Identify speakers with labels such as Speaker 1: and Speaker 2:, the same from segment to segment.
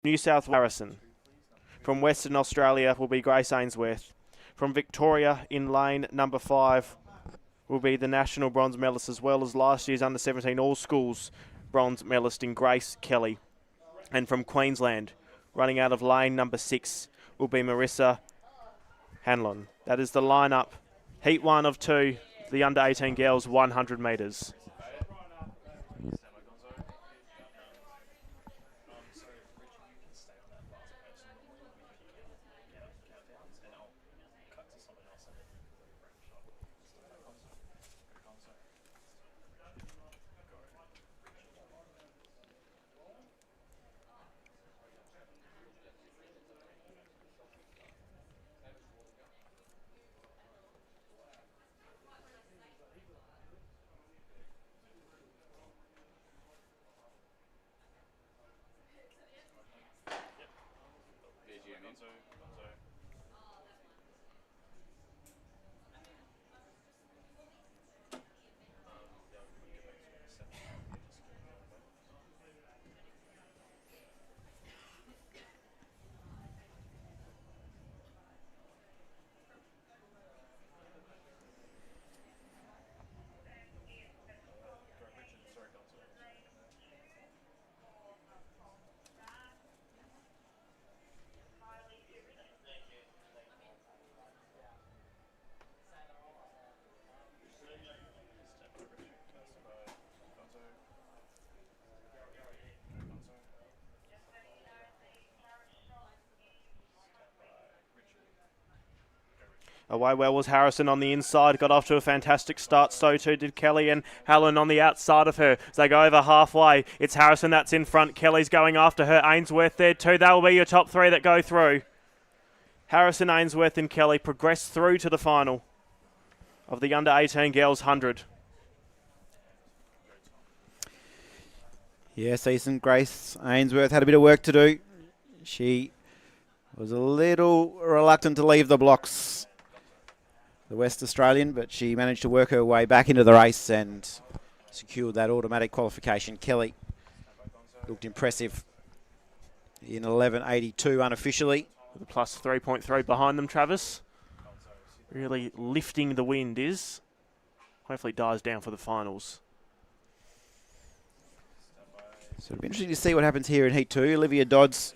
Speaker 1: New South Harrison. From Western Australia will be Grace Ainsworth. From Victoria in lane number 5 will be the national bronze medalist as well as last year's under-17 all-schools bronze medalist in Grace Kelly. And from Queensland, running out of lane number 6 will be Marissa Hanlon. That is the lineup. Heat 1 of 2, the under-18 girls 100 metres. Away well was Harrison on the inside, got off to a fantastic start, so too did Kelly, and Helen on the outside of her as they go over halfway. It's Harrison that's in front, Kelly's going after her, Ainsworth there too. That will be your top 3 that go through. Harrison, Ainsworth and Kelly progress through to the final of the under-18 girls 100.
Speaker 2: Yeah, season Grace Ainsworth had a bit of work to do. She was a little reluctant to leave the blocks, the West Australian, but she managed to work her way back into the race and secured that automatic qualification. Kelly looked impressive in 11.82 unofficially.
Speaker 1: With a plus 3.3 behind them, Travis. Really lifting the wind is. Hopefully it dies down for the finals.
Speaker 2: So it'll be interesting to see what happens here in Heat 2. Olivia Dodds,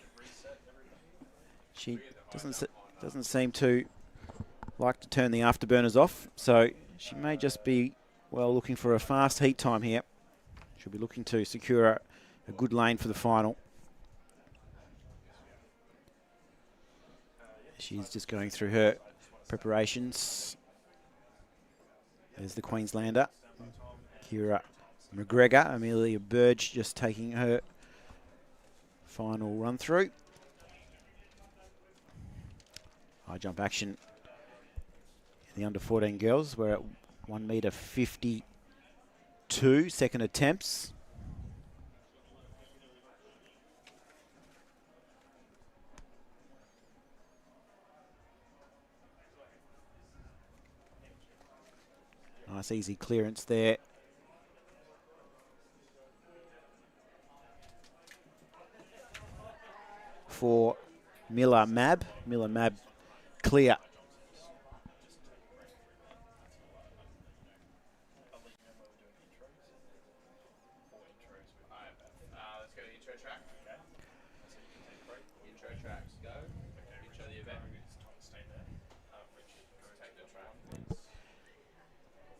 Speaker 2: she doesn't seem to like to turn the afterburners off, so she may just be, well, looking for a fast heat time here. She'll be looking to secure a good lane for the final. She's just going through her preparations. There's the Queenslander, Kira McGregor. Amelia Burge just taking her final run through. High jump action. The under 14 girls were at 1 metre 52 second attempts. Nice easy clearance there. For Miller Mab. Miller Mab clear.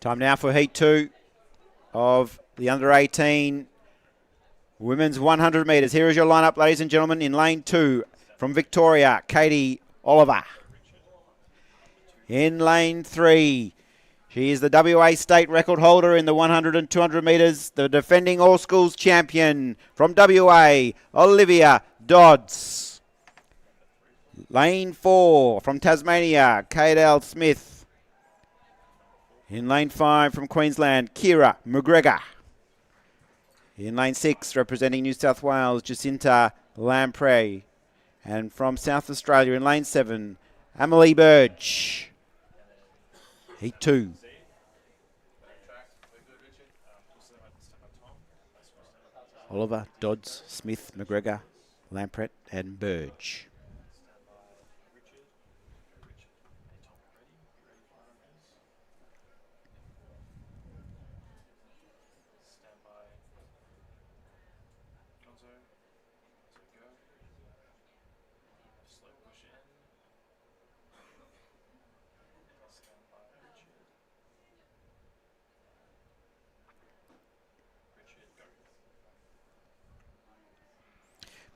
Speaker 2: Time now for Heat 2 of the under-18 women's 100 metres. Here is your lineup, ladies and gentlemen. In lane 2 from Victoria, Katie Oliver. In lane 3, she is the WA state record holder in the 100 and 200 metres, the defending all-schools champion from WA, Olivia Dodds. Lane 4 from Tasmania, Kadel Smith. In lane 5 from Queensland, Kira McGregor. In lane 6, representing New South Wales, Jacinta Lamprey. And from South Australia, in lane 7, Amelie Burge. Heat 2. Oliver, Dodds, Smith, McGregor, Lampret and Burge.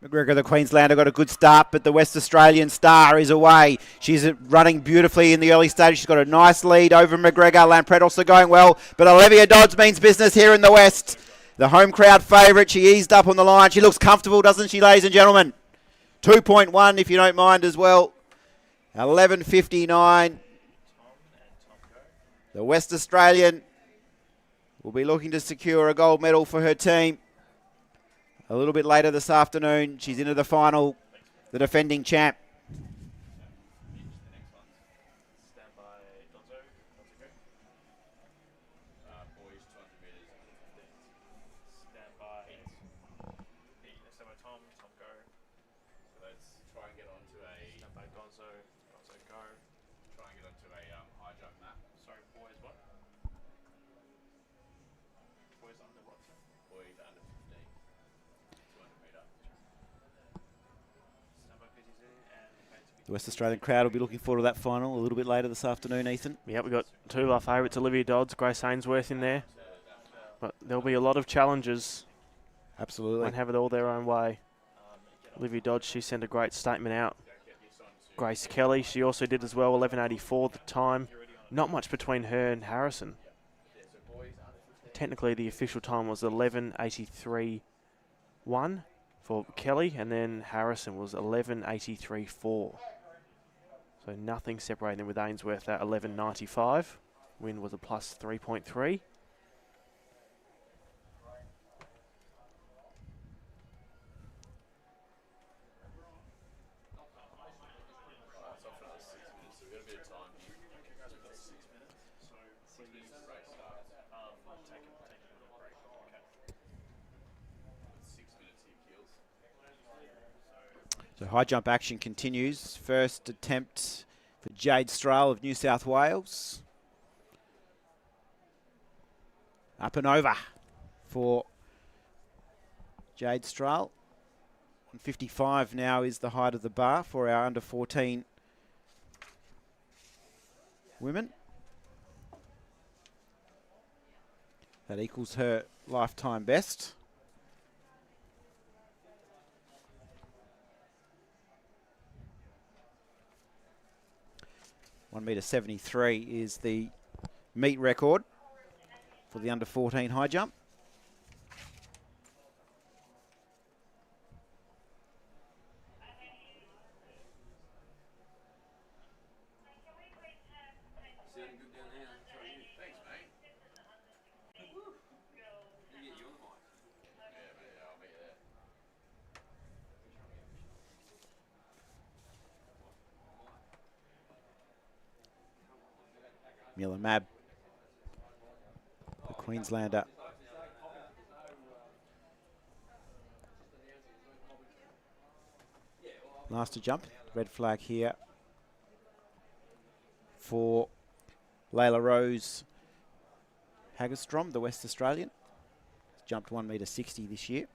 Speaker 2: McGregor, the Queenslander, got a good start, but the West Australian star is away. She's running beautifully in the early stage. She's got a nice lead over McGregor. Lampret also going well, but Olivia Dodds means business here in the West. The home crowd favourite. She eased up on the line. She looks comfortable, doesn't she, ladies and gentlemen? 2.1, if you don't mind as well. 11.59. The West Australian will be looking to secure a gold medal for her team. A little bit later this afternoon, she's into the final, the defending champ. The West Australian crowd will be looking forward to that final a little bit later this afternoon, Ethan.
Speaker 1: Yep, we've got two of our favourites, Olivia Dodds, Grace Ainsworth in there. But there'll be a lot of challenges.
Speaker 2: Absolutely.
Speaker 1: Won't have it all their own way. Olivia Dodds, she sent a great statement out. Grace Kelly, she also did as well, 11.84 the time. Not much between her and Harrison. Technically, the official time was 11.83.1 for Kelly, and then Harrison was 11.83.4. So nothing separating them with Ainsworth at 11.95. Win was a plus 3.3.
Speaker 2: So high jump action continues. First attempt for Jade Strahl of New South Wales. Up and over for Jade Strahl. 155 now is the height of the bar for our under 14 women. That equals her lifetime best. $1.73 is the meet record for the under 14 high jump. Mila Mab, the Queenslander. Last to jump, red flag here for Layla Rose Haggerstrom, the West Australian. Jumped 1.60 this year.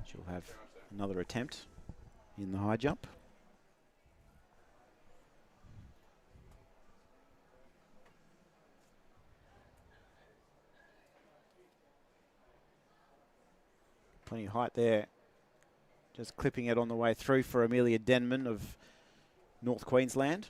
Speaker 2: She'll have another attempt in the high jump. Plenty of height there. Just clipping it on the way through for Amelia Denman of North Queensland.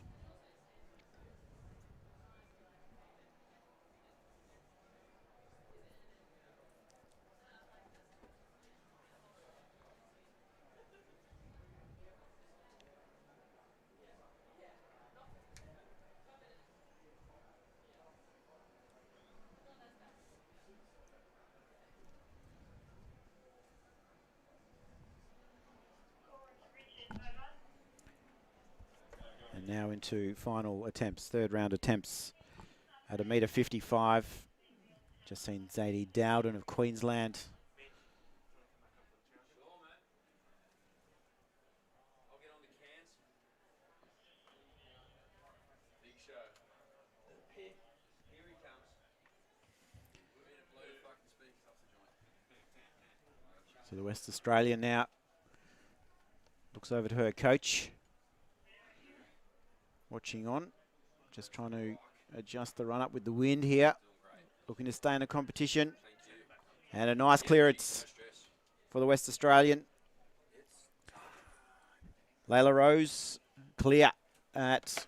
Speaker 2: Now into final attempts, third round attempts at $1.55. Just seen Zadie Dowden of Queensland So the West Australian now looks over to her coach. Watching on. Just trying to adjust the run up with the wind here. Looking to stay in the competition. And a nice clearance for the West Australian. Layla Rose clear at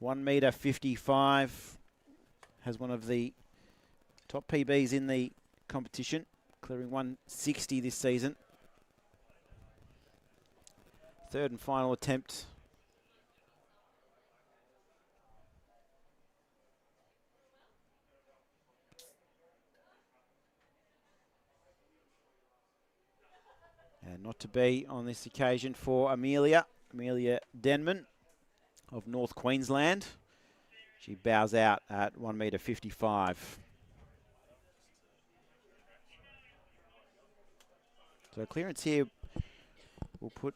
Speaker 2: 1.55 m. Has one of the top PBs in the competition, clearing 160 this season. Third and final attempt. And not to be on this occasion for Amelia Denman of North Queensland. She bows out at 1.55 m. So clearance here will put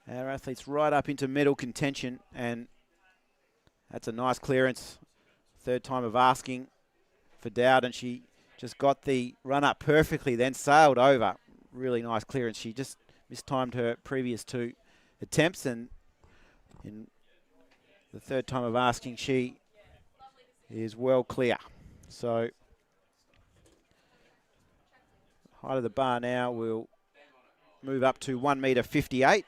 Speaker 2: our athletes right up into medal contention, and that's a nice clearance. Third time of asking for Dowd, and she just got the run up perfectly, then sailed over. Really nice clearance. She just mistimed her previous two attempts, and in the third time of asking, she is well clear. So height of the bar now will move up to 1.58 m.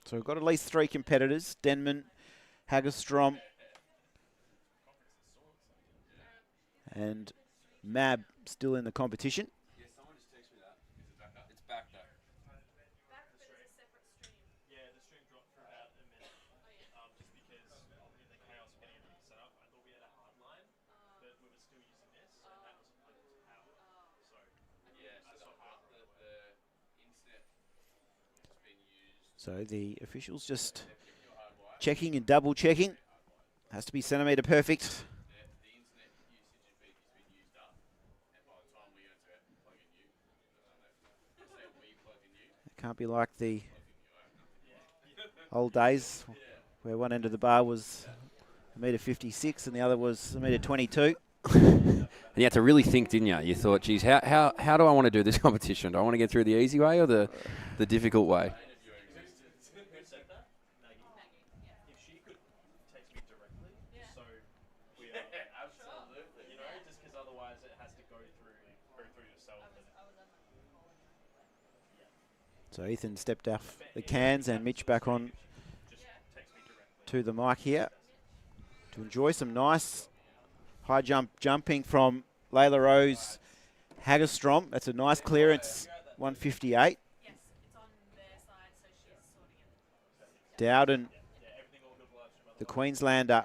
Speaker 2: So we've got at least three competitors: Denman, Haggerstrom, and Mab still in the competition. So the officials just checking and double checking. Has to be centimetre perfect. It can't be like the old days where one end of the bar was 1.56 m and the other was 1.22 m.
Speaker 3: And you had to really think, didn't you? You thought, geez, how do I want to do this competition? Do I want to get through the easy way or the difficult way?
Speaker 2: So Ethan stepped off the cans and Mitch back on to the mic here to enjoy some nice high jumping from Layla Rose Haggerstrom. That's a nice clearance, 158. Dowden, the Queenslander.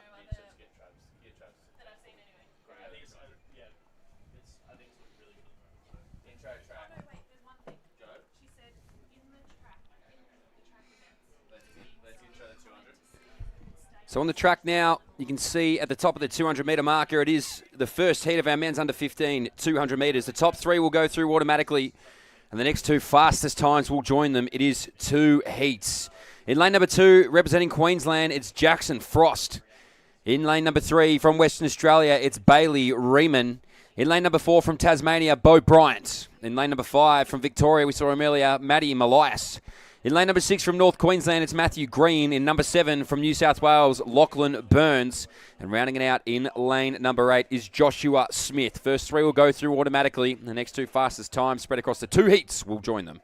Speaker 3: So on the track now, you can see at the top of the 200-metre marker, it is the first heat of our men's under 15, 200 metres. The top three will go through automatically, and the next two fastest times will join them. It is two heats. In lane number 2, representing Queensland, it's Jackson Frost. In lane number 3, from Western Australia, it's Bailey Riemann. In lane number 4, from Tasmania, Beau Bryant. In lane number 5, from Victoria, we saw him earlier, Maddie Malias. In lane number 6 from North Queensland, it's Matthew Green. In number 7 from New South Wales, Lachlan Burns. And rounding it out in lane number 8 is Joshua Smith. First three will go through automatically. The next two fastest times spread across the two heats will join them.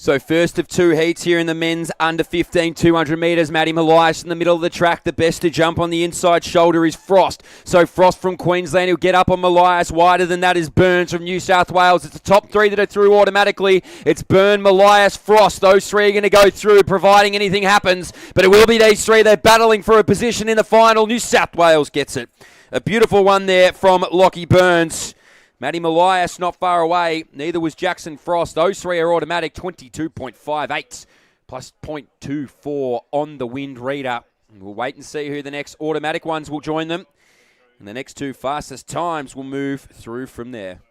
Speaker 3: So first of two heats here in the men's under 15 200 metres. Matty Malias in the middle of the track. The best to jump on the inside shoulder is Frost. So Frost from Queensland, he'll get up on Malias. Wider than that is Burns from New South Wales. It's the top three that are through automatically. It's Burn, Malias, Frost. Those three are going to go through, providing anything happens. But it will be these three. They're battling for a position in the final. New South Wales gets it. A beautiful one there from Lockie Burns. Matty Malias not far away. Neither was Jackson Frost. Those three are automatic. 22.58 plus 0.24 on the wind reader. We'll wait and see who the next automatic ones will join them. And the next two fastest times will move through from there.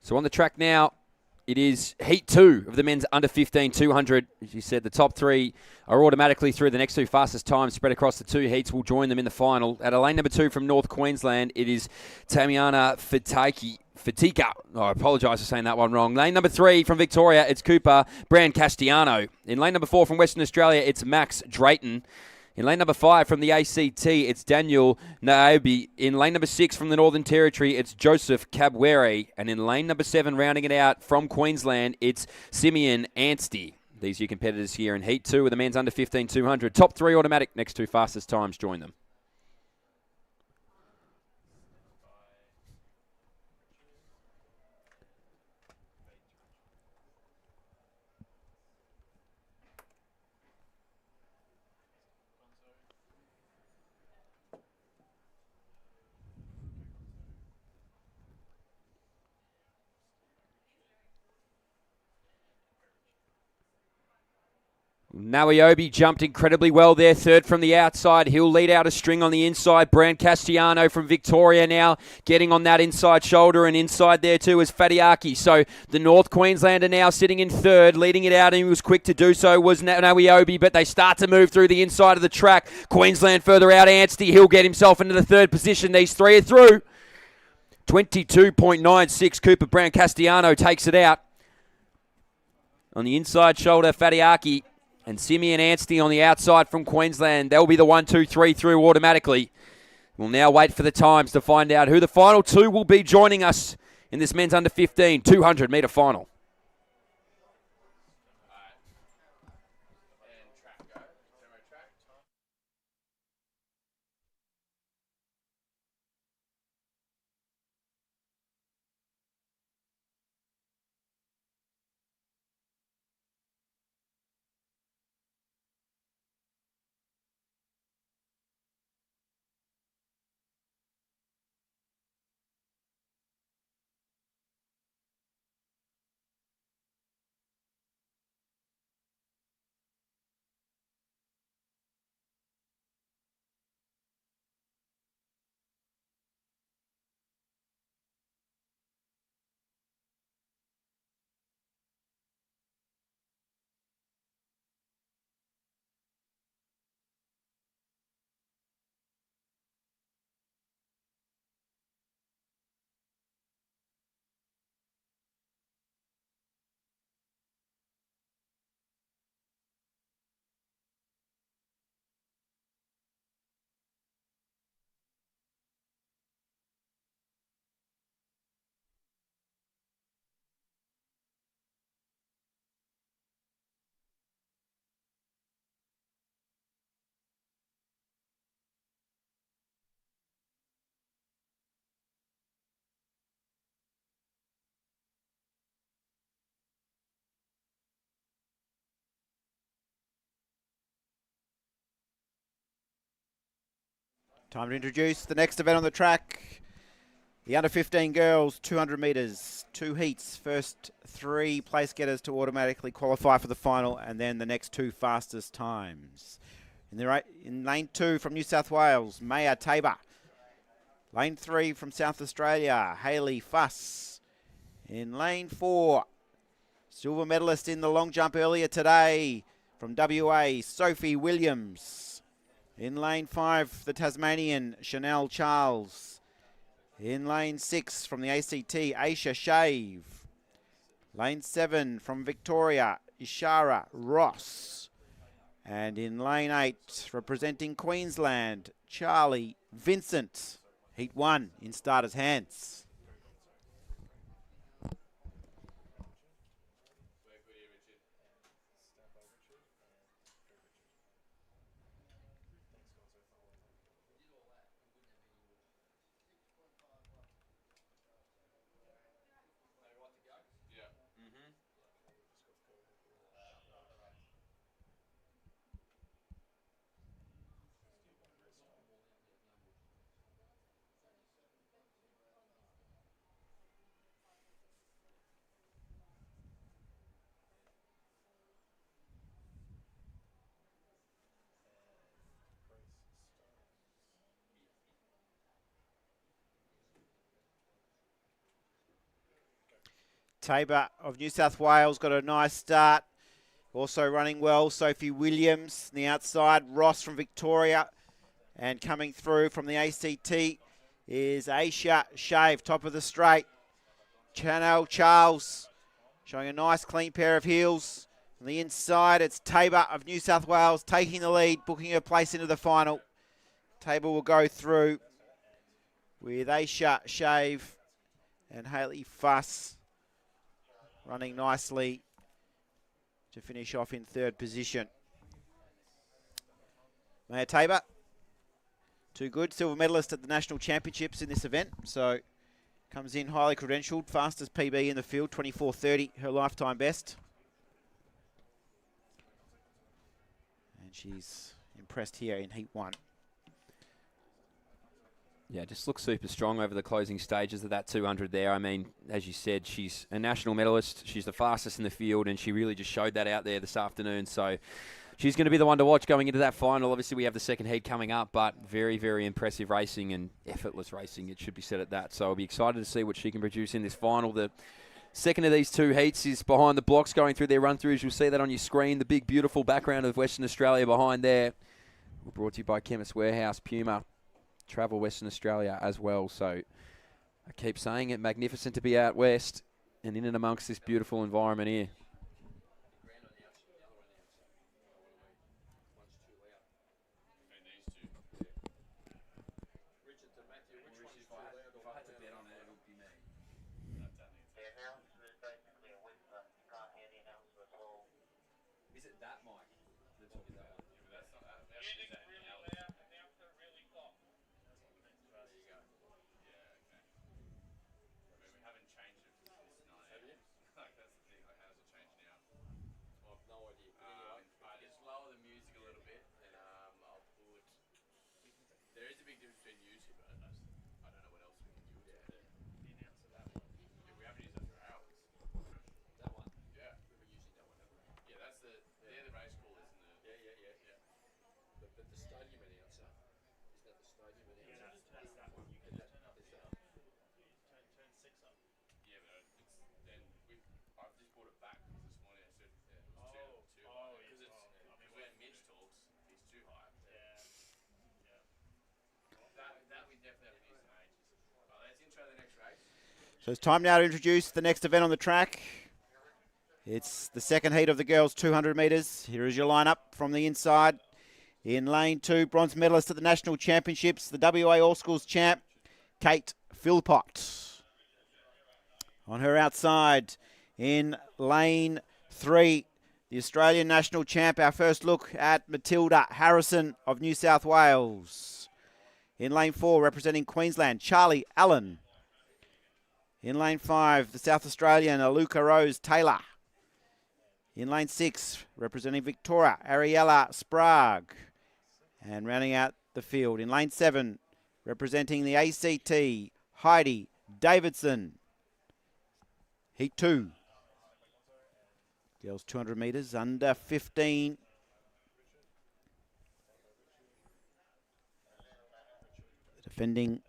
Speaker 3: So on the track now, it is Heat 2 of the men's under 15 200. As you said, the top three are automatically through. The next two fastest times spread across the two heats will join them in the final. At lane number 2 from North Queensland, it is Tamiana Fatika. Oh, I apologise for saying that one wrong. Lane number 3 from Victoria, it's Cooper Brand Castiano. In lane number 4 from Western Australia, it's Max Drayton. In lane number 5 from the ACT, it's Daniel Naobi. In lane number 6 from the Northern Territory, it's Joseph Cabwere. And in lane number 7, rounding it out from Queensland, it's Simeon Anstey. These are your competitors here in Heat 2 with the men's under 15 200. Top 3 automatic, next two fastest times join them. Nawiobi jumped incredibly well there, third from the outside. He'll lead out a string on the inside. Brand Castiano from Victoria now getting on that inside shoulder, and inside there too is Fadiaki. So the North Queenslander now sitting in third, leading it out, and he was quick to do so was Nawiobi, but they start to move through the inside of the track. Queensland further out, Anstey, he'll get himself into the third position. These three are through. 22.96, Cooper Brand Castiano takes it out. On the inside shoulder, Fadiaki. And Simeon Anstey on the outside from Queensland. They'll be the 1, 2, 3 through automatically. We'll now wait for the times to find out who the final two will be joining us in this men's under 15 200 metre final.
Speaker 2: Time to introduce the next event on the track. The under 15 girls, 200 metres, 2 heats. First 3 place getters to automatically qualify for the final, and then the next 2 fastest times. In lane 2 from New South Wales, Maya Tabor. Lane 3 from South Australia, Hayley Fuss. In lane 4, silver medalist in the long jump earlier today from WA, Sophie Williams. In lane 5, the Tasmanian, Chanel Charles. In lane 6 from the ACT, Aisha Shave. Lane 7 from Victoria, Ishara Ross. And in lane 8, representing Queensland, Charlie Vincent. Heat 1 in starters' hands. Tabor of New South Wales got a nice start. Also running well, Sophie Williams on the outside. Ross from Victoria. And coming through from the ACT is Aisha Shave, top of the straight. Chanel Charles showing a nice clean pair of heels. On the inside, it's Tabor of New South Wales taking the lead, booking her place into the final. Tabor will go through with Aisha Shave and Hayley Fuss running nicely to finish off in 3rd position. Maya Tabor, too good. Silver medalist at the National Championships in this event. So comes in highly credentialed. Fastest PB in the field, 24:30, her lifetime best. And she's impressed here in Heat 1.
Speaker 3: Yeah, just looks super strong over the closing stages of that 200 there. I mean, as you said, she's a national medalist. She's the fastest in the field, and she really just showed that out there this afternoon. So she's going to be the one to watch going into that final. Obviously, we have the second heat coming up, but very, very impressive racing and effortless racing, it should be said at that. So I'll be excited to see what she can produce in this final. The second of these 2 heats is behind the blocks going through their run-throughs. You'll see that on your screen, the big, beautiful background of Western Australia behind there. We're brought to you by Chemist Warehouse, Puma, Travel Western Australia as well. So I keep saying it, magnificent to be out west and in and amongst this beautiful environment here. Is it that mic?
Speaker 2: So it's time now to introduce the next event on the track. It's the second heat of the girls' 200 metres. Here is your lineup from the inside. In lane 2, bronze medalist at the National Championships, the WA All Schools champ, Kate Philpott. On her outside, in lane 3, the Australian National champ, our first look at Matilda Harrison of New South Wales. In lane 4, representing Queensland, Charlie Allen. In lane 5, the South Australian, Aluka Rose Taylor. In lane 6, representing Victoria, Ariella Sprague. And rounding out the field. In lane 7, representing the ACT, Heidi Davidson. Heat 2. Girls 200 metres, under 15. The defending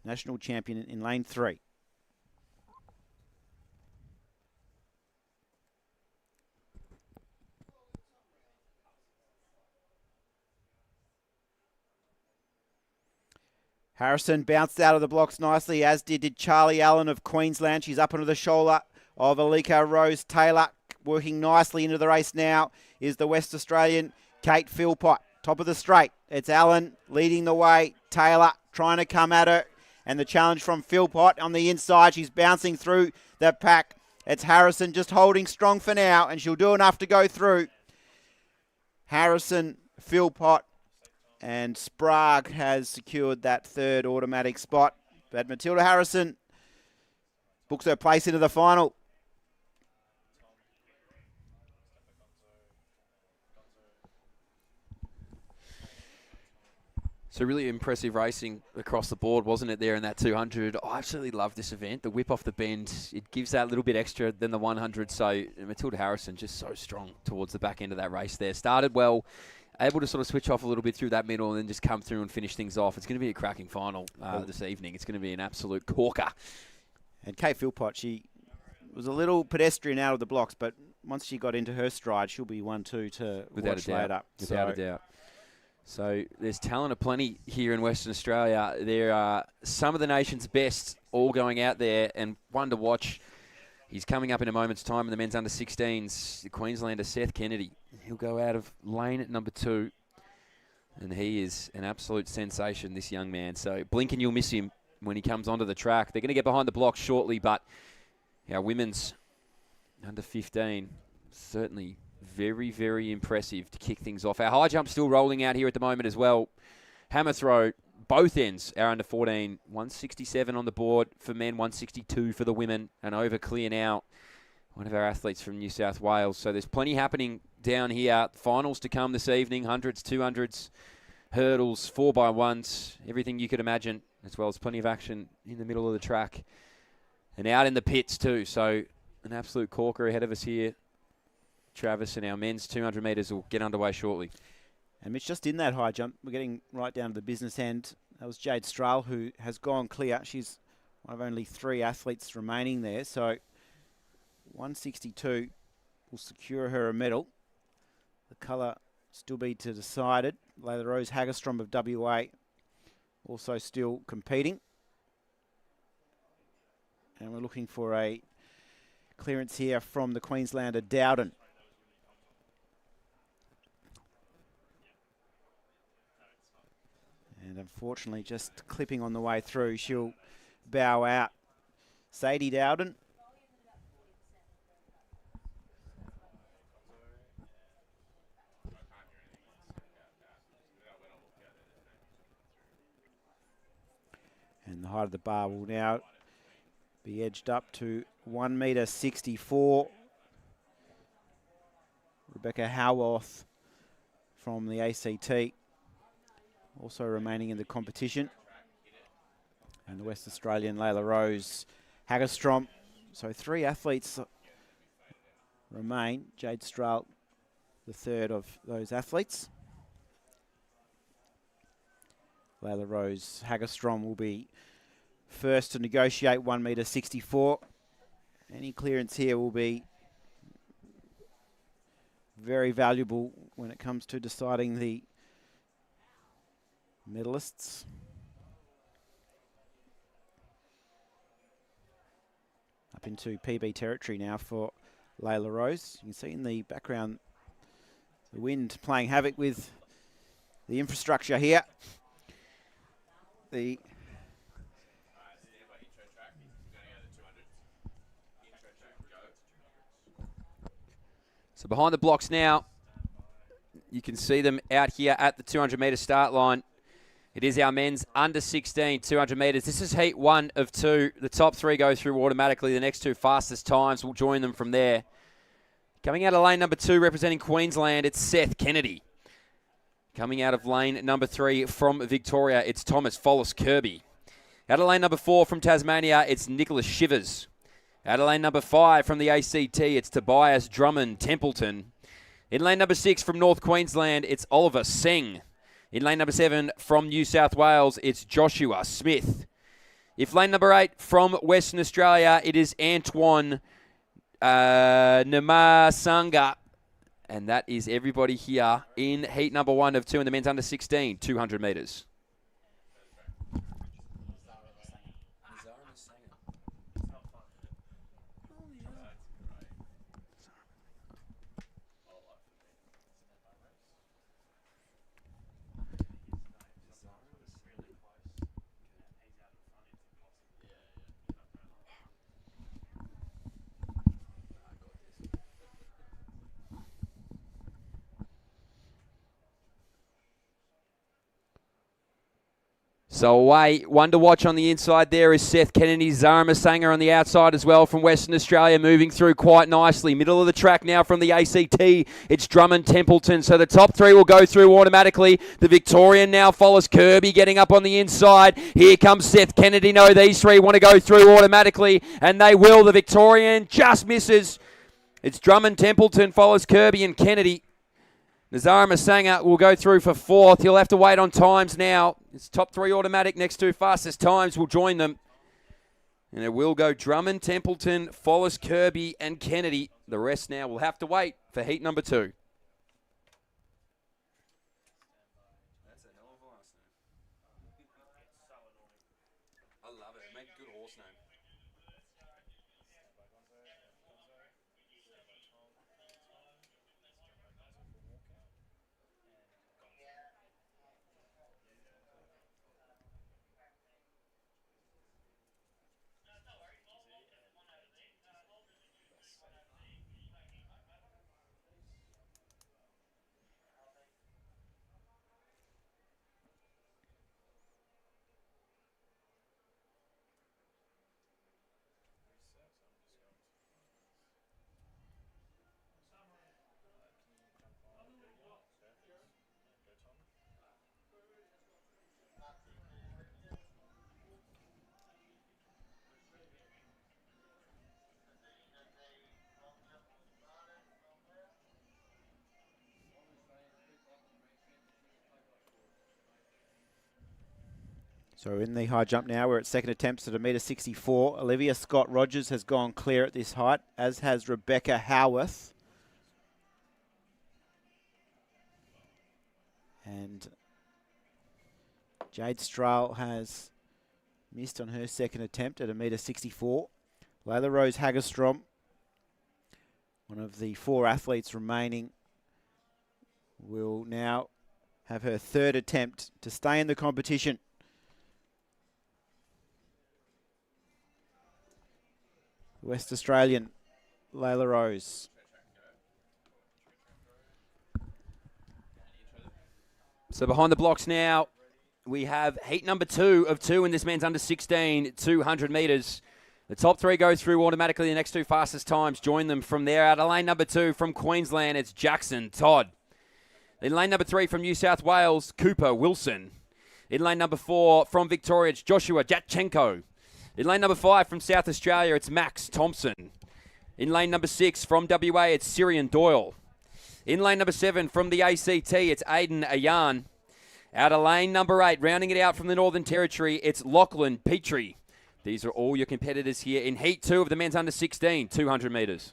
Speaker 2: national champion in lane 3. Harrison bounced out of the blocks nicely, as did Charlie Allen of Queensland. She's up onto the shoulder of Alika Rose Taylor. Working nicely into the race now is the West Australian Kate Philpott. Top of the straight. It's Allen leading the way. Taylor trying to come at her. And the challenge from Philpott on the inside. She's bouncing through the pack. It's Harrison just holding strong for now, and she'll do enough to go through. Harrison, Philpott, and Sprague has secured that third automatic spot. But Matilda Harrison books her place into the final.
Speaker 3: So really impressive racing across the board, wasn't it, there in that 200? I absolutely love this event. The whip off the bend, it gives that little bit extra than the 100. So Matilda Harrison just so strong towards the back end of that race there. Started well, able to sort of switch off a little bit through that middle and then just come through and finish things off. It's going to be a cracking final this evening. It's going to be an absolute corker.
Speaker 2: And Kate Philpott, she was a little pedestrian out of the blocks, but once she got into her stride, she'll be 1-2 to watch later.
Speaker 3: Without a doubt. So there's talent aplenty here in Western Australia. There are some of the nation's best all going out there, and one to watch. He's coming up in a moment's time in the men's under-16s, the Queenslander Seth Kennedy. He'll go out of lane at number 2, and he is an absolute sensation, this young man. So blink and you'll miss him when he comes onto the track. They're going to get behind the blocks shortly, but our women's under-15 certainly very, very impressive to kick things off. Our high jump still rolling out here at the moment as well. Hammer throw, both ends are under 14. 167 on the board for men, 162 for the women. And over clear now, one of our athletes from New South Wales. So there's plenty happening down here. Finals to come this evening, 100s, 200s, hurdles, 4x1s, everything you could imagine, as well as plenty of action in the middle of the track. And out in the pits too. So an absolute corker ahead of us here, Travis, and our men's 200 metres will get underway shortly.
Speaker 2: And Mitch, just in that high jump, we're getting right down to the business end. That was Jade Strahl, who has gone clear. She's one of only 3 athletes remaining there. So 162 will secure her a medal. The colour still be to decided. Layla Rose Haggerstrom of WA also still competing. And we're looking for a clearance here from the Queenslander Dowden. And unfortunately, just clipping on the way through, she'll bow out. Sadie Dowden. And the height of the bar will now be edged up to 1.64 m. Rebecca Howarth from the ACT also remaining in the competition. And the West Australian Layla Rose Haggerstrom. So 3 athletes remain. Jade Strahl, the third of those athletes. Layla Rose Haggerstrom will be first to negotiate 1.64 m. Any clearance here will be very valuable when it comes to deciding the medalists. Up into PB territory now for Layla Rose. You can see in the background the wind playing havoc with the infrastructure here.
Speaker 3: So behind the blocks now, you can see them out here at the 200-metre start line. It is our men's under 16, 200 metres. This is heat 1 of 2. The top 3 go through automatically. The next 2 fastest times will join them from there. Coming out of lane number 2, representing Queensland, it's Seth Kennedy. Coming out of lane number 3 from Victoria, it's Thomas Follis Kirby. Out of lane number 4 from Tasmania, it's Nicholas Shivers. Out of lane number 5 from the ACT, it's Tobias Drummond Templeton. In lane number 6 from North Queensland, it's Oliver Singh. In lane number 7 from New South Wales, it's Joshua Smith. If lane number 8 from Western Australia, it is Antoine Namasanga. And that is everybody here in heat number 1 of 2 in the men's under 16, 200 metres. So away, one to watch on the inside there is Seth Kennedy. Zara Masanga on the outside as well from Western Australia, moving through quite nicely. Middle of the track now from the ACT, it's Drummond Templeton. So the top 3 will go through automatically. The Victorian now follows Kirby getting up on the inside. Here comes Seth Kennedy. No, these 3 want to go through automatically, and they will. The Victorian just misses. It's Drummond Templeton follows Kirby and Kennedy. Nazara Masanga will go through for 4th. He'll have to wait on times now. It's top 3 automatic. Next 2 fastest times will join them. And it will go Drummond, Templeton, Follis, Kirby, and Kennedy. The rest now will have to wait for heat number 2. That's a hell of a last name. I love it. Make a good horse name.
Speaker 2: So in the high jump now, we're at second attempts at 1.64 m. Olivia Scott Rogers has gone clear at this height, as has Rebecca Howarth. And Jade Strahl has missed on her second attempt at 1.64 m. Layla Rose Haggerstrom, one of the 4 athletes remaining, will now have her third attempt to stay in the competition. West Australian, Layla Rose.
Speaker 3: So behind the blocks now, we have heat number 2 of 2 in this men's under 16, 200 metres. The top 3 go through automatically. The next 2 fastest times join them from there. Out of lane number 2 from Queensland, it's Jackson Todd. In lane number 3 from New South Wales, Cooper Wilson. In lane number 4 from Victoria, it's Joshua Jatchenko. In lane number 5 from South Australia, it's Max Thompson. In lane number 6 from WA, it's Syrian Doyle. In lane number 7 from the ACT, it's Aidan Ayan. Out of lane number 8, rounding it out from the Northern Territory, it's Lachlan Petrie. These are all your competitors here in Heat 2 of the men's under 16, 200 metres.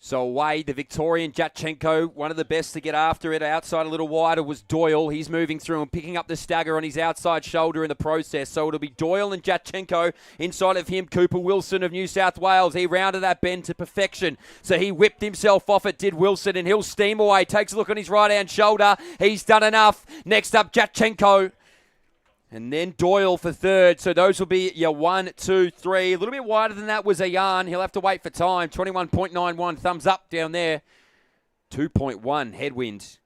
Speaker 3: So away, the Victorian Jatchenko, one of the best to get after it. Outside a little wider was Doyle. He's moving through and picking up the stagger on his outside shoulder in the process. So it'll be Doyle and Jatchenko. Inside of him, Cooper Wilson of New South Wales. He rounded that bend to perfection. So he whipped himself off it, did Wilson, and he'll steam away. Takes a look on his right-hand shoulder. He's done enough. Next up, Jatchenko. And then Doyle for third. So those will be your 1, 2, 3. A little bit wider than that was Ayan. He'll have to wait for time. 21.91. Thumbs up down there. 2.1 headwind.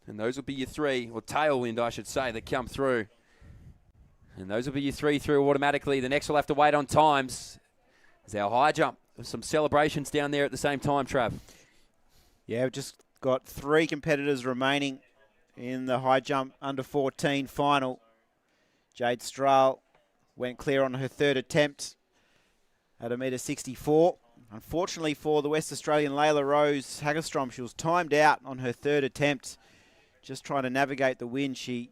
Speaker 3: And those will be your 3, or tailwind, I should say, that come through. And those will be your 3 through automatically. The next will have to wait on times. It's our high jump. There's some celebrations down there at the same time, Trav.
Speaker 2: Yeah, we've just got 3 competitors remaining in the high jump under 14 final. Jade Strahl went clear on her third attempt at 1.64 m. Unfortunately for the West Australian Layla Rose Haggerstrom, she was timed out on her third attempt. Just trying to navigate the wind, she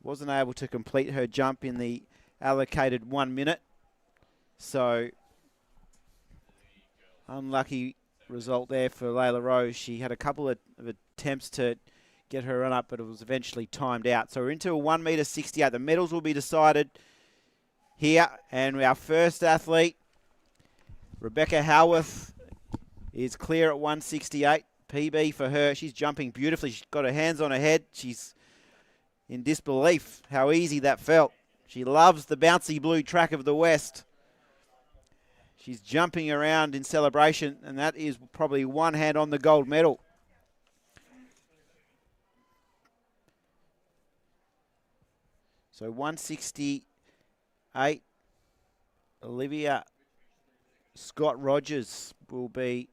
Speaker 2: wasn't able to complete her jump in the allocated 1 minute. So, unlucky result there for Layla Rose. She had a couple of attempts to get her run up, but it was eventually timed out. So we're into a 1.68 m. The medals will be decided here. And our first athlete, Rebecca Howarth, is clear at 1.68. PB for her. She's jumping beautifully. She's got her hands on her head. She's in disbelief how easy that felt. She loves the bouncy blue track of the West. She's jumping around in celebration, and that is probably one hand on the gold medal. So 1.68, Olivia Scott Rogers will be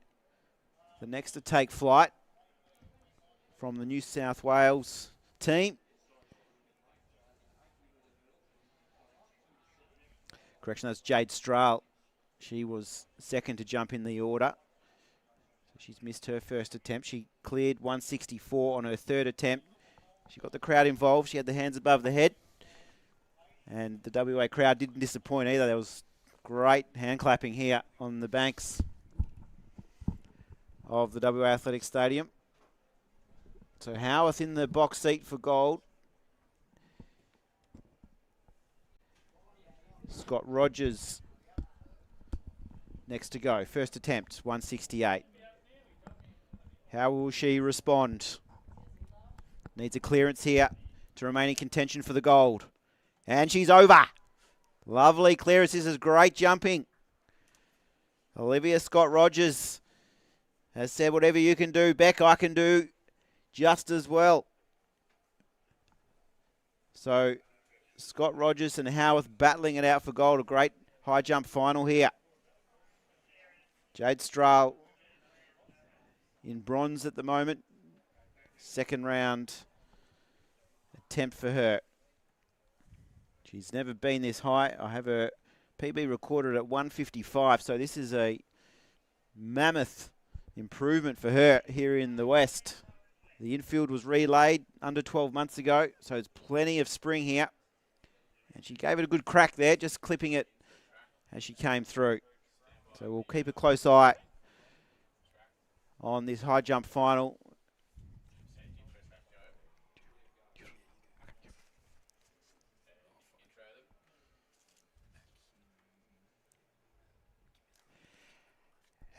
Speaker 2: the next to take flight from the New South Wales team. Correction, that's Jade Strahl. She was second to jump in the order. She's missed her first attempt. She cleared 1.64 on her third attempt. She got the crowd involved. She had the hands above the head. And the WA crowd didn't disappoint either. There was great hand clapping here on the banks of the WA Athletic Stadium. So Howarth in the box seat for gold. Scott Rogers next to go. First attempt, 1.68. How will she respond? Needs a clearance here to remain in contention for the gold. And she's over. Lovely clearance. This is great jumping. Olivia Scott Rogers has said, whatever you can do, Beck, I can do just as well. So Scott Rogers and Howarth battling it out for gold. A great high jump final here. Jade Strahl in bronze at the moment. Second round attempt for her. She's never been this high. I have her PB recorded at 1.55, so this is a mammoth improvement for her here in the West. The infield was relayed under 12 months ago, so there's plenty of spring here. And she gave it a good crack there, just clipping it as she came through. So we'll keep a close eye on this high jump final.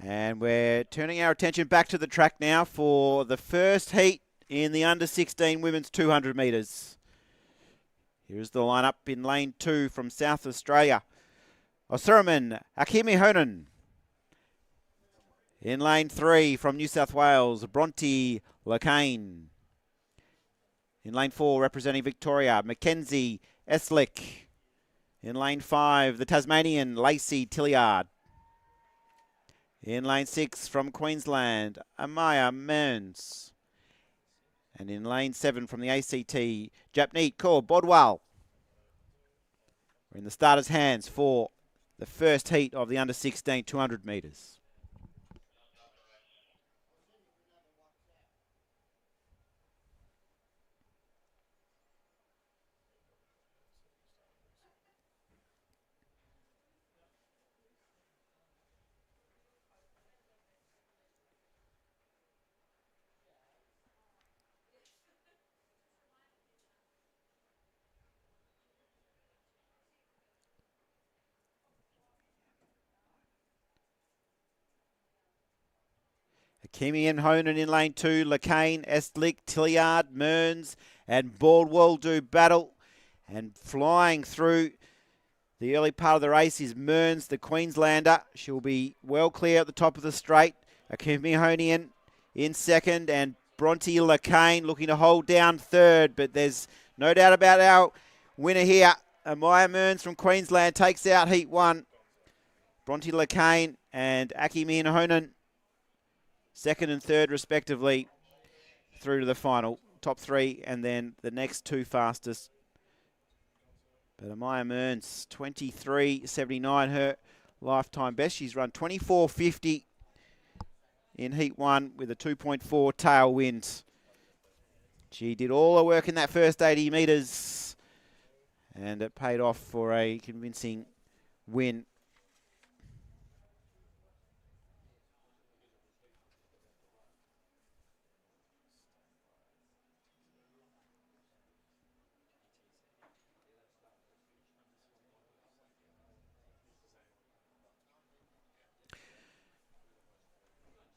Speaker 2: And we're turning our attention back to the track now for the first heat in the under 16 women's 200 metres. Here's the lineup in lane 2 from South Australia. Osiriman Akimihonen. In lane 3 from New South Wales, Bronte Lacane. In lane 4 representing Victoria, Mackenzie Eslick. In lane 5, the Tasmanian Lacey Tilliard. In lane 6 from Queensland, Amaya Mearns. And in lane 7 from the ACT, Japneet Kaur Bodwal. We're in the starters' hands for the first heat of the under 16 200 metres. Hakimi and Honan in lane 2. Lacane, Estlick, Tilliard, Mearns, and Baldwell do battle. And flying through the early part of the race is Mearns, the Queenslander. She'll be well clear at the top of the straight. Hakimi Honian in second, and Bronte Lacane looking to hold down third. But there's no doubt about our winner here. Amaya Mearns from Queensland takes out Heat 1. Bronte Lacane and Hakimi Honan, second and third respectively, through to the final. Top 3 and then the next 2 fastest. But Amaya Mearns, 23.79, her lifetime best. She's run 24.50 in Heat 1 with a 2.4 tailwind. She did all her work in that first 80 metres, and it paid off for a convincing win.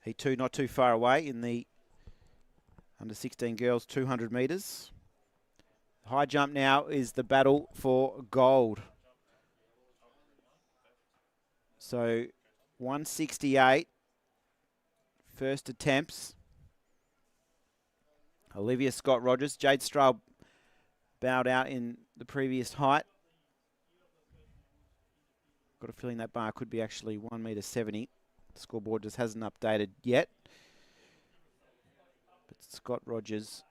Speaker 2: Heat 2 not too far away in the under 16 girls 200 metres. High jump now is the battle for gold. So 168 first attempts. Olivia Scott-Rogers. Jade Straub bowed out in the previous height. Got a feeling that bar could be actually 1.70 m. The scoreboard just hasn't updated yet. But Scott-Rogers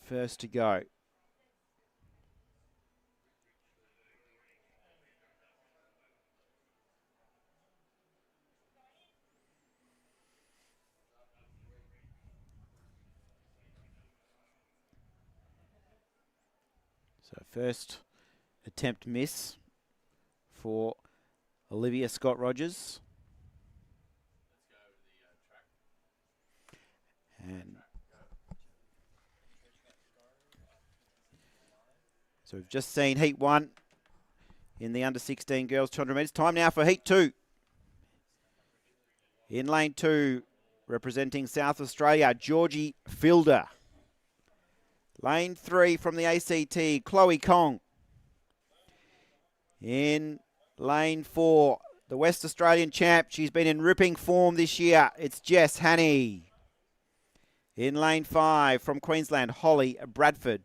Speaker 2: first to go. So first attempt miss for Olivia Scott-Rogers. And so we've just seen Heat 1 in the under 16 girls 200 metres. Time now for Heat 2. In lane 2, representing South Australia, Georgie Fielder. Lane 3 from the ACT, Chloe Kong. In lane 4, the West Australian champ. She's been in ripping form this year. It's Jess Hannay. In lane 5 from Queensland, Holly Bradford.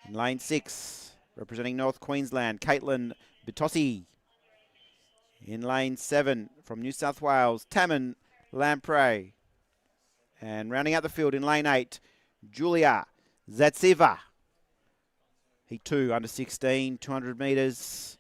Speaker 2: In lane 6, representing North Queensland, Caitlin Bitossi. In lane 7 from New South Wales, Tammin Lamprey. And rounding out the field in lane 8, Julia Zatsiva. Heat 2, under 16, 200 metres.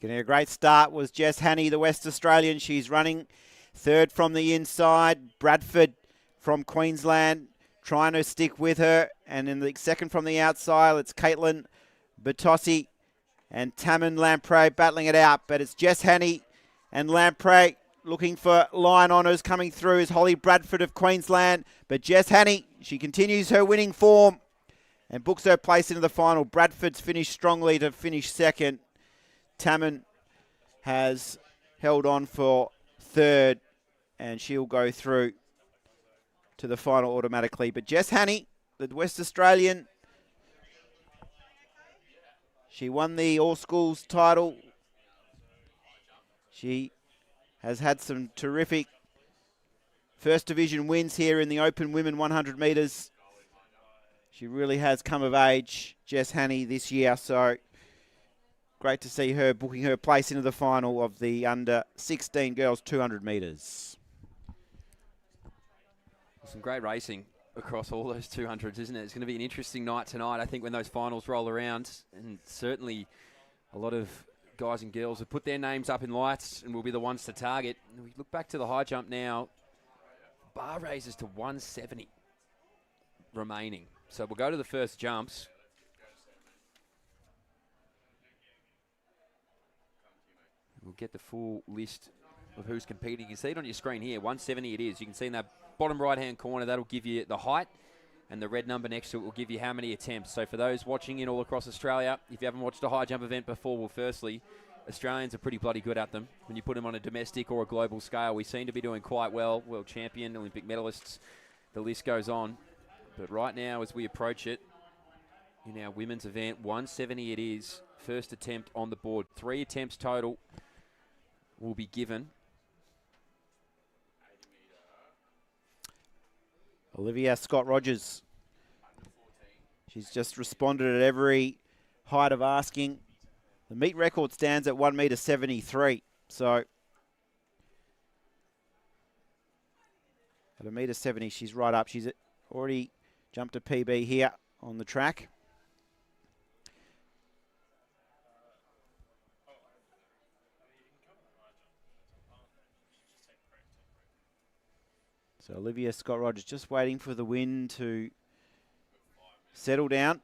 Speaker 2: Getting a great start was Jess Hannay, the West Australian. She's running third from the inside. Bradford from Queensland trying to stick with her. And in the second from the outside, it's Caitlin Bitossi and Tammin Lamprey battling it out. But it's Jess Hannay and Lamprey looking for line honours. Coming through is Holly Bradford of Queensland. But Jess Hannay, she continues her winning form and books her place into the final. Bradford's finished strongly to finish second. Tammin has held on for third, and she'll go through to the final automatically. But Jess Hannay, the West Australian, she won the All Schools title. She has had some terrific first division wins here in the Open Women 100 metres. She really has come of age, Jess Hannay, this year, so great to see her booking her place into the final of the under 16 girls 200 metres.
Speaker 3: Some great racing across all those 200s, isn't it? It's going to be an interesting night tonight, I think, when those finals roll around. And certainly a lot of guys and girls have put their names up in lights and will be the ones to target. And we look back to the high jump now. Bar raises to 170 remaining. So we'll go to the first jumps. We'll get the full list of who's competing. You can see it on your screen here. 170 it is. You can see in that bottom right-hand corner, that'll give you the height, and the red number next to it will give you how many attempts. So for those watching in all across Australia, if you haven't watched a high jump event before, well, firstly, Australians are pretty bloody good at them. When you put them on a domestic or a global scale, we seem to be doing quite well. World champion, Olympic medalists, the list goes on. But right now, as we approach it, in our women's event, 170 it is. First attempt on the board. 3 attempts total will be given.
Speaker 2: Olivia Scott-Rogers. She's just responded at every height of asking. The meet record stands at 1.73 m. So at 1.70 m, she's right up. She's already jumped a PB here on the track. So Olivia Scott-Rogers just waiting for the wind to settle down.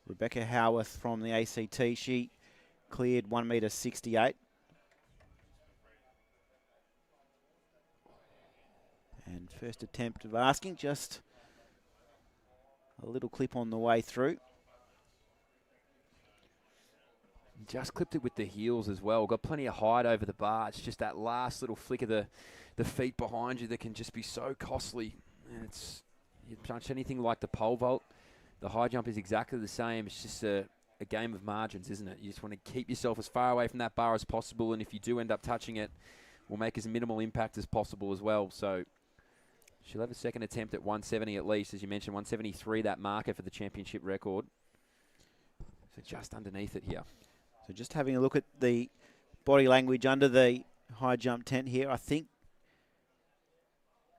Speaker 2: Rebecca Howarth from the ACT, she cleared 1.68 m. And first attempt of asking, just a little clip on the way through.
Speaker 3: Just clipped it with the heels as well. Got plenty of height over the bar. It's just that last little flick of the feet behind you that can just be so costly. And it's, you punch anything like the pole vault, the high jump is exactly the same. It's just a game of margins, isn't it? You just want to keep yourself as far away from that bar as possible, and if you do end up touching it, will make as minimal impact as possible as well. So she'll have a second attempt at 170 at least. As you mentioned, 173, that marker for the championship record. So just underneath it here.
Speaker 2: So just having a look at the body language under the high jump tent here, I think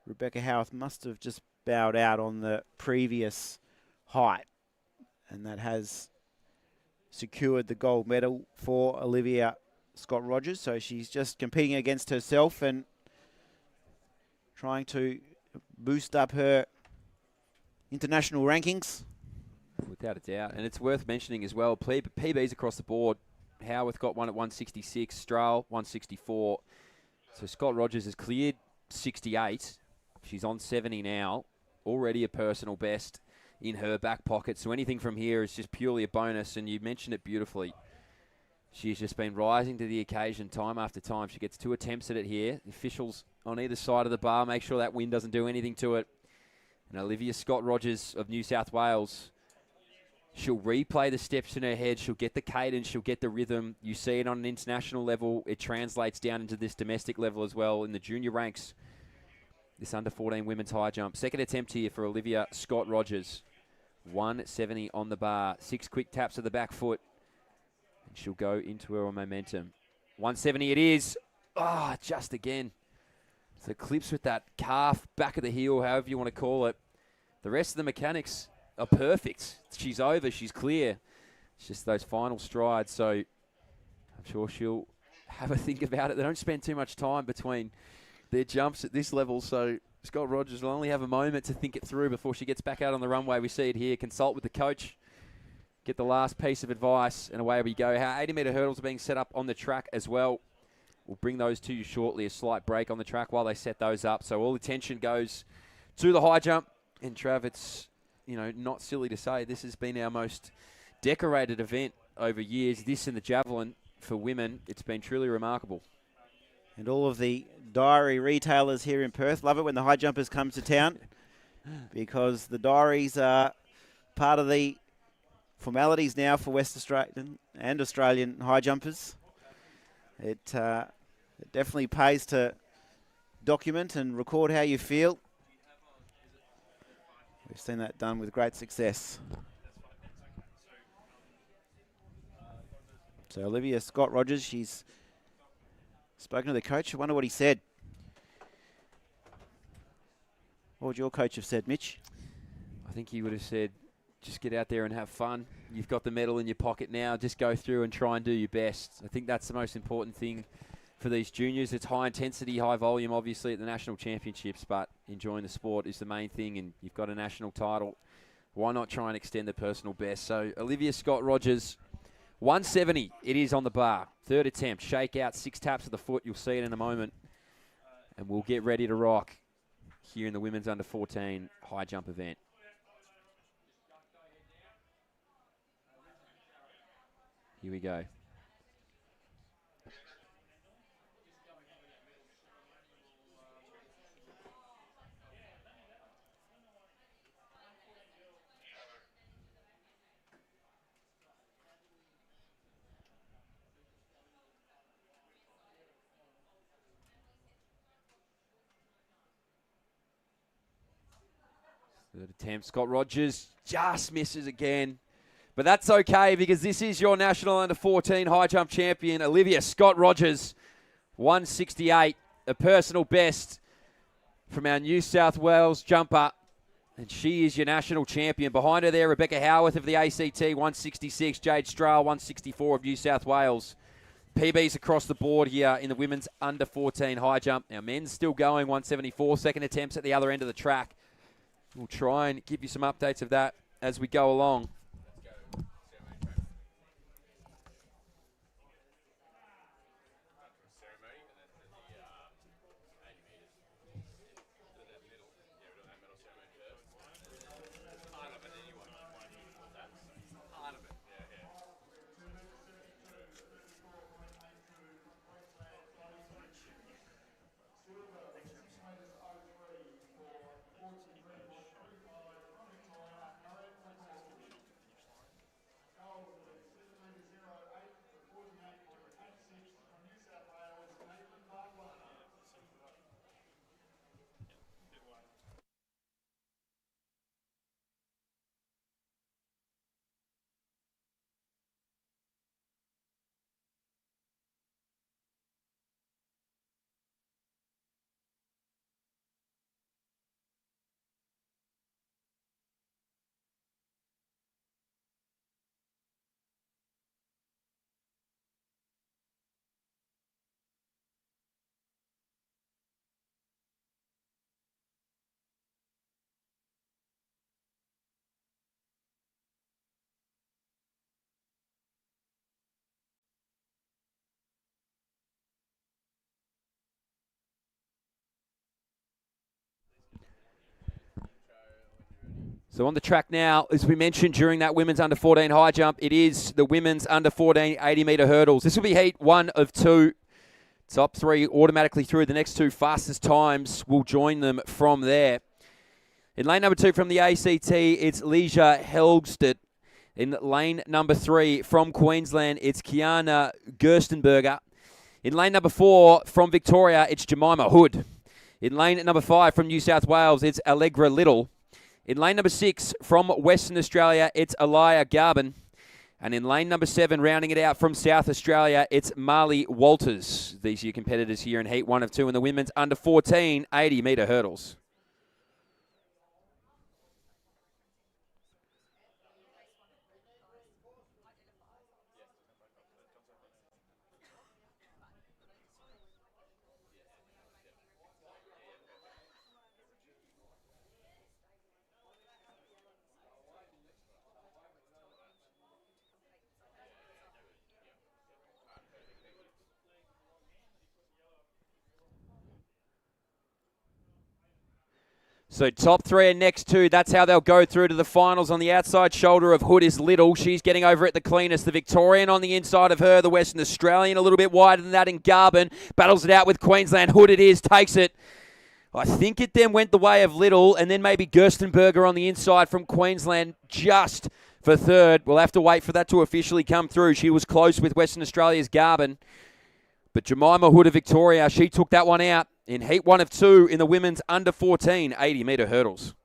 Speaker 2: Rebecca Howarth must have just bowed out on the previous height, and that has secured the gold medal for Olivia Scott-Rogers. So she's just competing against herself and trying to boost up her international rankings.
Speaker 3: Without a doubt. And it's worth mentioning as well, PBs across the board. Howarth got one at 166, Strahl 164. So Scott-Rogers has cleared 68. She's on 70 now. Already a personal best in her back pocket. So anything from here is just purely a bonus. And you mentioned it beautifully. She's just been rising to the occasion time after time. She gets 2 attempts at it here. The officials on either side of the bar make sure that wind doesn't do anything to it. And Olivia Scott-Rogers of New South Wales, she'll replay the steps in her head. She'll get the cadence. She'll get the rhythm. You see it on an international level. It translates down into this domestic level as well in the junior ranks. This under-14 women's high jump. Second attempt here for Olivia Scott-Rogers. 170 on the bar. 6 quick taps of the back foot. And she'll go into her momentum. 170 it is. Ah, just again. So clips with that calf, back of the heel, however you want to call it. The rest of the mechanics are perfect. She's over. She's clear. It's just those final strides. So I'm sure she'll have a think about it. They don't spend too much time between their jumps at this level. So Scott-Rogers will only have a moment to think it through before she gets back out on the runway. We see it here. Consult with the coach. Get the last piece of advice, and away we go. How 80-metre hurdles are being set up on the track as well. We'll bring those to you shortly. A slight break on the track while they set those up. So all attention goes to the high jump. And Trav, it's, you know, not silly to say this has been our most decorated event over years. This and the javelin for women, it's been truly remarkable.
Speaker 2: And all of the diary retailers here in Perth love it when the high jumpers come to town, because the diaries are part of the formalities now for West Australian and Australian high jumpers. It definitely pays to document and record how you feel. We've seen that done with great success. So Olivia Scott-Rogers, she's spoken to the coach. I wonder what he said. What would your coach have said, Mitch?
Speaker 3: I think he would have said, just get out there and have fun. You've got the medal in your pocket now. Just go through and try and do your best. I think that's the most important thing for these juniors. It's high intensity, high volume, obviously, at the national championships, but enjoying the sport is the main thing, and you've got a national title. Why not try and extend the personal best? So Olivia Scott-Rogers, 170, it is on the bar. Third attempt, shake out, 6 taps of the foot. You'll see it in a moment. And we'll get ready to rock here in the women's under 14 high jump event. Here we go. Third attempt, Scott-Rogers just misses again. But that's okay because this is your national under 14 high jump champion, Olivia Scott-Rogers, 168, a personal best from our New South Wales jumper. And she is your national champion. Behind her there, Rebecca Howarth of the ACT, 166, Jade Strahl, 164 of New South Wales. PBs across the board here in the women's under 14 high jump. Now men's still going, 174, second attempts at the other end of the track. We'll try and give you some updates of that as we go along. So on the track now, as we mentioned during that women's under 14 high jump, it is the women's under 14 80-metre hurdles. This will be heat 1 of 2. Top 3 automatically through. The next 2 fastest times will join them from there. In lane number 2 from the ACT, it's Leisha Helgstedt. In lane number 3 from Queensland, it's Kiana Gerstenberger. In lane number 4 from Victoria, it's Jemima Hood. In lane number 5 from New South Wales, it's Allegra Little. In lane number 6 from Western Australia, it's Aliyah Garban. And in lane number 7, rounding it out from South Australia, it's Marley Walters. These are your competitors here in heat 1 of 2 in the women's under 14 80-metre hurdles. So top 3 and next 2, that's how they'll go through to the finals. On the outside shoulder of Hood is Little. She's getting over it the cleanest. The Victorian on the inside of her, the Western Australian a little bit wider than that in Garban. Battles it out with Queensland. Hood it is, takes it. I think it then went the way of Little, and then maybe Gerstenberger on the inside from Queensland just for third. We'll have to wait for that to officially come through. She was close with Western Australia's Garban. But Jemima Hood of Victoria, she took that one out in heat 1 of 2 in the women's under 14 80-metre hurdles.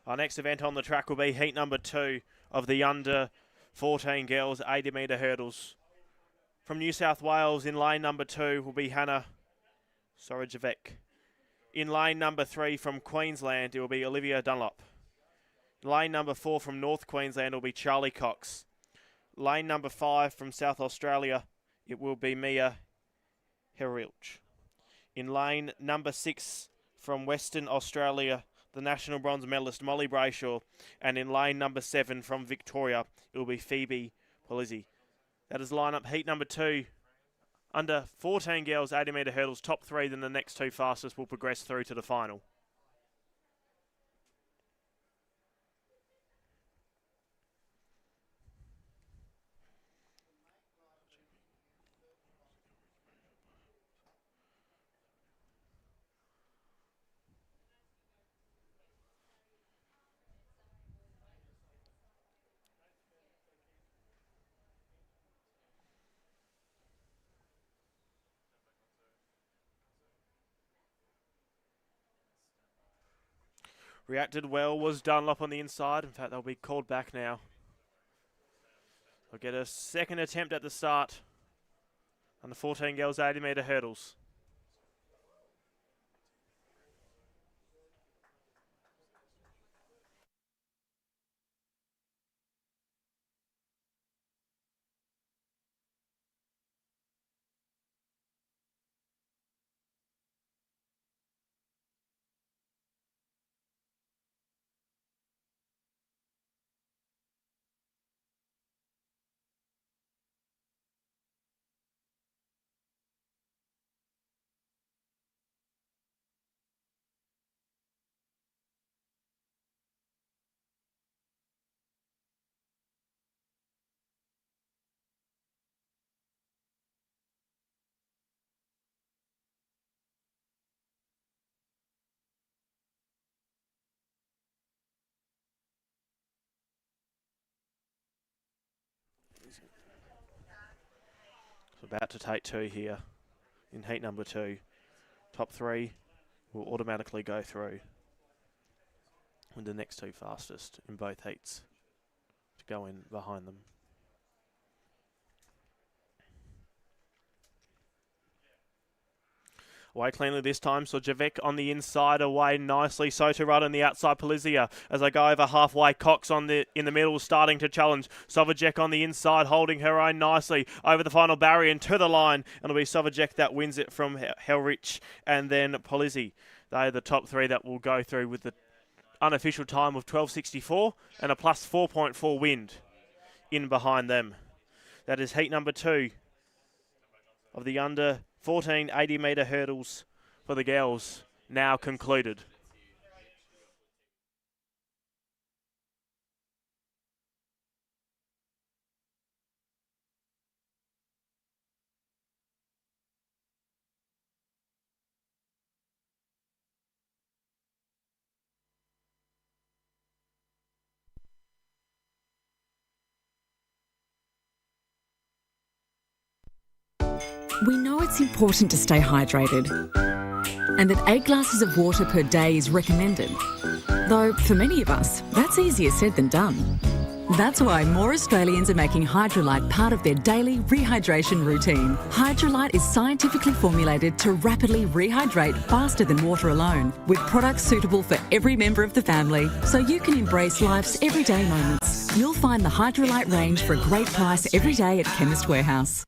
Speaker 1: Our next event on the track will be heat number 2 of the under 14 girls 80 metre hurdles. From New South Wales in lane number 2 will be Hannah Sorajevec. In lane number 3 from Queensland it will be Olivia Dunlop. Lane number 4 from North Queensland will be Charlie Cox. Lane number 5 from South Australia it will be Mia Herilch. In lane number 6 from Western Australia, the national bronze medalist Molly Brayshaw. And in lane number 7 from Victoria, it will be Phoebe Polizzi. That is line-up heat number 2. Under 14 girls, 80 metre hurdles, top 3, then the next 2 fastest will progress through to the final. Reacted well was Dunlop on the inside. In fact, they'll be called back now. They'll get a second attempt at the start on the 14 girls 80 metre hurdles. So about to take 2 here in heat number 2. Top 3 will automatically go through with the next 2 fastest in both heats to go in behind them. Away cleanly this time, so Javek on the inside, away nicely. Sotarud on the outside, Polizia as I go over halfway. Cox in the middle, starting to challenge. Sovacek on the inside, holding her own nicely over the final barrier and to the line. And it'll be Sovacek that wins it from Helrich and then Polizzi. They are the top 3 that will go through with the unofficial time of 12.64 and a plus 4.4 wind in behind them. That is heat number 2 of the under 14 80 metre hurdles for the girls now concluded.
Speaker 4: We know it's important to stay hydrated and that 8 glasses of water per day is recommended. Though for many of us, that's easier said than done. That's why more Australians are making Hydrolite part of their daily rehydration routine. Hydrolite is scientifically formulated to rapidly rehydrate faster than water alone, with products suitable for every member of the family, so you can embrace life's everyday moments. You'll find the Hydrolite range for a great price every day at Chemist Warehouse.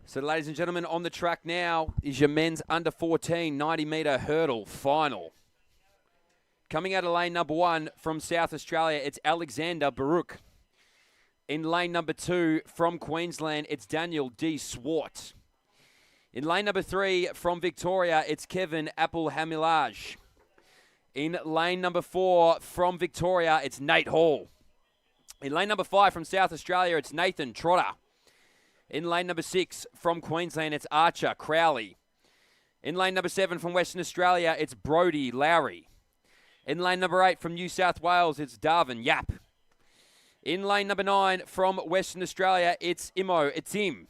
Speaker 3: So, ladies and gentlemen, on the track now is your men's under 14 90-metre hurdle final. Coming out of lane number 1 from South Australia, it's Alexander Baruch. In lane number 2 from Queensland, it's Daniel D. Swart. In lane number 3 from Victoria, it's Kevin Apple-Hamilage. In lane number 4 from Victoria, it's Nate Hall. In lane number 5 from South Australia, it's Nathan Trotter. In lane number 6 from Queensland, it's Archer Crowley. In lane number 7 from Western Australia, it's Brody Lowry. In lane number 8 from New South Wales, it's Darvin Yap. In lane number 9 from Western Australia, it's Imo Etim.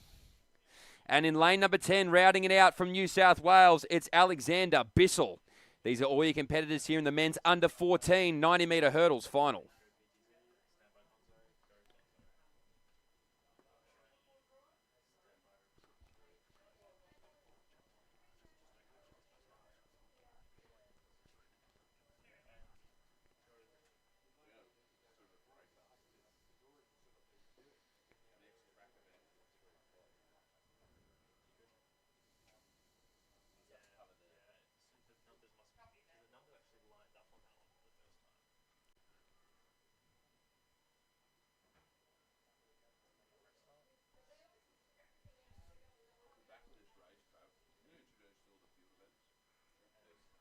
Speaker 3: And in lane number 10, routing it out from New South Wales, it's Alexander Bissell. These are all your competitors here in the men's under 14 90-metre hurdles final.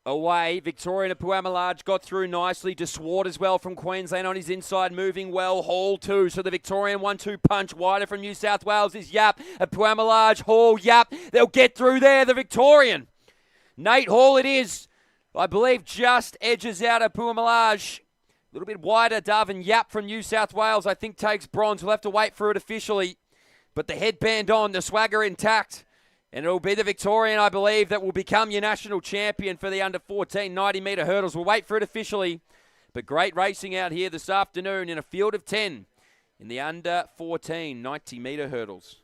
Speaker 3: Away, Victorian Puamalage got through nicely. De Swart as well from Queensland on his inside, moving well. Hall too. So the Victorian 1-2 punch wider from New South Wales is Yap. Puamalage, Hall, Yap. They'll get through there, the Victorian. Nate Hall it is. I believe just edges out of Puamalage. A little bit wider, Darvin Yap from New South Wales, I think takes bronze. We'll have to wait for it officially. But the headband on, the swagger intact. And it'll be the Victorian, I believe, that will become your national champion for the under 14 90-metre hurdles. We'll wait for it officially. But great racing out here this afternoon in a field of 10 in the under 14 90-metre hurdles.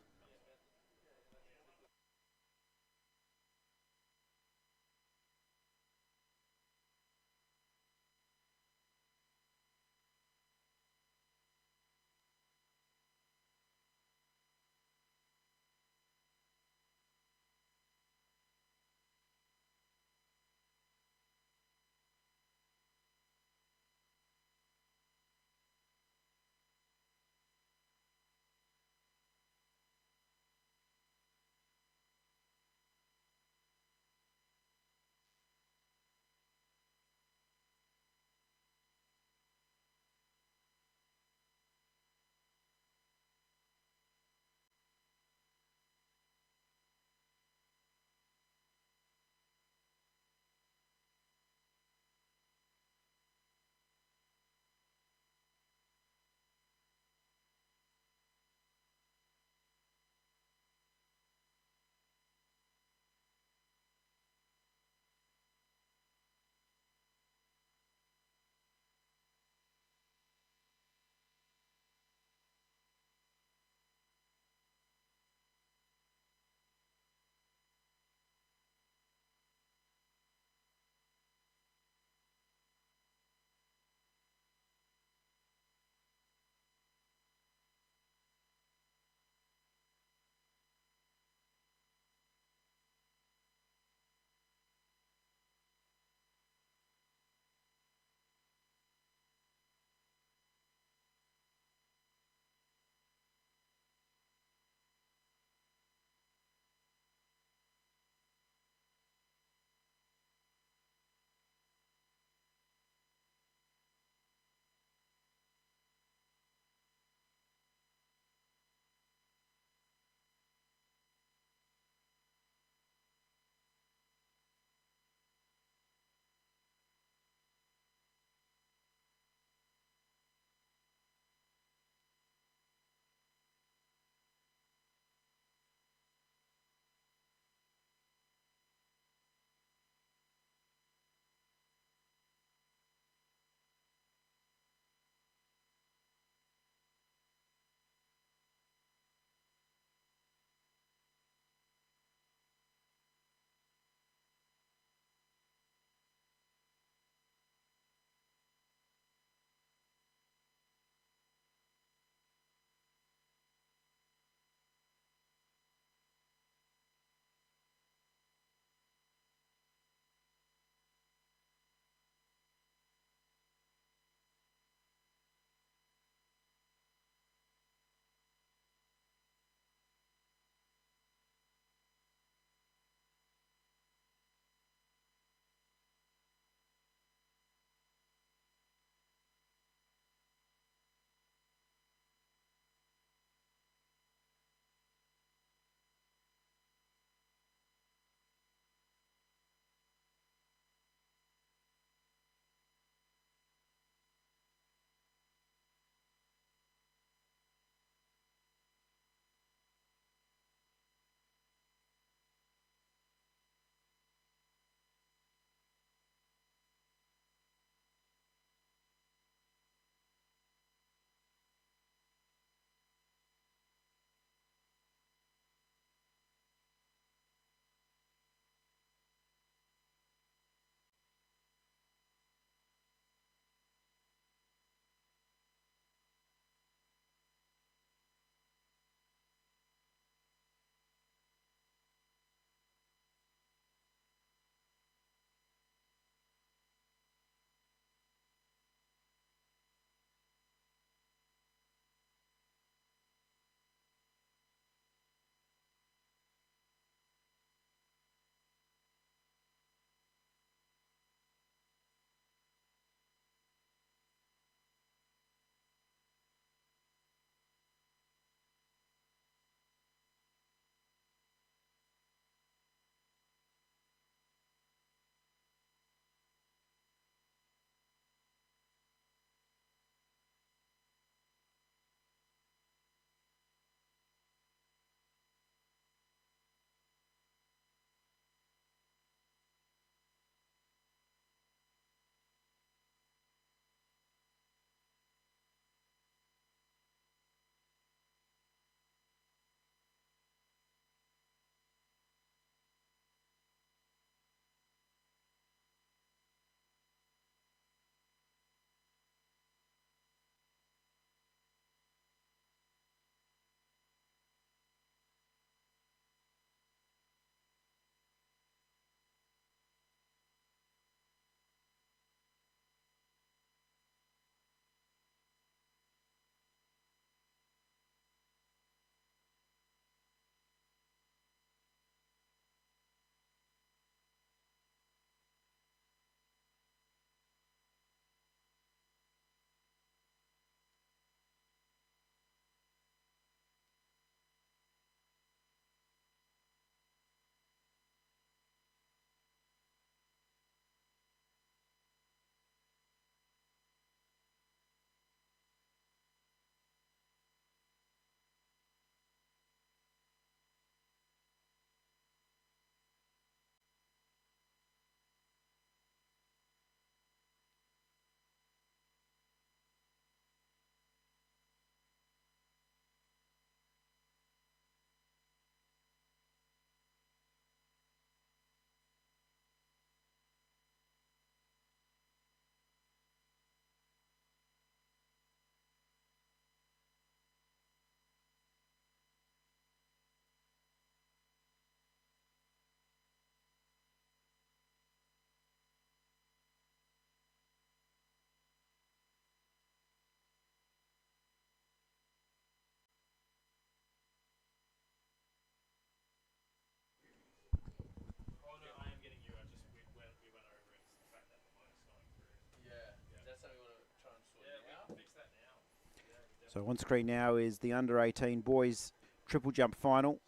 Speaker 2: So on screen now is the under-18 boys triple jump final.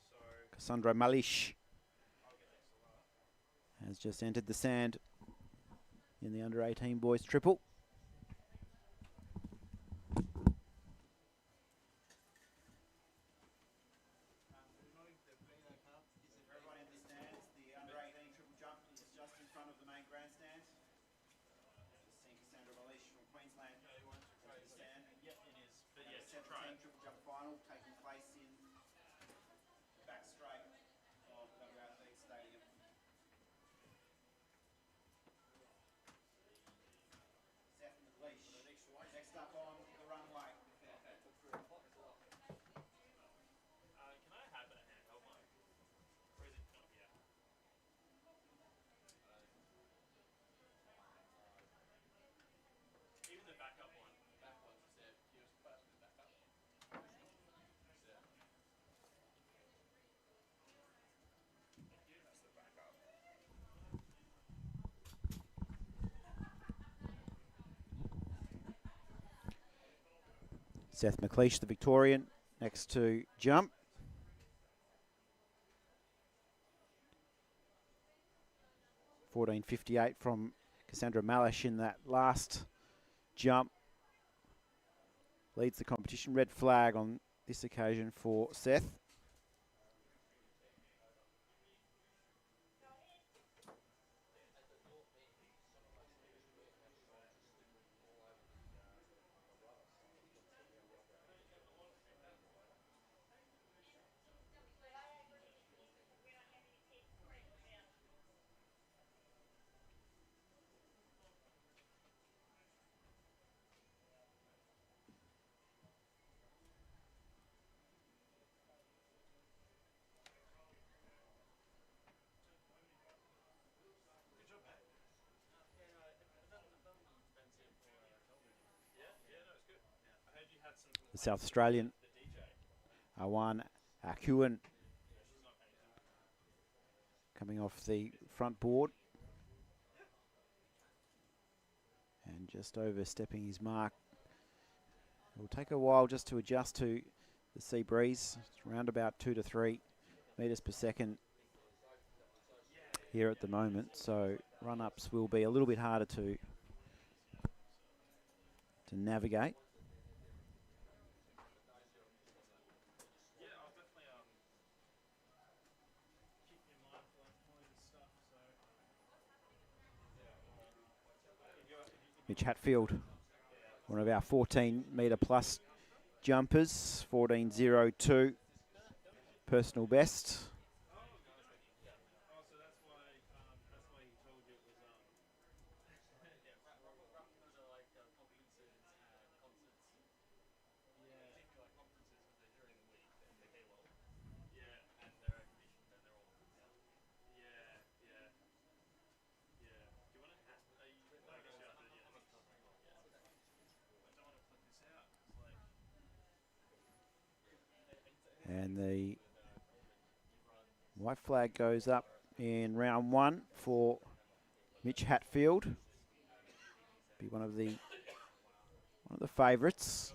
Speaker 2: Cassandra Malish has just entered the sand in the under-18 boys triple. Everybody understands the under-18 triple jump is just in front of the main grandstand. Just seeing Cassandra Malish from Queensland enter the stand. Yep, it is. But yeah, 17 triple jump final taking place in the back straight of the WRC Stadium. Seth McLeish. Next up on the runway.
Speaker 5: Can I have a handheld mic? Or is it not yet? Even the backup one. Backup, Seth. Can you just pass me the backup? Seth. Thank you. That's the backup.
Speaker 2: Seth McLeish, the Victorian, next to jump. $14.58 from Cassandra Malish in that last jump. Leads the competition. Red flag on this occasion for Seth. The South Australian, Awan Akuan, coming off the front board and just overstepping his mark. It will take a while just to adjust to the sea breeze. It's around about 2 to 3 metres per second here at the moment, so run-ups will be a little bit harder to navigate. Mitch Hatfield, one of our 14-metre plus jumpers, 14.02 personal best. And the white flag goes up in round one for Mitch Hatfield. Be one of the favourites,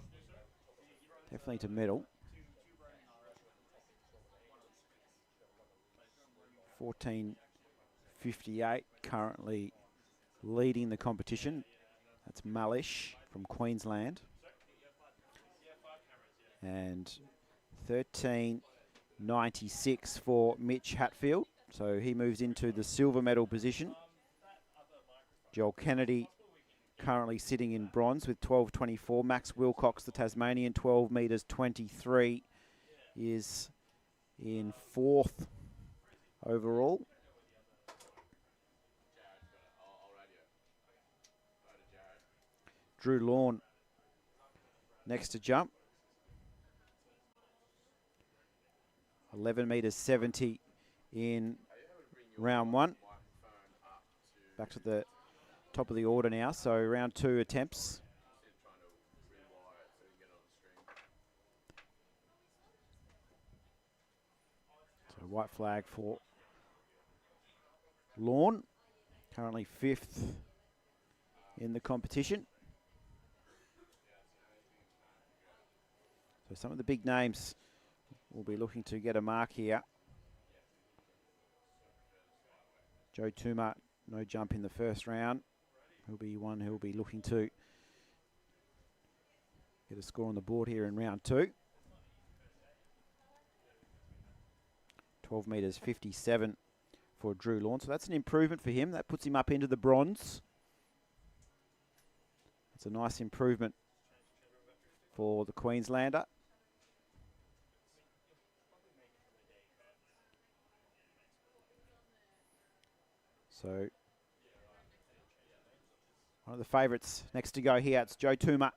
Speaker 2: definitely to medal. 14.58 currently leading the competition. That's Malish from Queensland. And 13.96 for Mitch Hatfield. So he moves into the silver medal position. Joel Kennedy currently sitting in bronze with 12.24. Max Wilcox, the Tasmanian, 12 metres 23, is in fourth overall. Drew Lawn next to jump. 11 metres 70 in round one. Back to the top of the order now, so round two attempts. So white flag for Lawn, currently fifth in the competition. some of the big names will be looking to get a mark here. Joe Tuma, no jump in the first round. He'll be one who'll be looking to get a score on the board here in round 2. 12 metres 57 for Drew Lawn. So that's an improvement for him. That puts him up into the bronze. It's a nice improvement for the Queenslander. So one of the favourites next to go here, it's Joe Tuma.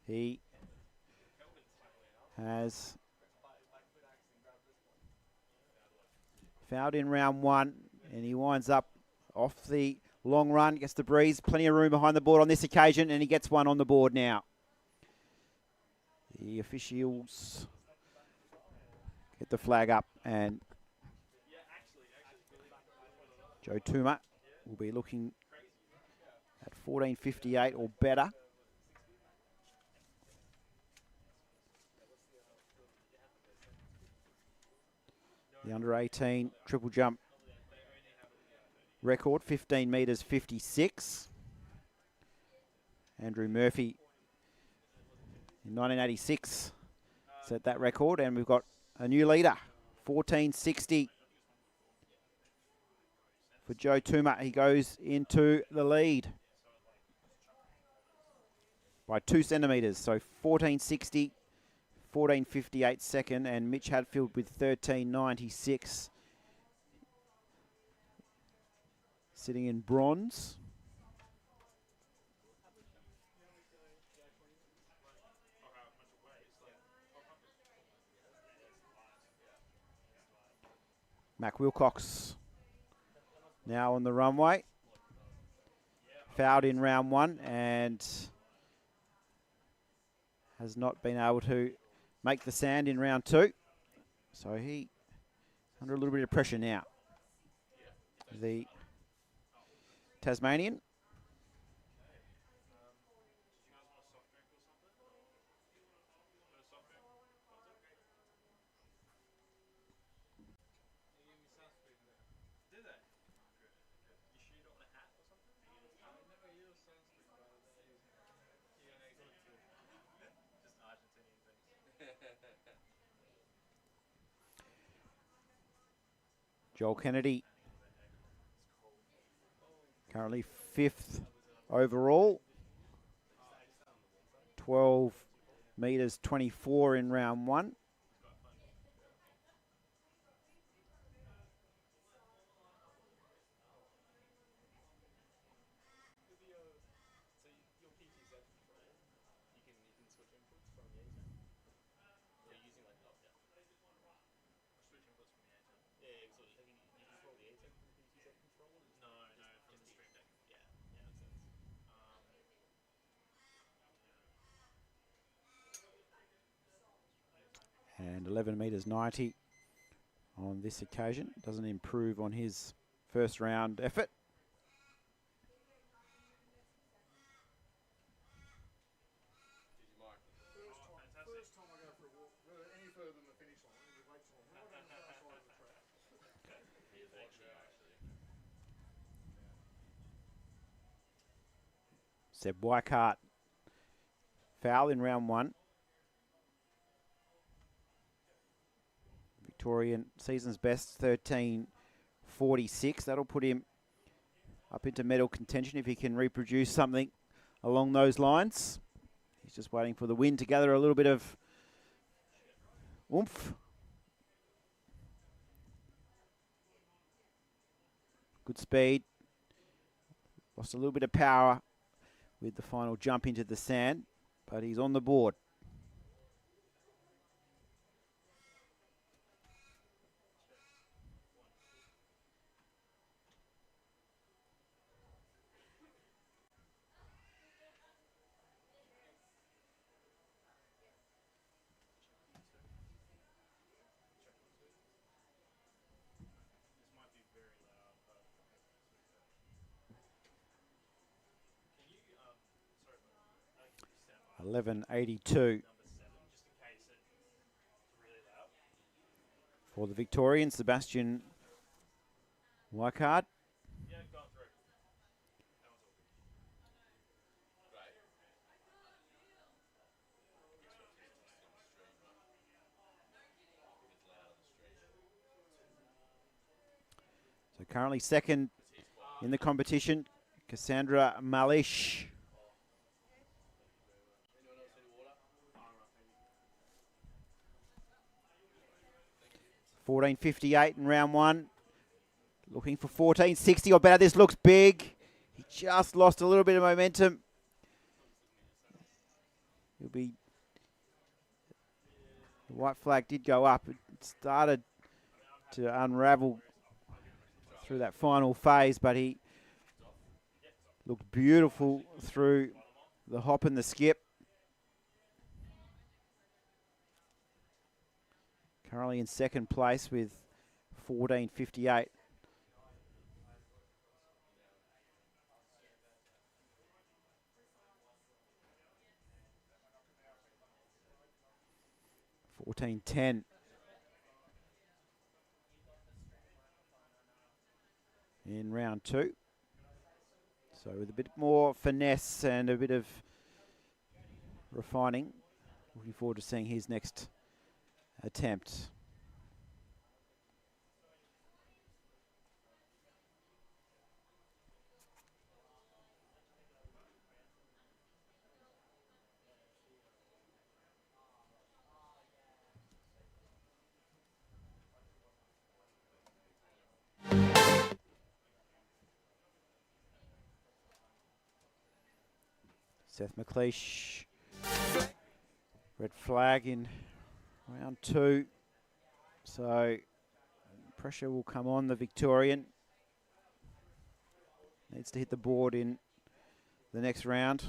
Speaker 2: He has fouled in round 1, and he winds up off the long run, gets the breeze, plenty of room behind the board on this occasion, and he gets one on the board now. The officials get the flag up, and Joe Tuma will be looking at 14.58 or better. The under 18 triple jump record, 15 metres 56. Andrew Murphy in 1986 set that record, and we've got a new leader, 14.60 for Joe Tuma. He goes into the lead by 2 centimetres, so 14.60. 14.58 second, and Mitch Hadfield with 13.96 sitting in bronze. Mac Wilcox now on the runway. Fouled in round 1 and has not been able to make the sand in round 2. So he under a little bit of pressure now. The Tasmanian. Joel Kennedy, currently 5th overall. 12 metres 24 in round 1. And 11 metres 90 on this occasion. Doesn't improve on his first round effort.
Speaker 5: First time I go for a walk, any further than the finish line, it wakes on. Right down the far side of the track.
Speaker 3: He is actually.
Speaker 2: Seb Weikart, foul in round 1. Victorian season's best, 13.46. That'll put him up into medal contention if he can reproduce something along those lines. He's just waiting for the wind to gather a little bit of oomph. Good speed. Lost a little bit of power with the final jump into the sand, but he's on the board.
Speaker 5: This might be very loud, but
Speaker 2: 11.82. For the Victorian, Sebastian Weikart. So currently second in the competition, Cassandra Malish. 14.58 in round one. Looking for 14.60 or better. This looks big. He just lost a little bit of momentum. He'll be. The white flag did go up. It started to unravel through that final phase, but he looked beautiful through the hop and the skip. Currently in second place with 14.58. $14.10. In round two. So with a bit more finesse and a bit of refining, looking forward to seeing his next attempt. Seth McLeish, red flag in round two. So pressure will come on the Victorian. Needs to hit the board in the next round.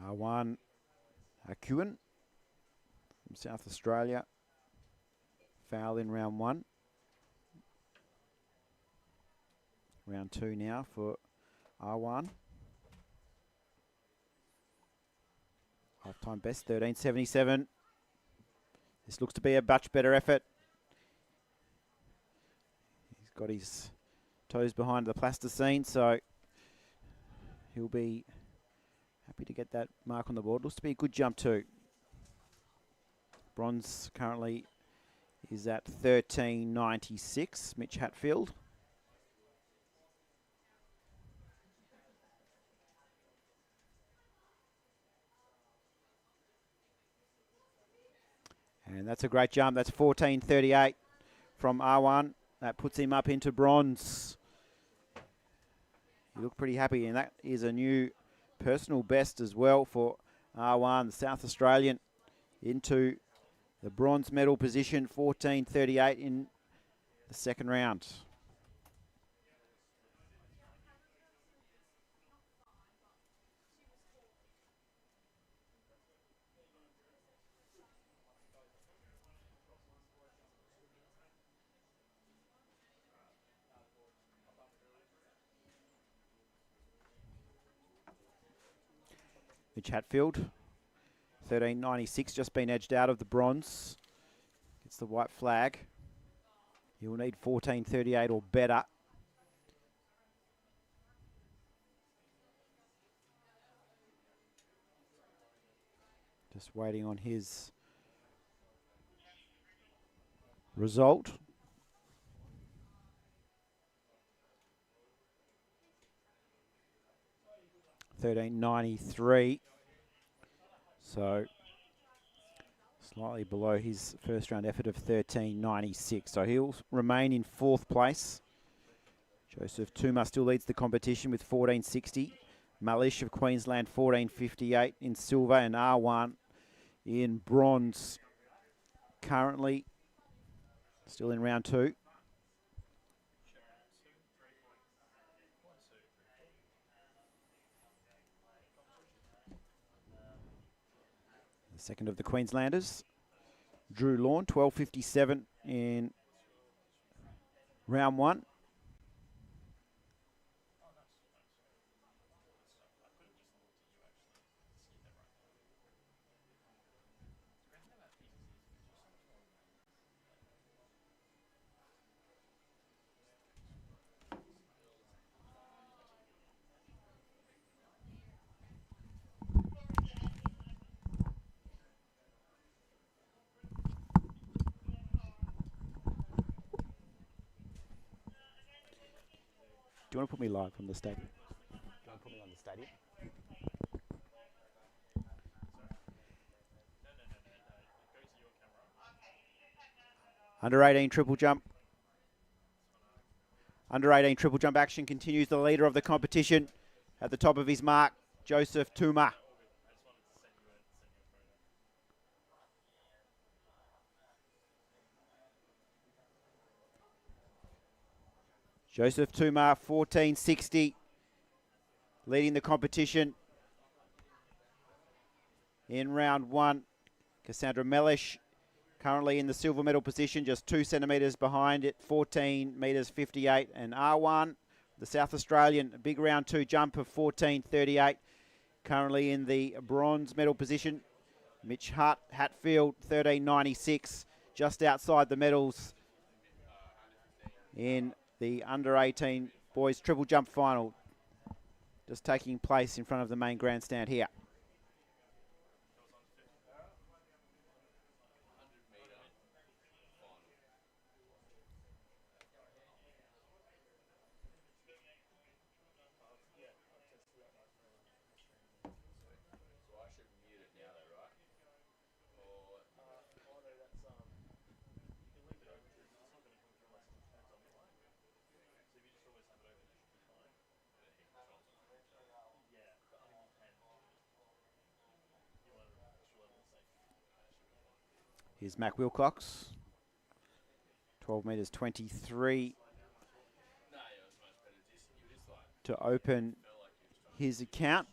Speaker 2: R1 Akuan from South Australia. Foul in round one. Round two now for R1. Half-time best, 13.77. This looks to be a much better effort. He's got his toes behind the plasticine, so he'll be happy to get that mark on the board. Looks to be a good jump too. Bronze currently is at 13.96, Mitch Hatfield. And that's a great jump. That's 14.38 from R1. That puts him up into bronze. You look pretty happy, and that is a new personal best as well for R1, the South Australian, into the bronze medal position, 14.38 in the second round. Mitch Hatfield, 13.96, just been edged out of the bronze. Gets the white flag. He will need 14.38 or better. Just waiting on his result. $13.93. So slightly below his first round effort of $13.96. So he'll remain in fourth place. Joseph Tuma still leads the competition with $14.60. Malish of Queensland, $14.58 in silver, and R1 in bronze. Currently still in round two. The second of the Queenslanders, Drew Lawn, 12.57 in round one. Do you want to put me live on the stadium? Do you want to put me on the stadium? Under 18 triple jump. Under 18 triple jump action continues. The leader of the competition at the top of his mark, Joseph Tuma. Joseph Tuma, 14.60, leading the competition in round one. Cassandra Mellish currently in the silver medal position, just 2 centimetres behind it, 14 metres 58. And R1, the South Australian, a big round two jump of 14.38, currently in the bronze medal position. Mitch Hatfield, 13.96, just outside the medals in the under 18 boys triple jump final, just taking place in front of the main grandstand here. Here's Mac Wilcox, 12 metres 23 to open his account.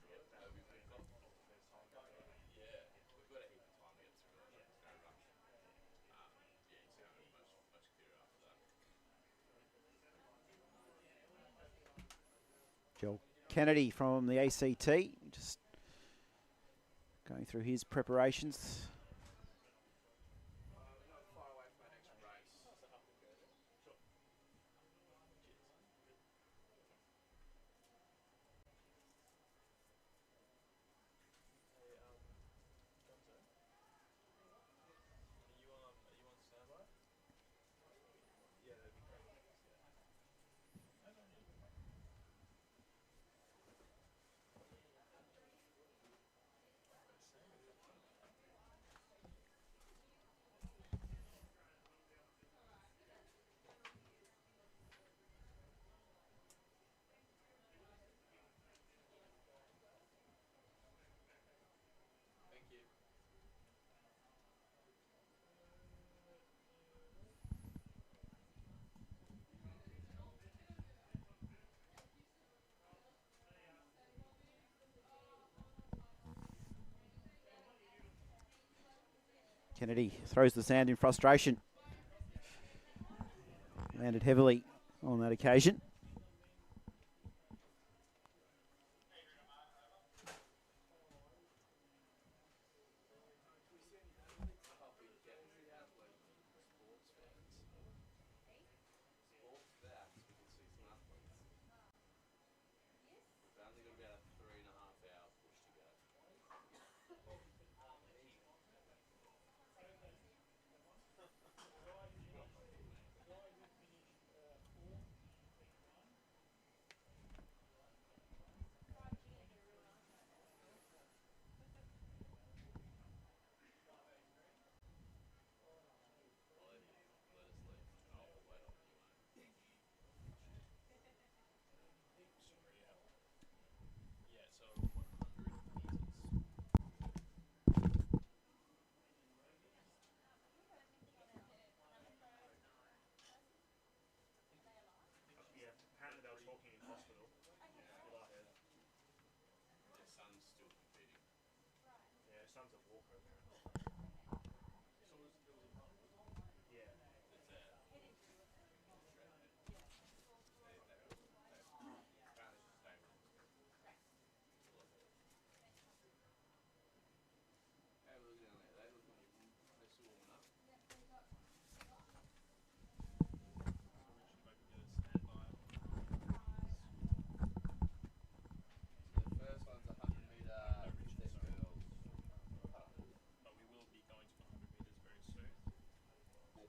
Speaker 2: Joel Kennedy from the ACT, just going through his preparations. Kennedy throws the sand in frustration. Landed heavily on that occasion.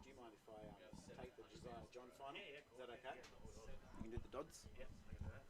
Speaker 2: Do you mind if I take the Josiah John final? Yeah, cool. Is that okay? You can do the Dodds? Yeah, I can do that.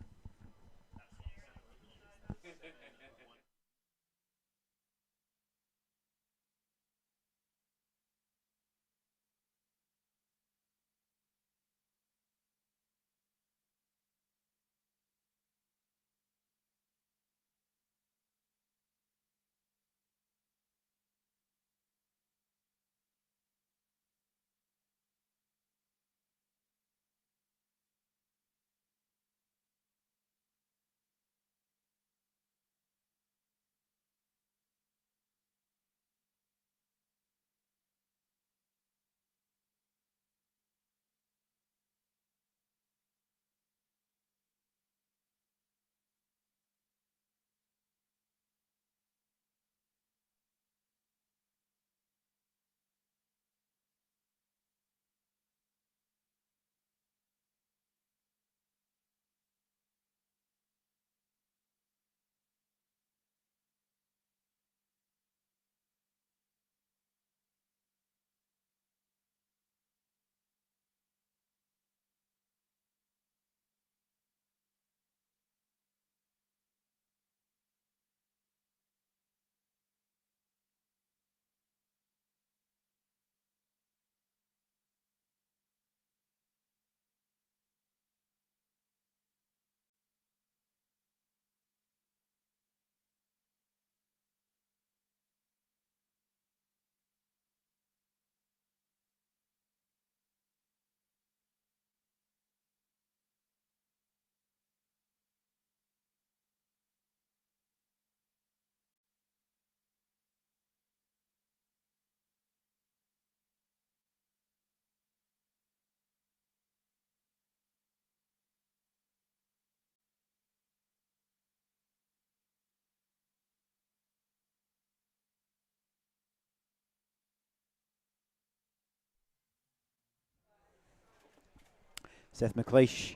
Speaker 2: Seth McLeish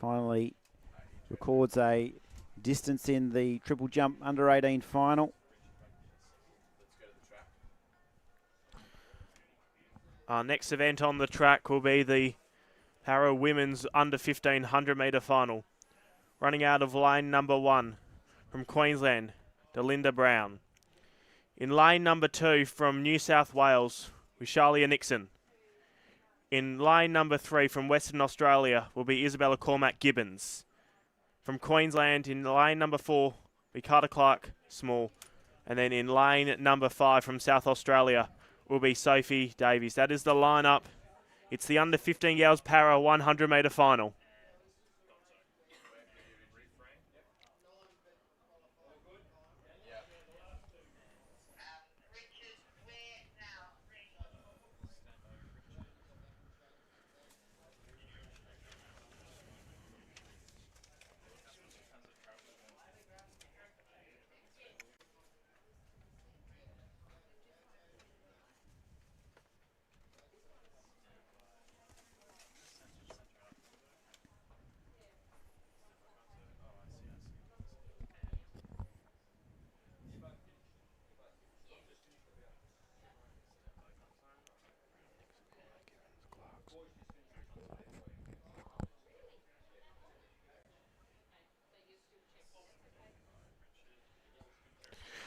Speaker 2: finally records a distance in the triple jump under 18 final.
Speaker 1: Our next event on the track will be the Para Women's under 1500 metre final. Running out of lane number 1 from Queensland, Delinda Brown. In lane number 2 from New South Wales, Rishalia Nixon. In lane number 3 from Western Australia will be Isabella Cormac Gibbons. From Queensland, in lane number 4, will be Carter Clark Small. And then in lane number 5 from South Australia will be Sophie Davies. That is the lineup. It's the under 15 girls para 100 metre final.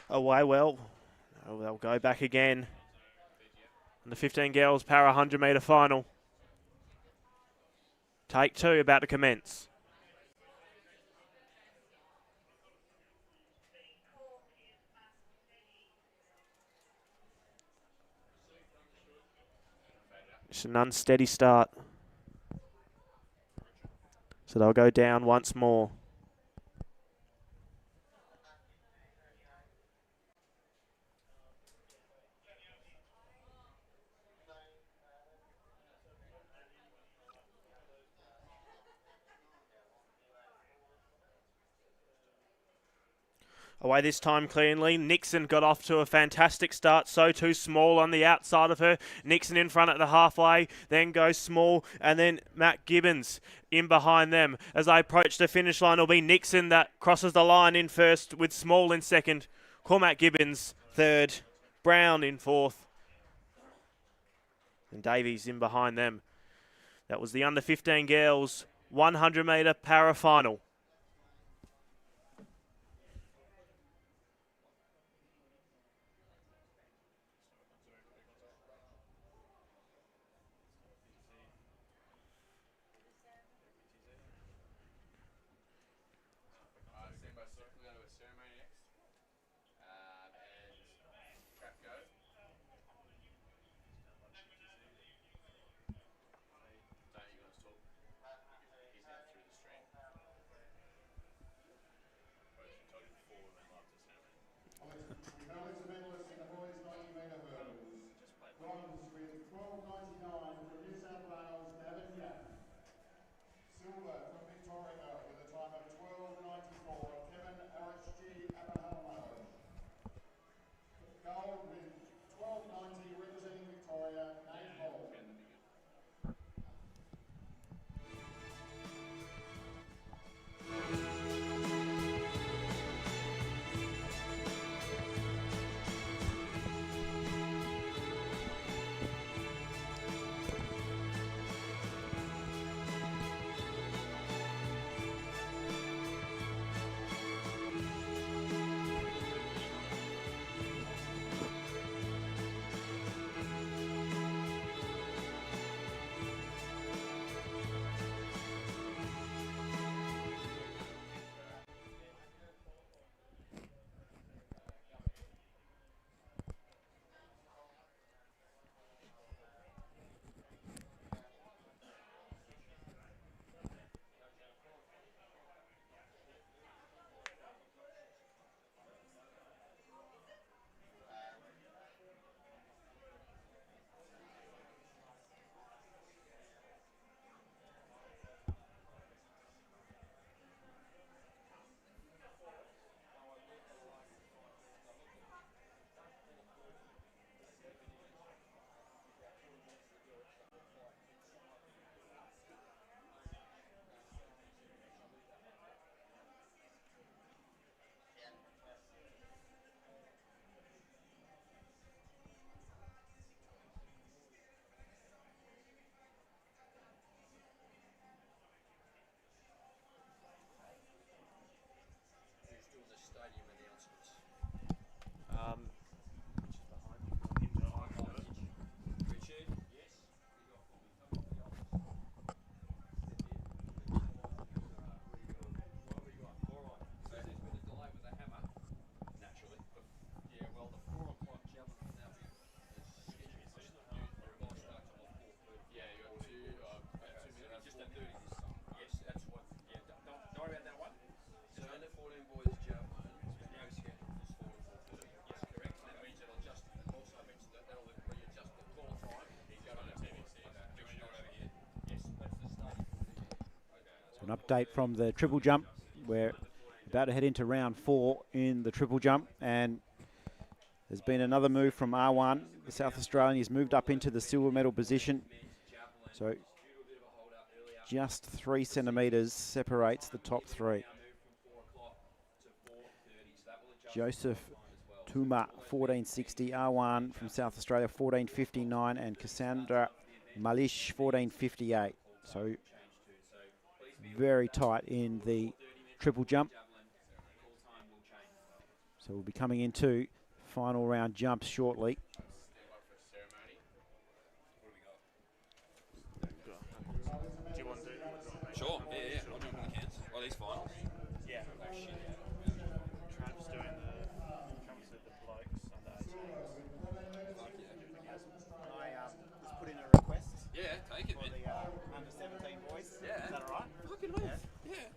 Speaker 1: Away well. Oh, they'll go back again. And the 15 girls para 100 metre final. Take 2 about to commence. It's an unsteady start. So they'll go down once more. Away this time cleanly. Nixon got off to a fantastic start. So too Small on the outside of her. Nixon in front at the halfway. Then goes Small. And then Matt Gibbons in behind them. As they approach the finish line, it'll be Nixon that crosses the line in first with Small in second. Cormac Gibbons third. Brown in fourth. And Davies in behind them. That was the under 15 girls 100 metre para final.
Speaker 5: Stand by circle, go to a ceremony next. And trap go. Don't you guys talk? He's out through the stream.
Speaker 6: Medalists in the boys 90 metre hurdles. Bronze with 12.99 from New South Wales, Navin Yap. Silver from Victoria with a time of 12.94, Kevin RHG Abahalmaj. Gold with 12.90 representing Victoria, Nate Hall.
Speaker 2: An update from the triple jump. We're about to head into round 4 in the triple jump, and there's been another move from R1. The South Australian has moved up into the silver medal position. So just 3 centimetres separates the top 3. Joseph Tuma, 1460. R1 from South Australia, 1459. And Cassandra Malish, 1458. So very tight in the triple jump. So we'll be coming into final round jumps shortly.
Speaker 1: Do you want to do that?
Speaker 3: Sure, yeah. I'll do it when I can. Well, these finals.
Speaker 1: Yeah. Travis doing Travis did the blokes under 18s.
Speaker 2: Can I just put in a request
Speaker 3: Yeah, take it,
Speaker 2: for
Speaker 3: man.
Speaker 2: the under 17 boys?
Speaker 3: Yeah.
Speaker 2: Is that all right?
Speaker 3: Fucking oath. Yeah.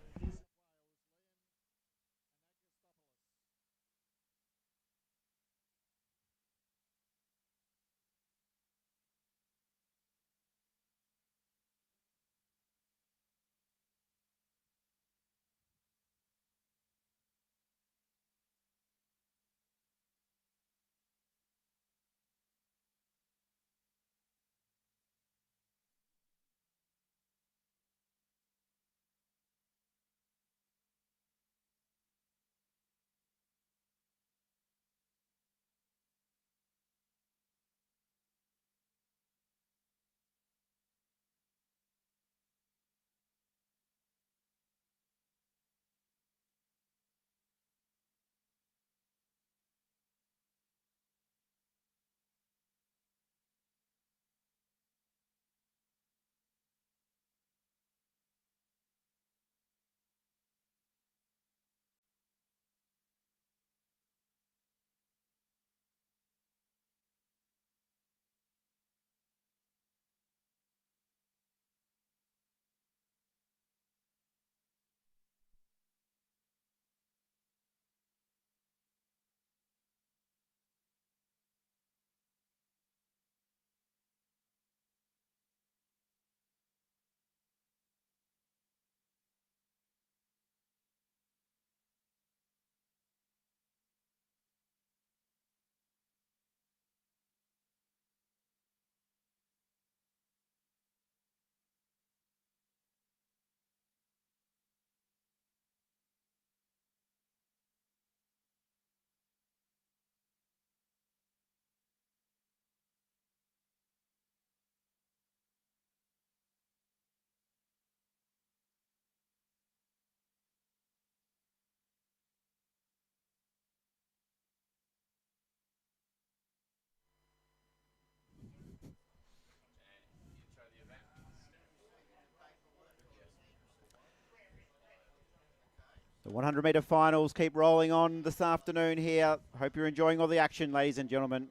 Speaker 2: The 100 metre finals keep rolling on this afternoon here. Hope you're enjoying all the action, ladies and gentlemen.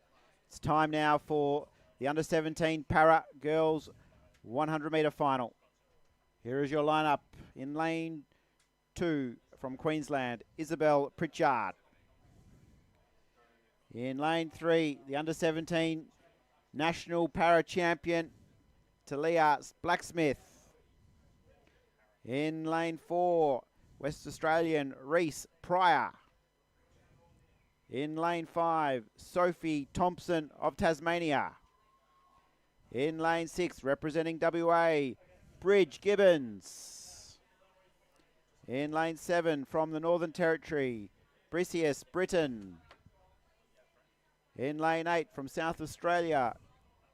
Speaker 2: It's time now for the under 17 para girls 100 metre final. Here is your lineup. In lane 2 from Queensland, Isabel Pritchard. In lane 3, the under 17 national para champion, Talia Blacksmith. In lane 4, West Australian Reese Pryor. In lane 5, Sophie Thompson of Tasmania. In lane 6, representing WA, Bridge Gibbons. In lane 7, from the Northern Territory, Bricius Britton. In lane 8, from South Australia,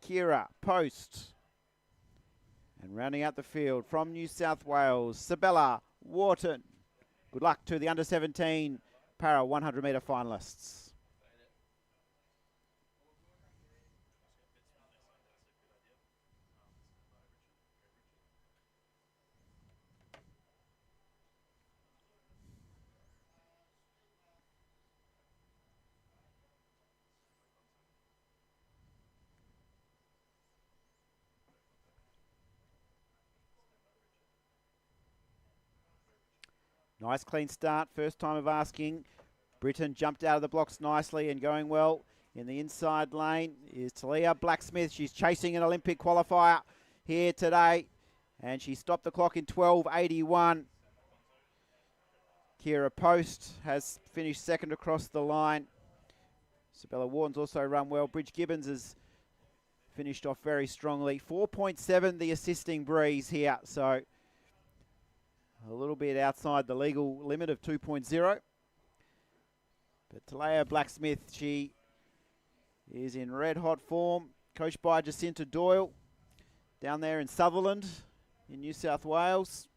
Speaker 2: Kira Post. And rounding out the field, from New South Wales, Sabella Wharton. Good luck to the under 17 para 100 metre finalists. Nice clean start, first time of asking. Britton jumped out of the blocks nicely and going well. In the inside lane is Talia Blacksmith. She's chasing an Olympic qualifier here today. And she stopped the clock in 12:81. Kira Post has finished second across the line. Sabella Wharton's also run well. Bridge Gibbons has finished off very strongly. 4.7 the assisting breeze here, so a little bit outside the legal limit of 2.0. But Talia Blacksmith, she is in red hot form, coached by Jacinta Doyle down there in Sutherland in New South Wales.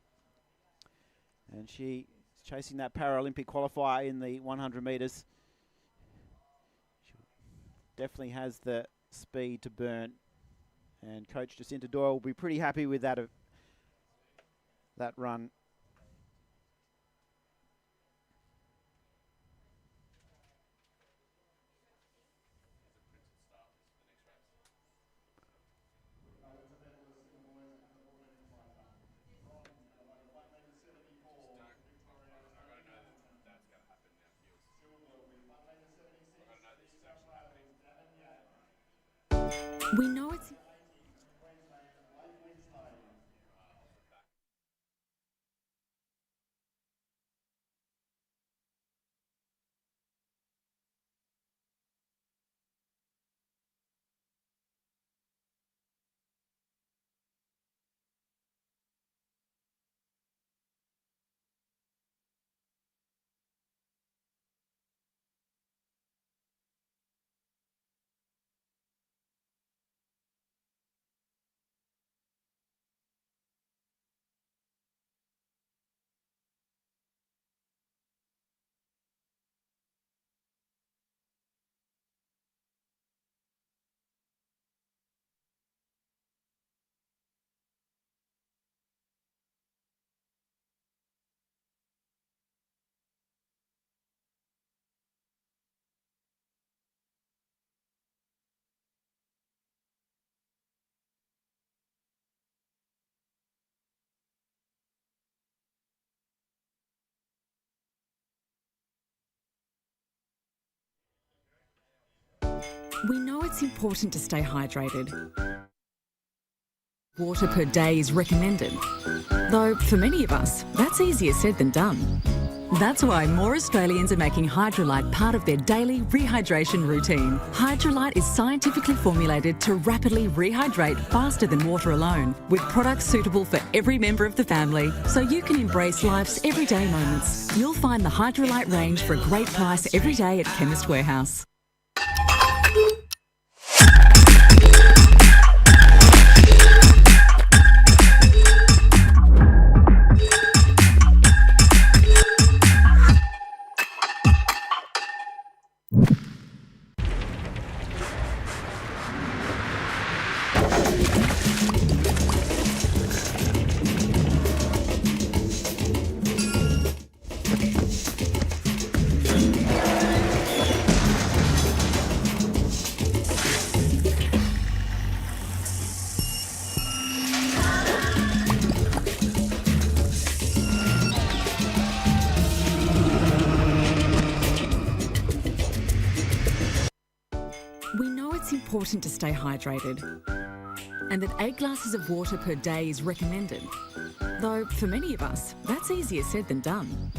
Speaker 2: And she is chasing that Paralympic qualifier in the 100 metres. She definitely has the speed to burn. And Coach Jacinta Doyle will be pretty happy with that run.
Speaker 4: We know it's We know it's important to stay hydrated. Water per day is recommended, though for many of us, that's easier said than done. That's why more Australians are making Hydrolite part of their daily rehydration routine. Hydrolite is scientifically formulated to rapidly rehydrate faster than water alone, with products suitable for every member of the family, so you can embrace life's everyday moments. You'll find the Hydrolite range for a great price every day at Chemist Warehouse. it's important to stay hydrated and that 8 glasses of water per day is recommended. Though for many of us, that's easier said than done.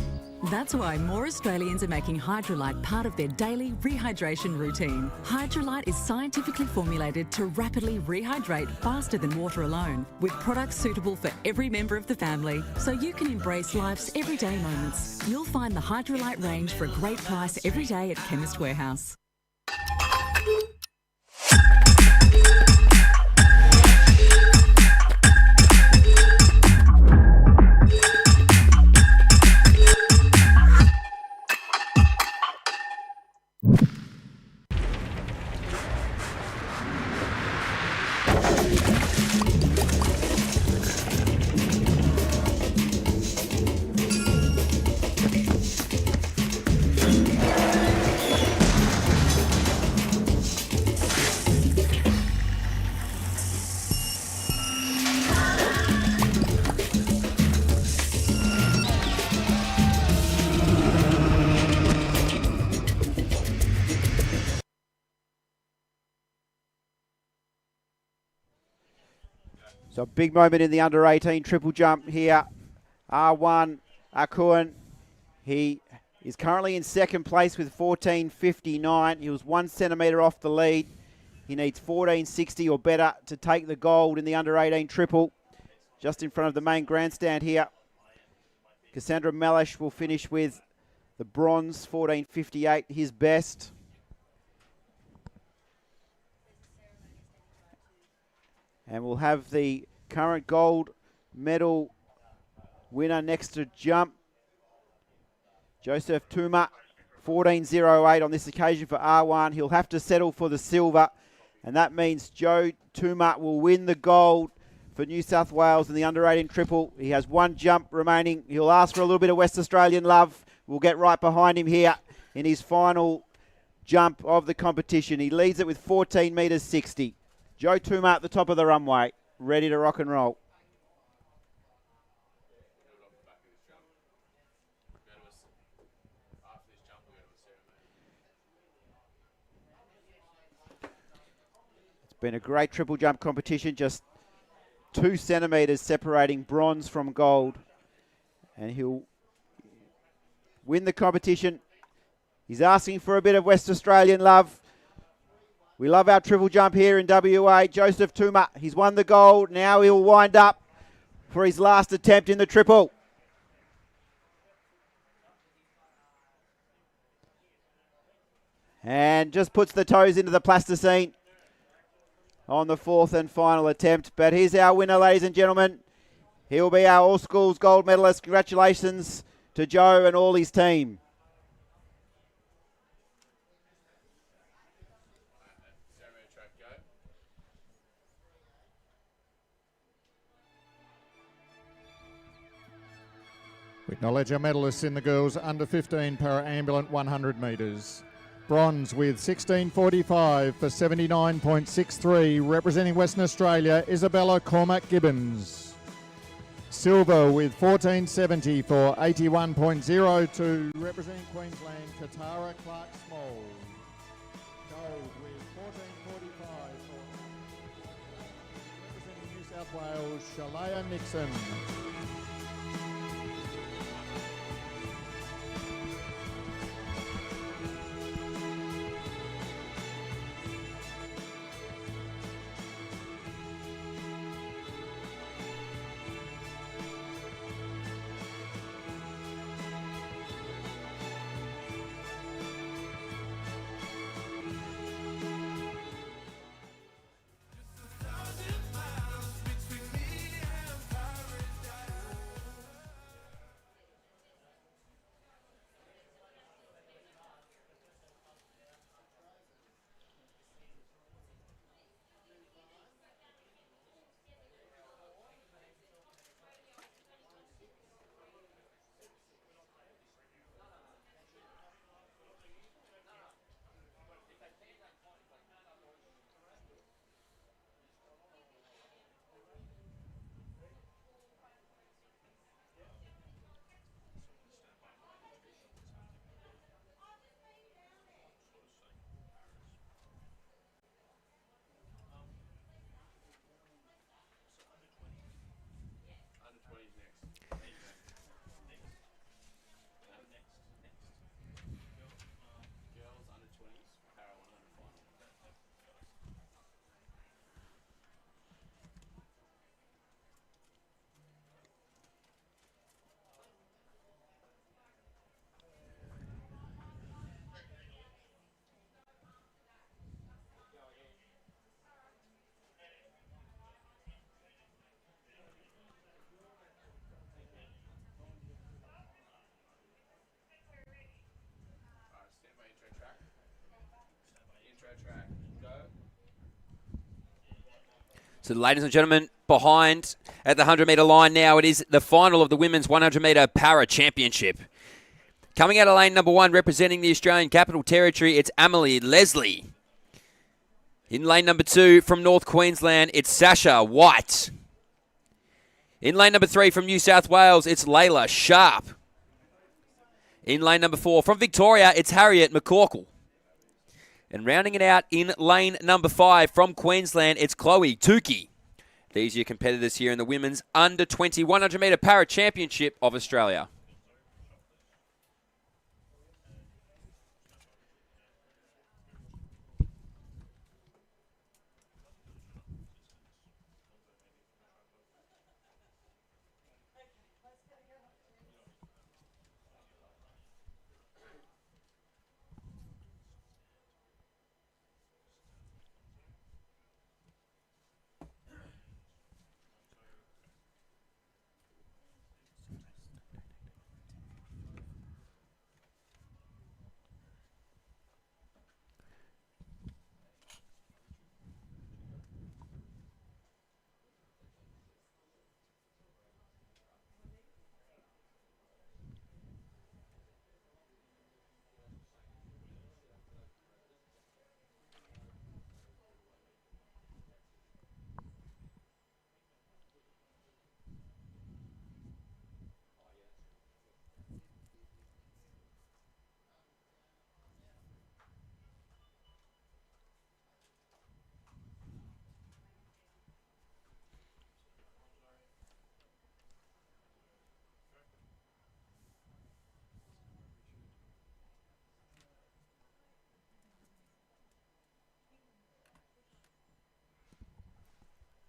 Speaker 4: That's why more Australians are making Hydrolite part of their daily rehydration routine. Hydrolite is scientifically formulated to rapidly rehydrate faster than water alone, with products suitable for every member of the family, so you can embrace life's everyday moments. You'll find the Hydrolite range for a great price every day at Chemist Warehouse.
Speaker 2: So a big moment in the under-18 triple jump here. R1, Akuan, he is currently in second place with 14.59. He was 1 centimetre off the lead. He needs 14.60 or better to take the gold in the under-18 triple. Just in front of the main grandstand here. Cassandra Malish will finish with the bronze, 14.58, his best. And we'll have the current gold medal winner next to jump. Joseph Tuma, 14.08 on this occasion for R1. He'll have to settle for the silver. And that means Joe Tuma will win the gold for New South Wales in the under-18 triple. He has 1 jump remaining. He'll ask for a little bit of West Australian love. We'll get right behind him here in his final jump of the competition. He leads it with 14 metres 60. Joe Tuma at the top of the runway, ready to rock and roll. It's been a great triple jump competition, just 2 centimetres separating bronze from gold. And he'll win the competition. He's asking for a bit of West Australian love. We love our triple jump here in WA. Joseph Tuma, he's won the gold. Now he'll wind up for his last attempt in the triple. And just puts the toes into the plasticine on the 4th and final attempt. But here's our winner, ladies and gentlemen. He'll be our All Schools gold medalist. Congratulations to Joe and all his team.
Speaker 6: We acknowledge our medalists in the girls under 15 para-ambulant 100 metres. Bronze with 16.45 for 79.63, representing Western Australia, Isabella Cormack-Gibbons. Silver with 14.70 for 81.02, representing Queensland, Katara Clark-Small. Gold with 14.45 for representing New South Wales, Shalaya Nixon.
Speaker 3: So, ladies and gentlemen, behind at the 100-metre line now, it is the final of the women's 100-metre para championship. Coming out of lane number 1, representing the Australian Capital Territory, it's Amelie Leslie. In lane number 2, from North Queensland, it's Sasha White. In lane number 3, from New South Wales, it's Layla Sharp. In lane number 4, from Victoria, it's Harriet McCorkle. And rounding it out in lane number 5, from Queensland, it's Chloe Tukey. These are your competitors here in the women's under-20 100-metre para championship of Australia.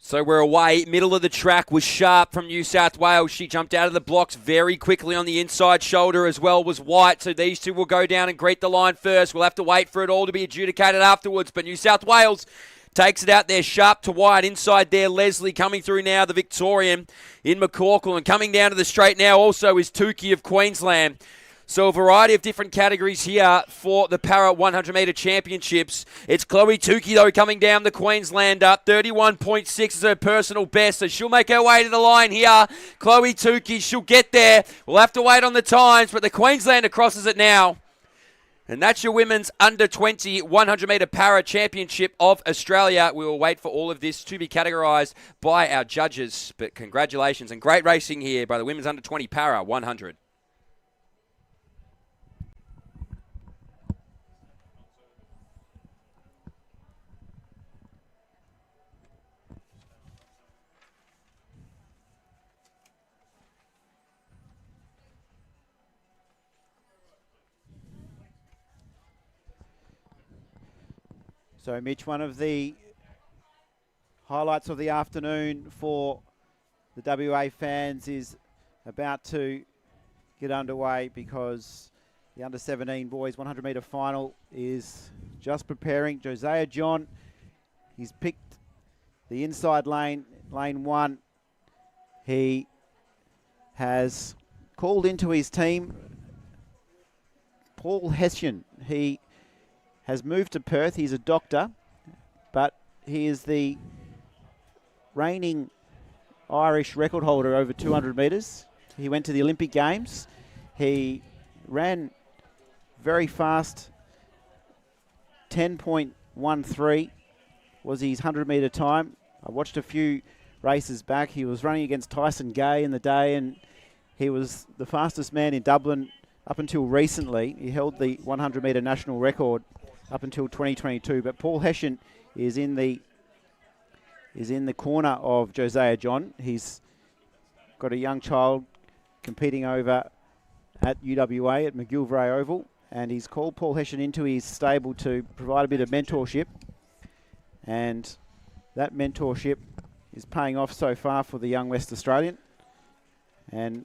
Speaker 3: So we're away. Middle of the track was Sharp from New South Wales. She jumped out of the blocks very quickly on the inside shoulder, as well was White. So these two will go down and greet the line first. We'll have to wait for it all to be adjudicated afterwards. But New South Wales takes it out there, Sharp to White. Inside there, Leslie coming through now, the Victorian in McCorkle. And coming down to the straight now also is Tukey of Queensland. So a variety of different categories here for the Para 100-metre championships. It's Chloe Tukey, though, coming down the Queenslander. 31.6 is her personal best, so she'll make her way to the line here. Chloe Tukey, she'll get there. We'll have to wait on the times, but the Queenslander crosses it now. And that's your women's under-20 100-metre para championship of Australia. We will wait for all of this to be categorised by our judges. But congratulations and great racing here by the women's under-20 para 100.
Speaker 2: So, Mitch, one of the highlights of the afternoon for the WA fans is about to get underway because the under-17 boys 100-metre final is just preparing. Josiah John, he's picked the inside lane, lane 1. He has called into his team Paul Hessian. He has moved to Perth. He's a doctor, but he is the reigning Irish record holder over 200 metres. He went to the Olympic Games. He ran very fast. 10.13 was his 100-metre time. I watched a few races back. He was running against Tyson Gay in the day, and he was the fastest man in Dublin up until recently. He held the 100-metre national record up until 2022. But Paul Hessian is in the corner of Josiah John. He's got a young child competing over at UWA at McGillivray Oval, and he's called Paul Hessian into his stable to provide a bit of mentorship, and that mentorship is paying off so far for the young West Australian. And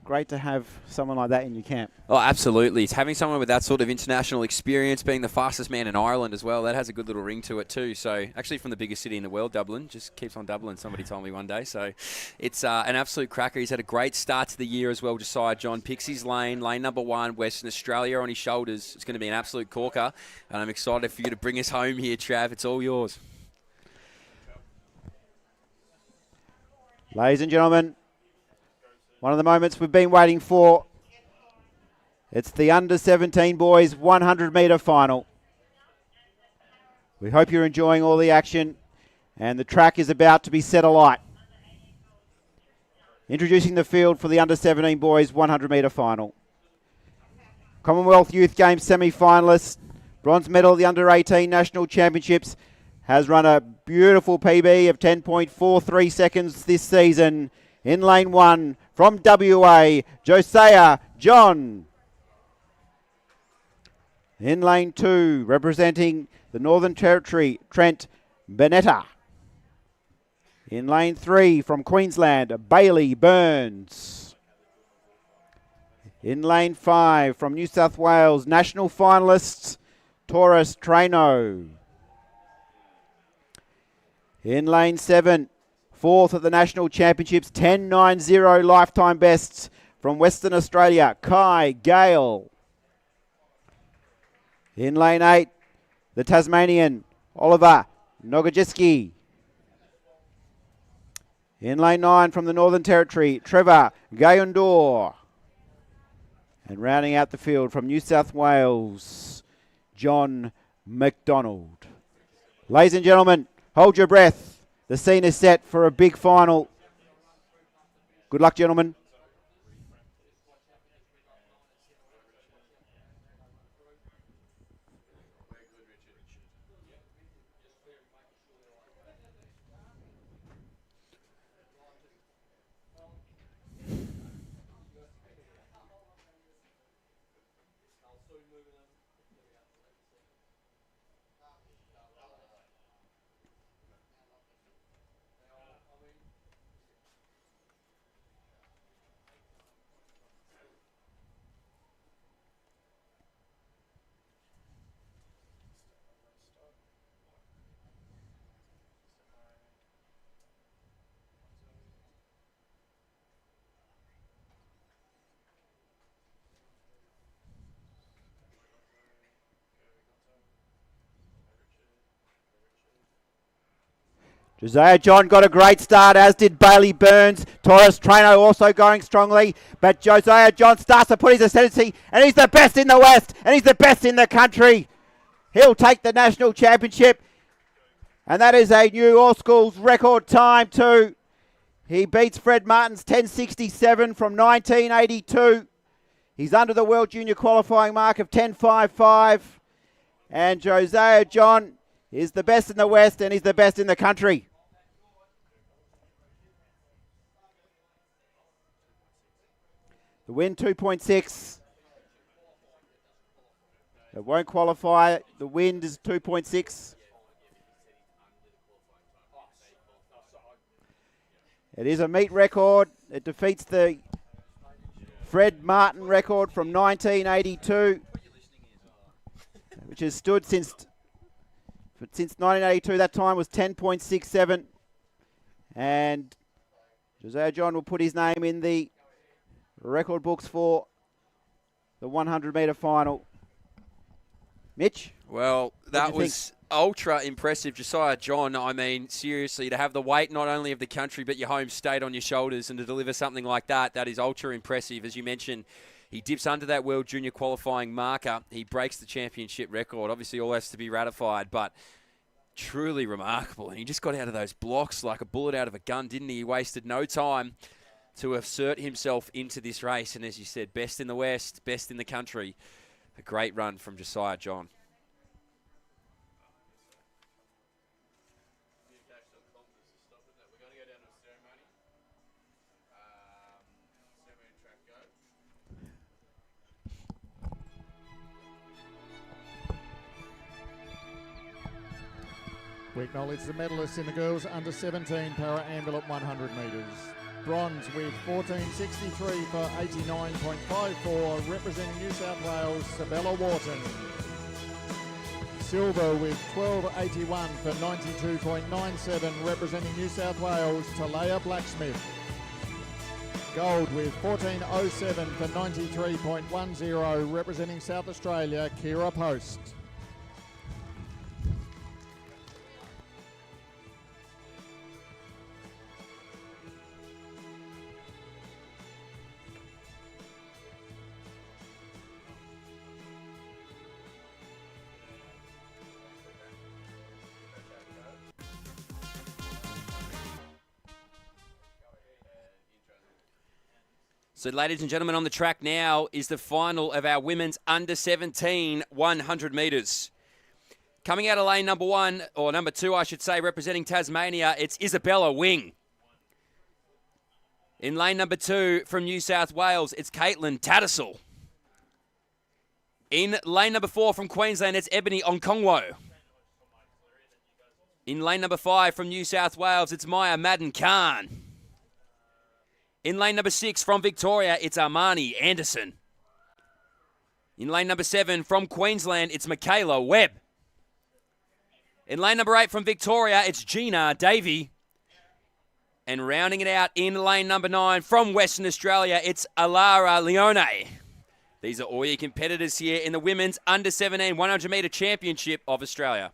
Speaker 2: great to have someone like that in your camp.
Speaker 3: Oh, absolutely. It's having someone with that sort of international experience, being the fastest man in Ireland as well, that has a good little ring to it too. So actually from the biggest city in the world, Dublin, just keeps on doubling, somebody told me one day. So it's an absolute cracker. He's had a great start to the year as well, Josiah John. Picks his lane number 1, Western Australia on his shoulders. It's going to be an absolute corker. And I'm excited for you to bring us home here, Trav. It's all yours.
Speaker 2: Ladies and gentlemen, one of the moments we've been waiting for. It's the under-17 boys 100-metre final. We hope you're enjoying all the action, and the track is about to be set alight. Introducing the field for the under-17 boys 100-metre final. Commonwealth Youth Games semi-finalists, bronze medal at the under-18 National Championships, has run a beautiful PB of 10.43 seconds this season. In lane 1 from WA, Josiah John. In lane 2, representing the Northern Territory, Trent Benetta. In lane 3 from Queensland, Bailey Burns. In lane 5 from New South Wales, national finalists, Taurus Traino. In lane 7, 4th at the National Championships, 10.90 lifetime bests from Western Australia, Kai Gale. In lane 8, the Tasmanian, Oliver Nogajeski. In lane 9 from the Northern Territory, Trevor Gayundor. And rounding out the field from New South Wales, John McDonald. Ladies and gentlemen, hold your breath. The scene is set for a big final. Good luck, gentlemen. Josiah John got a great start, as did Bailey Burns. Taurus Traino also going strongly. But Josiah John starts to put his ascendancy, and he's the best in the West, and he's the best in the country. He'll take the national championship. And that is a new all-schools record time too. He beats Fred Martin's 10.67 from 1982. He's under the World Junior qualifying mark of 10.55. And Josiah John is the best in the West, and he's the best in the country. The wind 2.6. It won't qualify. The wind is 2.6. It is a meet record. It defeats the Fred Martin record from 1982, which has stood since 1982. That time was 10.67. And Josiah John will put his name in the record books for the 100-metre final. Mitch?
Speaker 3: Well, that was ultra impressive. Josiah John, I mean, seriously, to have the weight not only of the country but your home state on your shoulders and to deliver something like that, that is ultra impressive. As you mentioned, he dips under that World Junior qualifying marker. He breaks the championship record. Obviously, all has to be ratified, but truly remarkable. And he just got out of those blocks like a bullet out of a gun, didn't he? He wasted no time to assert himself into this race. And as you said, best in the West, best in the country. A great run from Josiah John.
Speaker 5: We're going to go down to a ceremony. Ceremony track go.
Speaker 6: We acknowledge the medalists in the girls under 17 para ambulant 100 metres. Bronze with 14.63 for 89.54, representing New South Wales, Sabella Wharton. Silver with 12.81 for 92.97, representing New South Wales, Talaya Blacksmith. Gold with 14.07 for 93.10, representing South Australia, Kira Post.
Speaker 3: So, ladies and gentlemen, on the track now is the final of our women's under-17 100 metres. Coming out of lane number one, or number two, I should say, representing Tasmania, it's Isabella Wing. In lane number two from New South Wales, it's Caitlin Tattersall. In lane number four from Queensland, it's Ebony Onkongwo. In lane number five from New South Wales, it's Maya Madden Khan. In lane number 6 from Victoria, it's Armani Anderson. In lane number 7 from Queensland, it's Michaela Webb. In lane number 8 from Victoria, it's Gina Davey. And rounding it out in lane number 9 from Western Australia, it's Alara Leone. These are all your competitors here in the women's under-17 100-metre championship of Australia.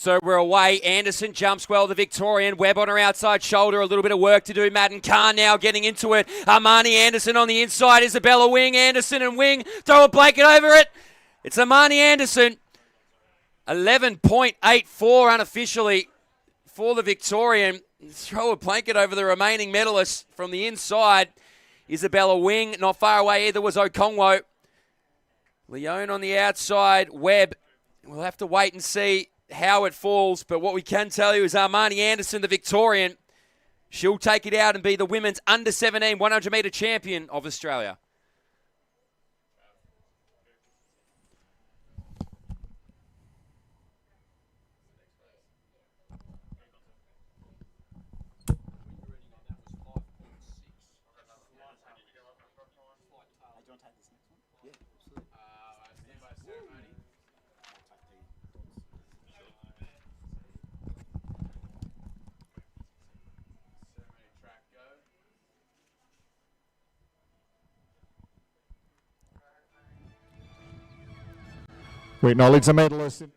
Speaker 3: So we're away. Anderson jumps well, the Victorian. Webb on her outside shoulder. A little bit of work to do. Madden Khan now getting into it. Armani Anderson on the inside. Isabella Wing. Anderson and Wing. Throw a blanket over it. It's Armani Anderson. 11.84 unofficially for the Victorian. Throw a blanket over the remaining medalists from the inside. Isabella Wing. Not far away either was Okongwo. Leone on the outside. Webb. We'll have to wait and see how it falls, but what we can tell you is Armani Anderson, the Victorian, she'll take it out and be the women's under-17 100-metre champion of Australia.
Speaker 6: We acknowledge the medalists.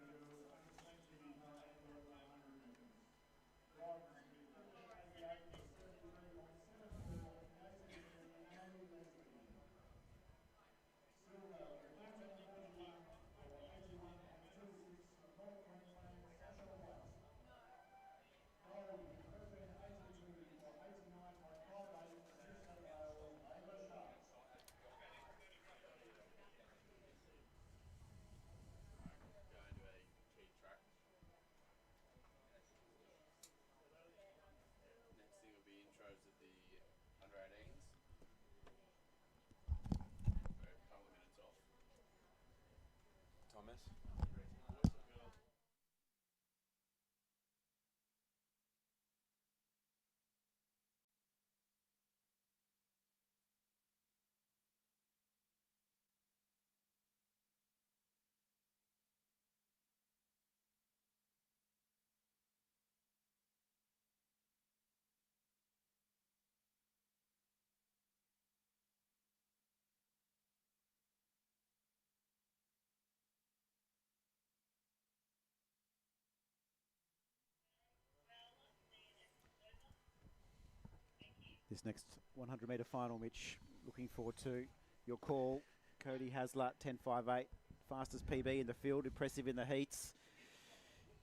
Speaker 2: This next 100 metre final, Mitch, looking forward to your call. Cody Hasler, 10.58, fastest PB in the field, impressive in the heats.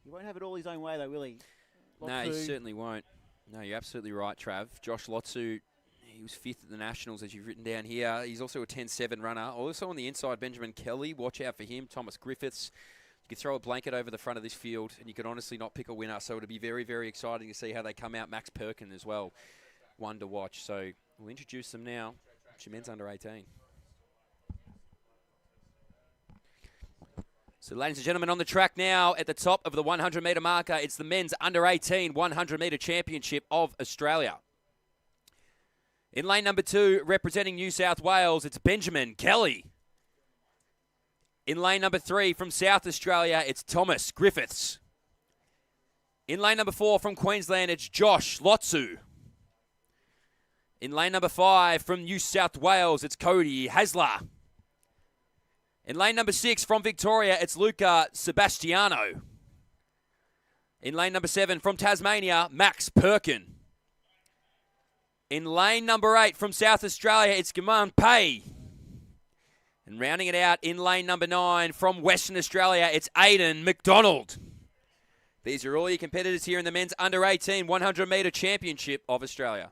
Speaker 2: He won't have it all his own way though, will he?
Speaker 3: No, he
Speaker 2: Lotsu.
Speaker 3: certainly won't. No, you're absolutely right, Trav. Josh Lotsu, he was 5th at the Nationals, as you've written down here. He's also a 10.7 runner. Also on the inside, Benjamin Kelly. Watch out for him. Thomas Griffiths. You could throw a blanket over the front of this field, and you could honestly not pick a winner. So it'll be very, very exciting to see how they come out. Max Perkin as well, one to watch. So we'll introduce them now. It's your men's under 18. So, ladies and gentlemen, on the track now at the top of the 100 metre marker, it's the men's under 18 100 metre championship of Australia. In lane number 2, representing New South Wales, it's Benjamin Kelly. In lane number 3, from South Australia, it's Thomas Griffiths. In lane number 4, from Queensland, it's Josh Lotsu. In lane number 5, from New South Wales, it's Cody Hasler. In lane number 6, from Victoria, it's Luca Sebastiano. In lane number 7, from Tasmania, Max Perkin. In lane number 8, from South Australia, it's Gaman Pay. And rounding it out in lane number 9, from Western Australia, it's Aidan McDonald. These are all your competitors here in the men's under 18 100 metre championship of Australia.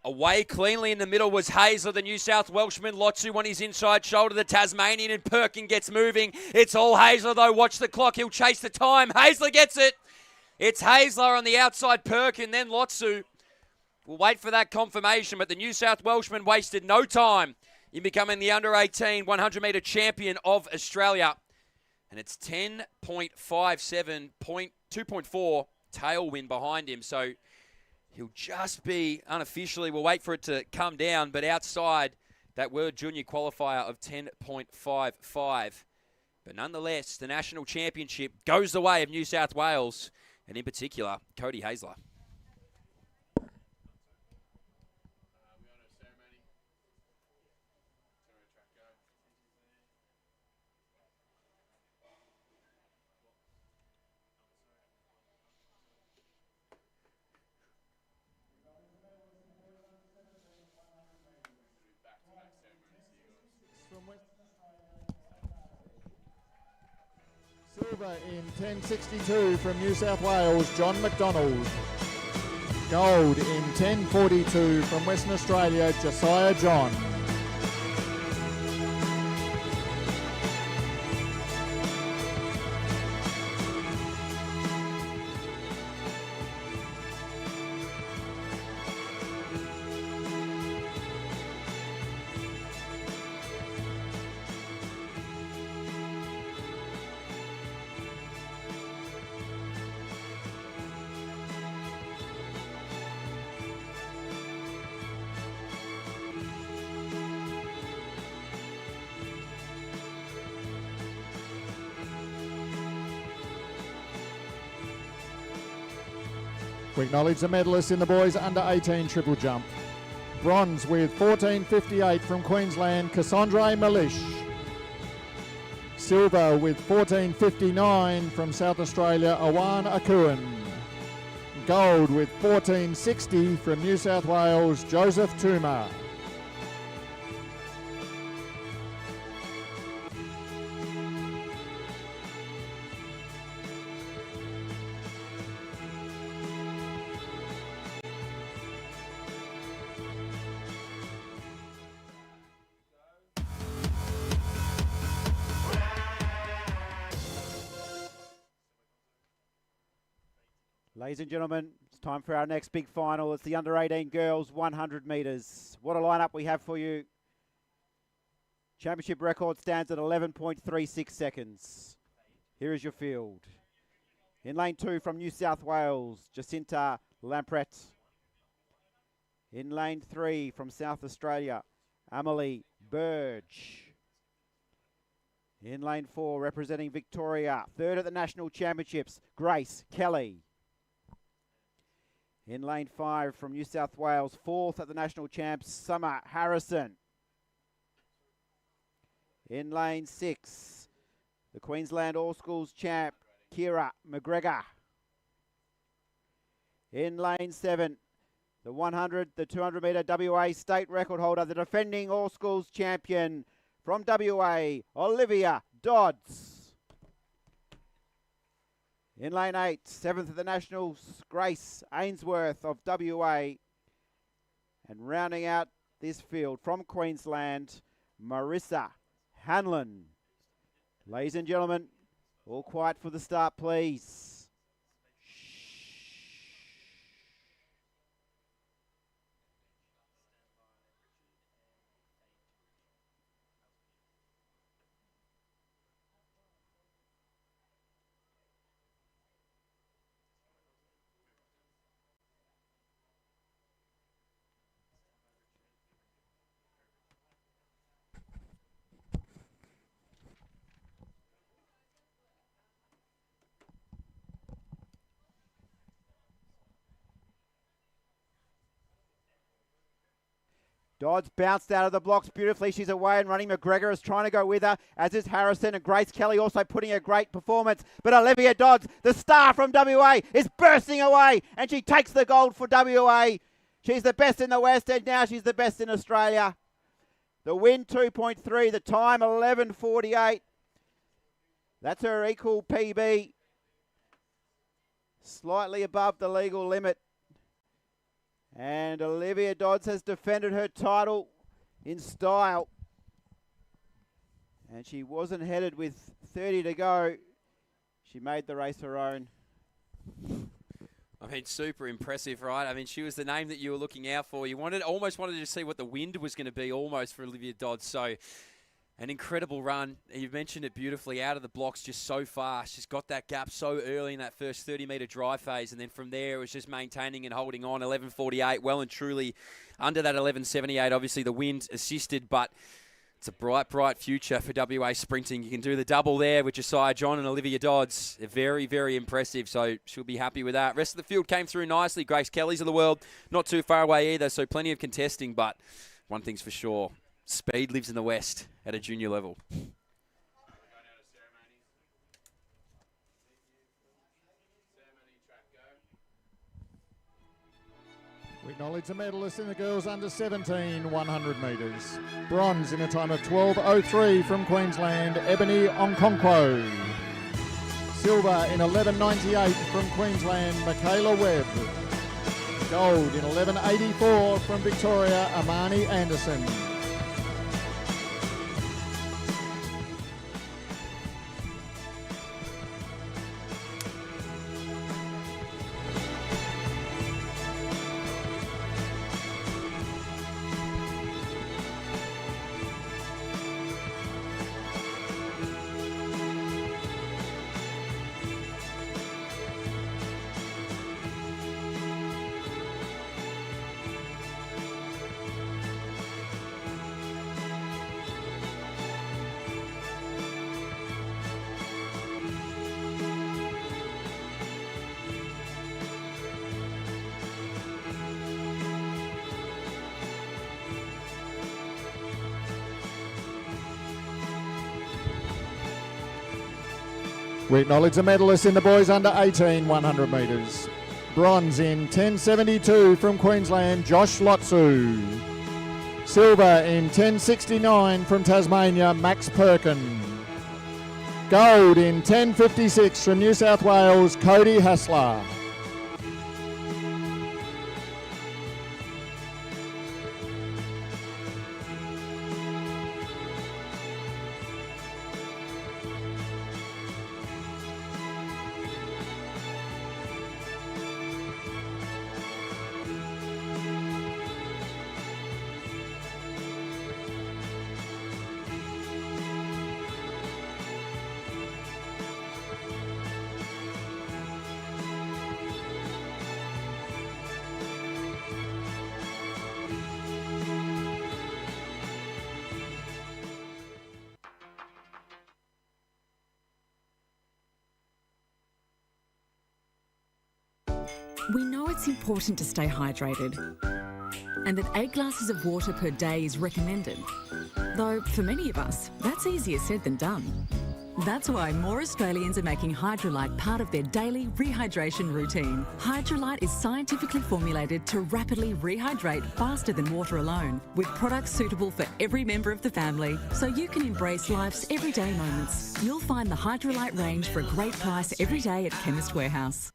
Speaker 3: Away cleanly in the middle was Hazler, the New South Welshman. Lotsu on his inside shoulder, the Tasmanian, and Perkin gets moving. It's all Hazler, though. Watch the clock. He'll chase the time. Hazler gets it. It's Hazler on the outside, Perkin, then Lotsu. We'll wait for that confirmation, but the New South Welshman wasted no time in becoming the under 18 100 metre champion of Australia. And it's 10.57, 2.4 tailwind behind him. So he'll just be unofficially, we'll wait for it to come down, but outside that World Junior qualifier of 10.55. But nonetheless, the national championship goes the way of New South Wales, and in particular, Cody Hasler.
Speaker 6: Silver in 10.62 from New South Wales, John McDonald. Gold in 10.42 from Western Australia, Josiah John. We acknowledge the medalists in the boys under 18 triple jump. Bronze with 14.58 from Queensland, Cassandre Malish. Silver with 14.59 from South Australia, Awan Akuan. Gold with 14.60 from New South Wales, Joseph Toomer.
Speaker 2: Ladies and gentlemen, it's time for our next big final. It's the under-18 girls 100 metres. What a lineup we have for you. Championship record stands at 11.36 seconds. Here is your field. In lane 2 from New South Wales, Jacinta Lampret. In lane 3 from South Australia, Amelie Burge. In lane 4, representing Victoria, third at the National Championships, Grace Kelly. In lane 5 from New South Wales, fourth at the National Champs, Summer Harrison. In lane 6, the Queensland All Schools champ, Kira McGregor. In lane 7, the 100, the 200 metre WA state record holder, the defending All Schools champion from WA, Olivia Dodds. In lane 8, seventh at the Nationals, Grace Ainsworth of WA. And rounding out this field from Queensland, Marissa Hanlon. Ladies and gentlemen, all quiet for the start, please. Dodds bounced out of the blocks beautifully. She's away and running. McGregor is trying to go with her, as is Harrison, and Grace Kelly also putting a great performance. But Olivia Dodds, the star from WA, is bursting away, and she takes the gold for WA. She's the best in the West, and now she's the best in Australia. The win 2.3, the time 11.48. That's her equal PB. Slightly above the legal limit. And Olivia Dodds has defended her title in style. And she wasn't headed with 30 to go. She made the race her own.
Speaker 3: I mean, super impressive, right? I mean, she was the name that you were looking out for. You almost wanted to see what the wind was going to be almost for Olivia Dodds. So an incredible run. You've mentioned it beautifully, out of the blocks just so fast. She's got that gap so early in that first 30-metre drive phase, and then from there it was just maintaining and holding on. 11.48, well and truly under that 11.78. Obviously the wind assisted, but it's a bright, bright future for WA sprinting. You can do the double there with Josiah John and Olivia Dodds. They're very, very impressive, so she'll be happy with that. Rest of the field came through nicely. Grace Kelly's of the world, not too far away either, so plenty of contesting, but one thing's for sure. Speed lives in the West at a junior level.
Speaker 6: We acknowledge the medalists in the girls under 17 100 metres. Bronze in a time of 12.03 from Queensland, Ebony Onkonkwo. Silver in 11.98 from Queensland, Michaela Webb. Gold in 11.84 from Victoria, Amani Anderson. We acknowledge the medalists in the boys under 18 100 metres. Bronze in 10.72 from Queensland, Josh Lotsu. Silver in 10.69 from Tasmania, Max Perkin. Gold in 10.56 from New South Wales, Cody Hassler.
Speaker 4: We know it's important to stay hydrated and that 8 glasses of water per day is recommended. Though for many of us, that's easier said than done. That's why more Australians are making Hydrolite part of their daily rehydration routine. Hydrolite is scientifically formulated to rapidly rehydrate faster than water alone, with products suitable for every member of the family, so you can embrace life's everyday moments. You'll find the Hydrolite range for a great price every day at Chemist Warehouse.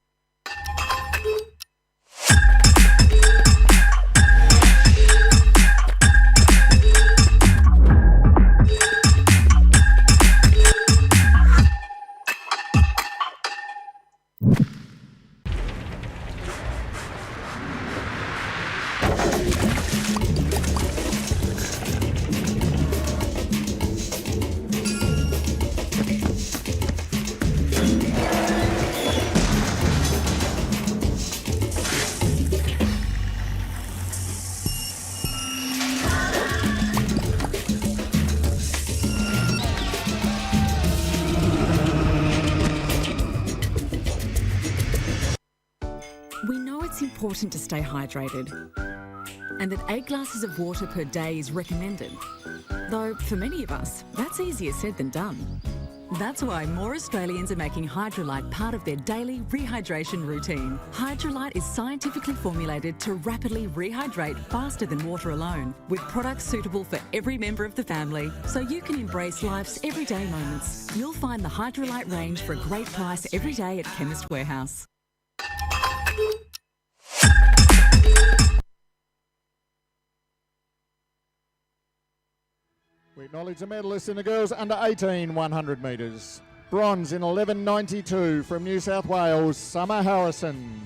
Speaker 4: We know it's important to stay hydrated and that 8 glasses of water per day is recommended. Though for many of us, that's easier said than done. That's why more Australians are making Hydrolite part of their daily rehydration routine. Hydrolite is scientifically formulated to rapidly rehydrate faster than water alone, with products suitable for every member of the family, so you can embrace life's everyday moments. You'll find the Hydrolite range for a great price every day at Chemist Warehouse.
Speaker 6: We acknowledge the medalists in the girls under 18 100 metres. Bronze in 11.92 from New South Wales, Summer Harrison.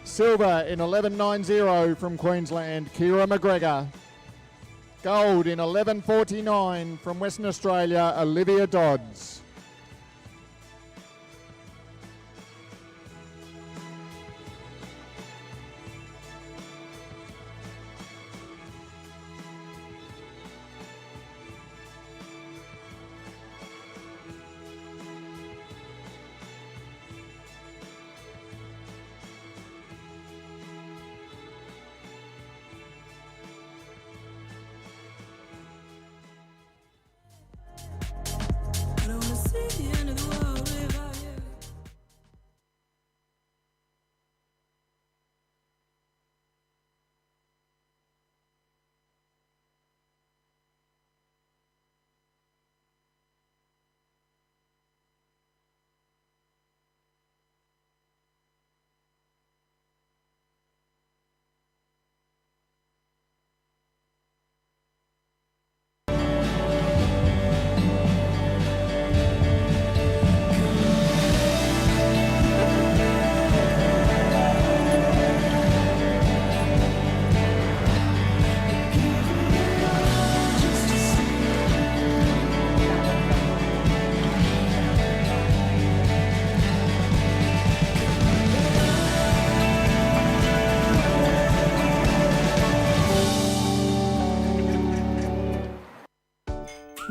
Speaker 6: Silver in 11.90 from Queensland, Kira McGregor. Gold in 11.49 from Western Australia, Olivia Dodds.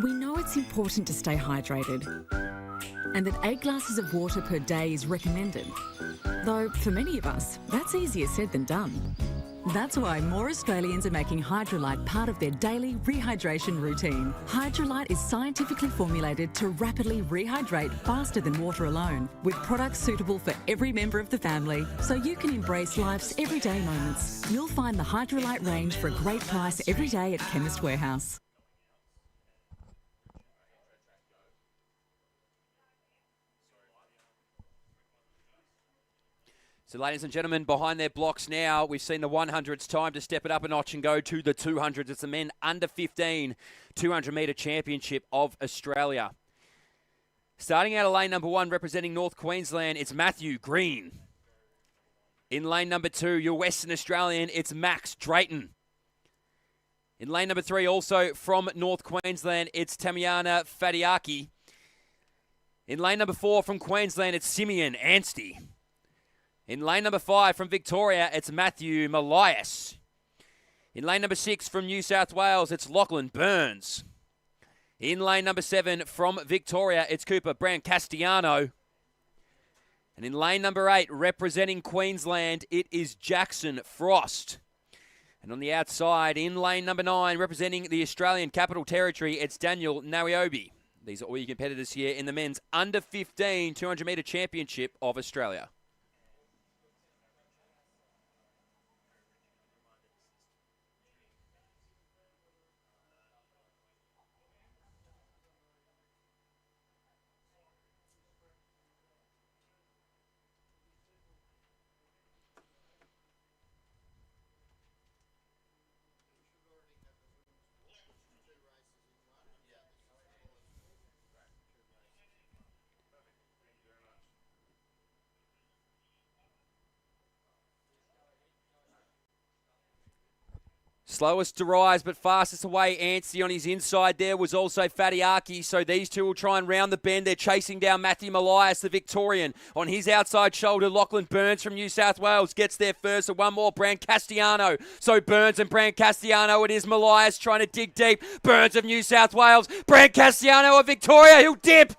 Speaker 4: We know it's important to stay hydrated and that 8 glasses of water per day is recommended. Though for many of us, that's easier said than done. That's why more Australians are making Hydrolite part of their daily rehydration routine. Hydrolite is scientifically formulated to rapidly rehydrate faster than water alone, with products suitable for every member of the family, so you can embrace life's everyday moments. You'll find the Hydrolite range for a great price every day at Chemist Warehouse.
Speaker 3: So, ladies and gentlemen, behind their blocks now, we've seen the 100s. Time to step it up a notch and go to the 200s. It's the men under 15 200-metre championship of Australia. Starting out of lane number 1, representing North Queensland, it's Matthew Green. In lane number 2, your Western Australian, it's Max Drayton. In lane number 3, also from North Queensland, it's Tamiana Fadiaki. In lane number 4, from Queensland, it's Simeon Anstey. In lane number 5 from Victoria, it's Matthew Malias. In lane number 6 from New South Wales, it's Lachlan Burns. In lane number 7 from Victoria, it's Cooper Brancastiano. And in lane number 8, representing Queensland, it is Jackson Frost. And on the outside, in lane number 9, representing the Australian Capital Territory, it's Daniel Nawiobi. These are all your competitors here in the men's under 15 200-metre championship of Australia. Slowest to rise, but fastest away, Anstey. On his inside there was also Fadiaki. So these two will try and round the bend. They're chasing down Matthew Malias, the Victorian. On his outside shoulder, Lachlan Burns from New South Wales gets there first. So one more, Brancastiano. So Burns and Brancastiano, it is Malias trying to dig deep. Burns of New South Wales. Brancastiano of Victoria, he'll dip.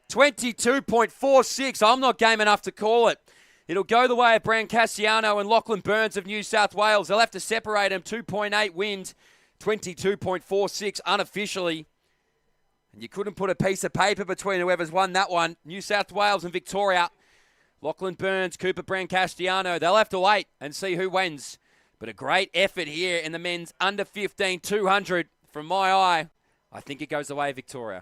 Speaker 3: 22.46. I'm not game enough to call it. It'll go the way of Brancastiano and Lachlan Burns of New South Wales. They'll have to separate them. 2.8 wind, 22.46 unofficially. And you couldn't put a piece of paper between whoever's won that one. New South Wales and Victoria. Lachlan Burns, Cooper Brancastiano. They'll have to wait and see who wins. But a great effort here in the men's under 15 200. From my eye, I think it goes the way of Victoria.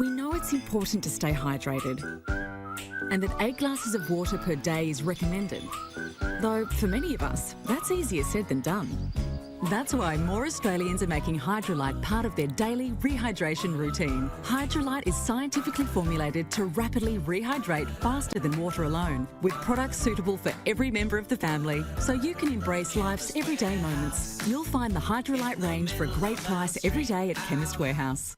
Speaker 4: We know it's important to stay hydrated and that 8 glasses of water per day is recommended. Though for many of us, that's easier said than done. That's why more Australians are making Hydrolite part of their daily rehydration routine. Hydrolite is scientifically formulated to rapidly rehydrate faster than water alone, with products suitable for every member of the family, so you can embrace life's everyday moments. You'll find the Hydrolite range for a great price every day at Chemist Warehouse.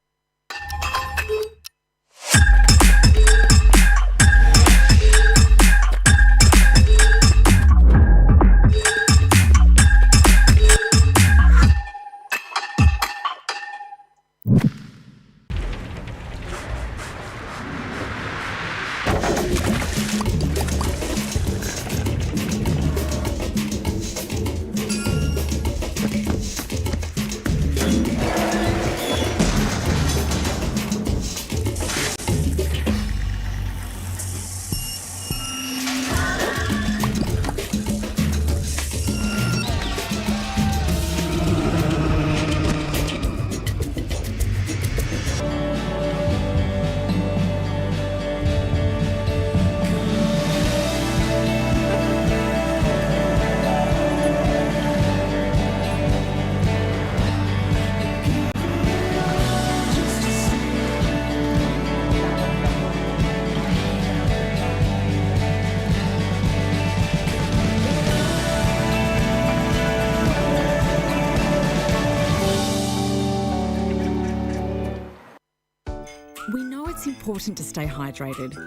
Speaker 4: We know it's important to stay hydrated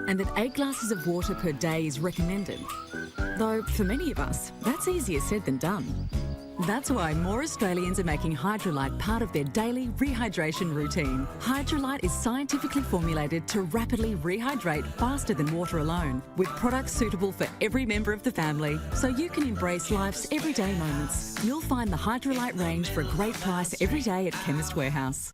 Speaker 4: and that 8 glasses of water per day is recommended. Though for many of us, that's easier said than done. That's why more Australians are making Hydrolite part of their daily rehydration routine. Hydrolite is scientifically formulated to rapidly rehydrate faster than water alone, with products suitable for every member of the family, so you can embrace life's everyday moments. You'll find the Hydrolite range for a great price every day at Chemist Warehouse.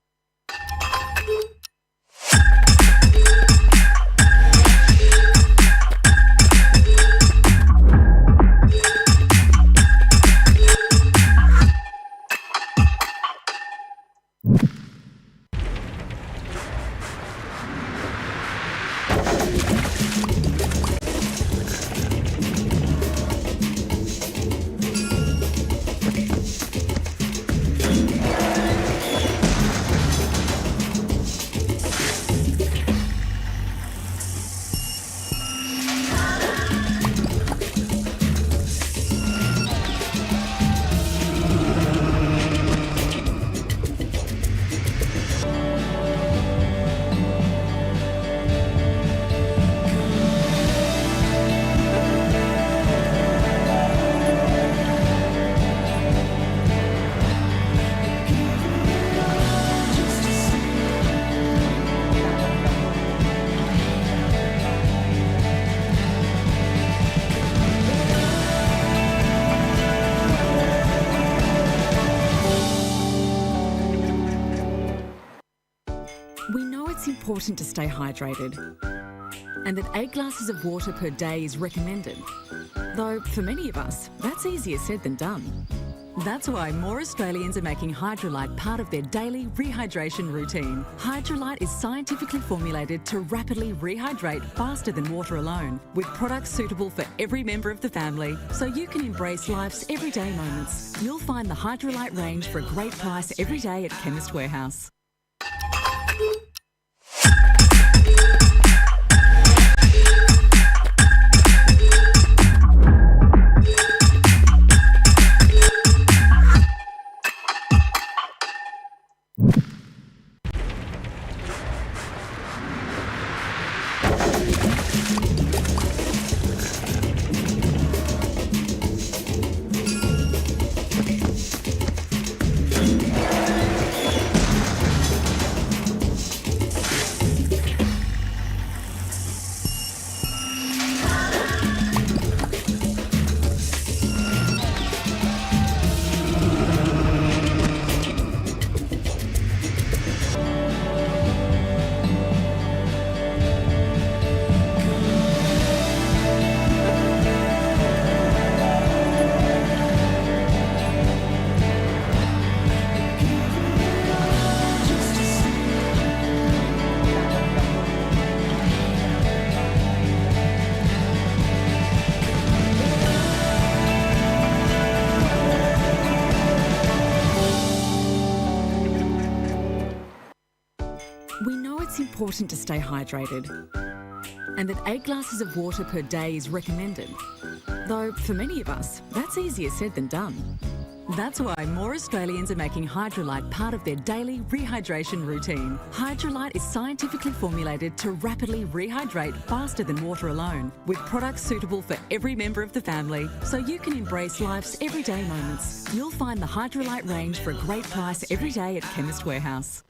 Speaker 4: We know it's important to stay hydrated and that 8 glasses of water per day is recommended. Though for many of us, that's easier said than done. That's why more Australians are making Hydrolite part of their daily rehydration routine. Hydrolite is scientifically formulated to rapidly rehydrate faster than water alone, with products suitable for every member of the family, so you can embrace life's everyday moments. You'll find the Hydrolite range for a great price every day at Chemist Warehouse. important to stay hydrated and that 8 glasses of water per day is recommended. Though for many of us, that's easier said than done. That's why more Australians are making Hydrolite part of their daily rehydration routine. Hydrolite is scientifically formulated to rapidly rehydrate faster than water alone, with products suitable for every member of the family, so you can embrace life's everyday moments. You'll find the Hydrolite range for a great price every day at Chemist Warehouse.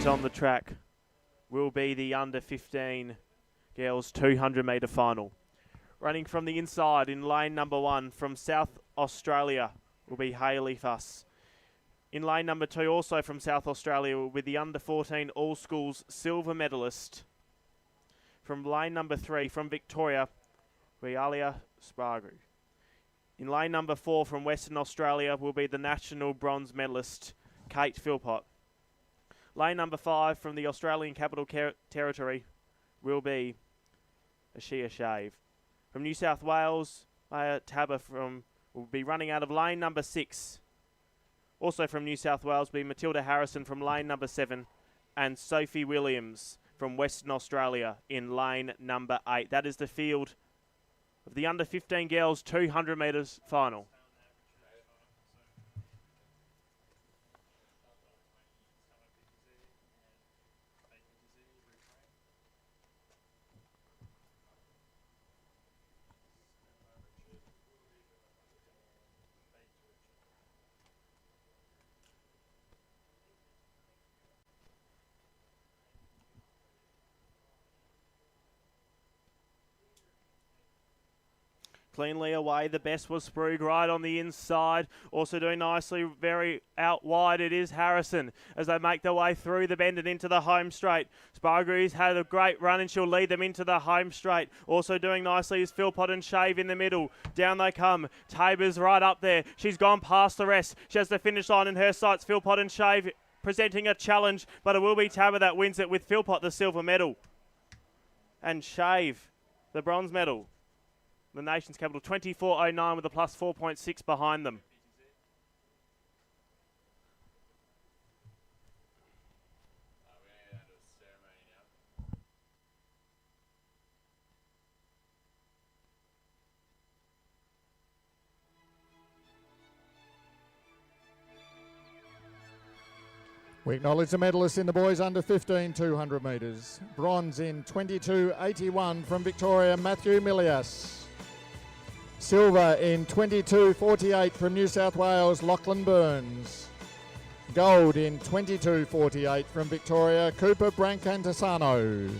Speaker 1: On the track will be the under 15 girls 200 metre final. Running from the inside in lane number 1 from South Australia will be Hayley Fuss. In lane number 2 also from South Australia will be the under 14 all schools silver medalist. From lane number 3 from Victoria will be Alia Spargo. In lane number 4 from Western Australia will be the national bronze medalist Kate Philpott. Lane number 5 from the Australian Capital Territory will be Ashia Shave. From New South Wales, Maya Tabba will be running out of lane number 6. Also from New South Wales will be Matilda Harrison from lane number 7 and Sophie Williams from Western Australia in lane number 8. That is the field of the under 15 girls 200 metres final. Cleanly away, the best was Sprug right on the inside. Also doing nicely, very out wide it is Harrison as they make their way through the bend and into the home straight. Spargre's had a great run and she'll lead them into the home straight. Also doing nicely is Philpott and Shave in the middle. Down they come. Taber's right up there. She's gone past the rest. She has the finish line in her sights. Philpott and Shave presenting a challenge, but it will be Taber that wins it with Philpott the silver medal. And Shave the bronze medal. The nation's capital, 24.09 with a plus 4.6 behind them.
Speaker 6: We acknowledge the medalists in the boys under 15 200 metres. Bronze in 22.81 from Victoria, Matthew Milias. Silver in 22.48 from New South Wales, Lachlan Burns. Gold in 22.48 from Victoria, Cooper Brancantasano.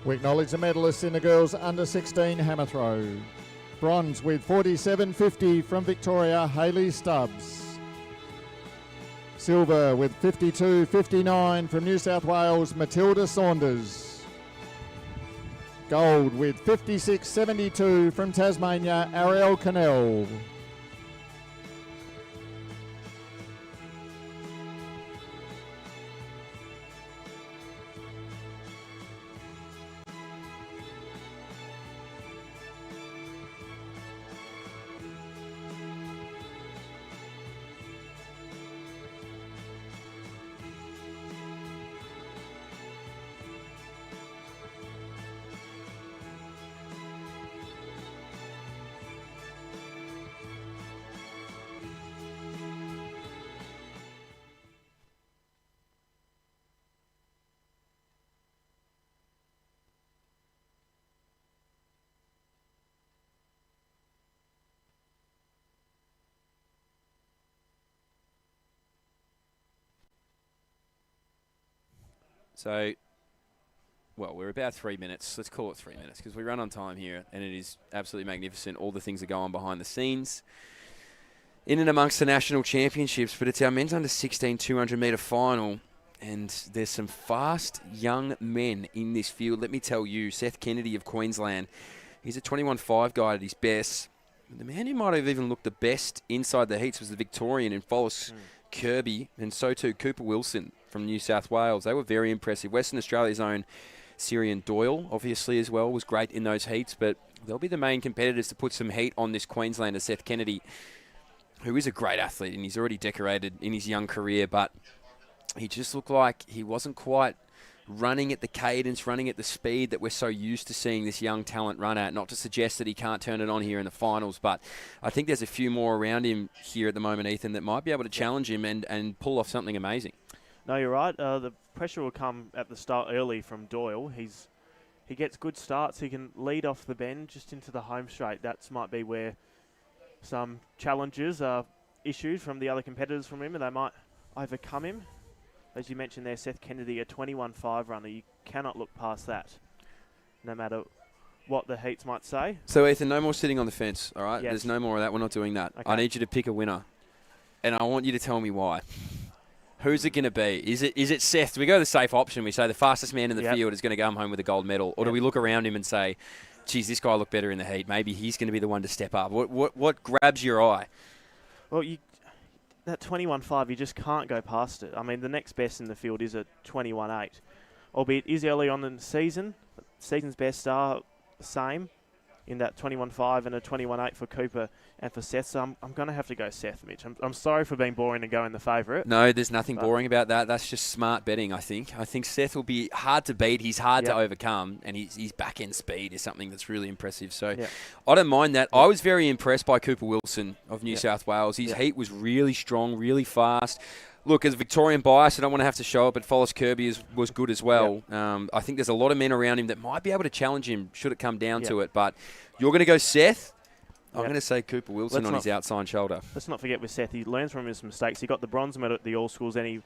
Speaker 6: We acknowledge the medalists in the girls under 16 hammer throw. Bronze with 47.50 from Victoria, Hayley Stubbs. Silver with 52.59 from New South Wales, Matilda Saunders. Gold with 56.72 from Tasmania, Ariel Cannell.
Speaker 3: So, well, we're about 3 minutes. Let's call it 3 minutes because we run on time here, and it is absolutely magnificent, all the things that go on behind the scenes in and amongst the national championships. But it's our men's under 16 200-metre final, and there's some fast young men in this field. Let me tell you, Seth Kennedy of Queensland, he's a 21.5 guy at his best. The man who might have even looked the best inside the heats was the Victorian in Follis Kirby, and so too Cooper Wilson from New South Wales. They were very impressive. Western Australia's own Syrian Doyle, obviously, as well, was great in those heats, but they'll be the main competitors to put some heat on this Queenslander, Seth Kennedy, who is a great athlete, and he's already decorated in his young career, but he just looked like he wasn't quite running at the cadence, running at the speed that we're so used to seeing this young talent run at. Not to suggest that he can't turn it on here in the finals, but I think there's a few more around him here at the moment, Ethan, that might be able to challenge him and pull off something amazing.
Speaker 1: No, you're right. The pressure will come at the start early from Doyle. He gets good starts. He can lead off the bend just into the home straight. That might be where some challenges are issued from the other competitors from him, and they might overcome him. As you mentioned there, Seth Kennedy, a 21.5 runner. You cannot look past that, no matter what the heats might say.
Speaker 3: So, Ethan, no more sitting on the fence, all right?
Speaker 1: Yes.
Speaker 3: There's no more of that. We're not doing that.
Speaker 1: Okay.
Speaker 3: I need you to pick a winner, and I want you to tell me why. Who's it going to be? Is it Seth? We go the safe option. We say the fastest man in the field is going to come home with a gold medal. Or do we look around him and say, geez, this guy looked better in the heat. Maybe he's going to be the one to step up. What grabs your eye?
Speaker 1: Well, that 21.5, you just can't go past it. I mean, the next best in the field is a 21.8. Albeit it is early on in the season. Season's best are the same in that 21.5 and a 21.8 for Cooper and for Seth. So I'm going to have to go Seth, Mitch. I'm sorry for being boring and going the favourite.
Speaker 3: No, there's nothing boring about that. That's just smart betting, I think. I think Seth will be hard to beat. He's hard to overcome, and his back-end speed is something that's really impressive. So I don't mind that. I was very impressed by Cooper Wilson of New South Wales. His heat was really strong, really fast. Look, as a Victorian bias, I don't want to have to show it, but Follis Kirby was good as well. I think there's a lot of men around him that might be able to challenge him should it come down to it. But you're going to go Seth. I'm going to say Cooper Wilson on his outside shoulder.
Speaker 1: Let's not forget with Seth, he learns from his mistakes. He got the bronze medal at the All-Schools, and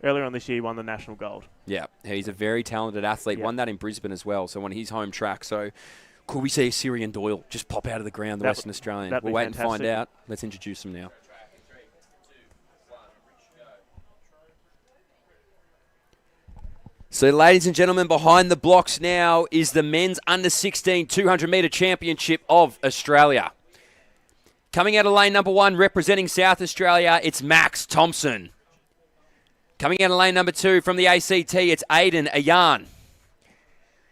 Speaker 1: earlier on this year, won the national gold.
Speaker 3: Yeah, he's a very talented athlete. Won that in Brisbane as well, so on his home track. So could we see Syrian Doyle just pop out of the ground, the Western Australian? We'll wait and find out. Let's introduce him now. So, ladies and gentlemen, behind the blocks now is the men's under-16 200-metre championship of Australia. Coming out of lane number 1, representing South Australia, it's Max Thompson. Coming out of lane number 2 from the ACT, it's Aidan Ayan.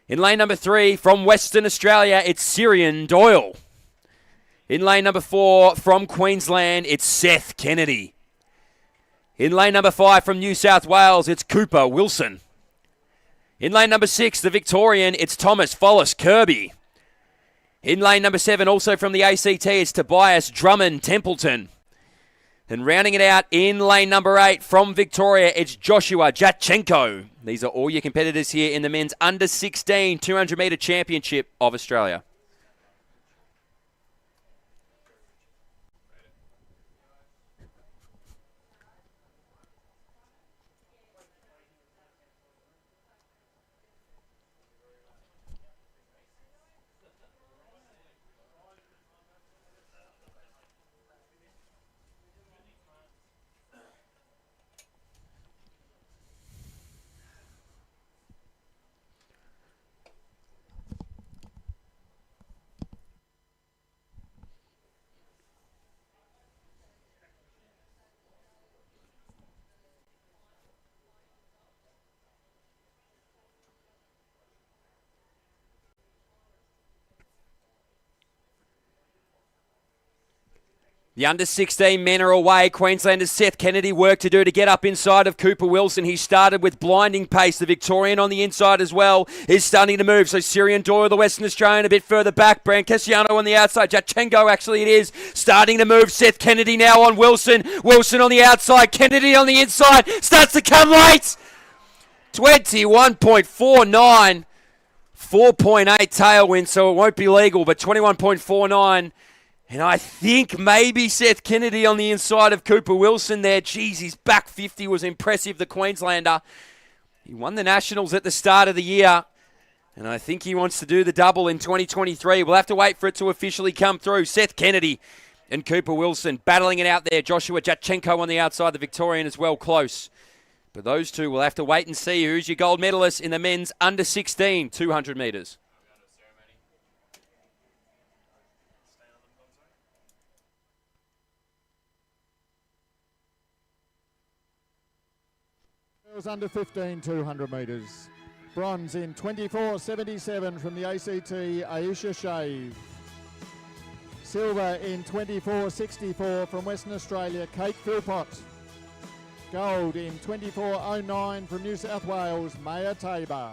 Speaker 3: In lane number 3 from Western Australia, it's Syrian Doyle. In lane number 4 from Queensland, it's Seth Kennedy. In lane number 5 from New South Wales, it's Cooper Wilson. In lane number 6, the Victorian, it's Thomas Follis Kirby. In lane number 7, also from the ACT, it's Tobias Drummond Templeton. And rounding it out in lane number 8 from Victoria, it's Joshua Jatchenko. These are all your competitors here in the men's under-16 200-metre championship of Australia. The under-16 men are away. Queenslander's Seth Kennedy work to do to get up inside of Cooper Wilson. He started with blinding pace. The Victorian on the inside as well is starting to move. So Syrian Doyle, the Western Australian, a bit further back. Brancasiano on the outside. Jachenko, actually it is, starting to move. Seth Kennedy now on Wilson. Wilson on the outside. Kennedy on the inside. Starts to come late. 21.49. 4.8 tailwind, so it won't be legal, but 21.49. And I think maybe Seth Kennedy on the inside of Cooper Wilson there. Geez, his back 50 was impressive, the Queenslander. He won the Nationals at the start of the year, and I think he wants to do the double in 2023. We'll have to wait for it to officially come through. Seth Kennedy and Cooper Wilson battling it out there. Joshua Jachenko on the outside, the Victorian as well, close. But those two will have to wait and see who's your gold medalist in the men's under 16 200 metres.
Speaker 6: Girls under 15 200 metres. Bronze in 24.77 from the ACT, Aisha Shave. Silver in 24.64 from Western Australia, Kate Philpott. Gold in 24.09 from New South Wales, Maya Tabor.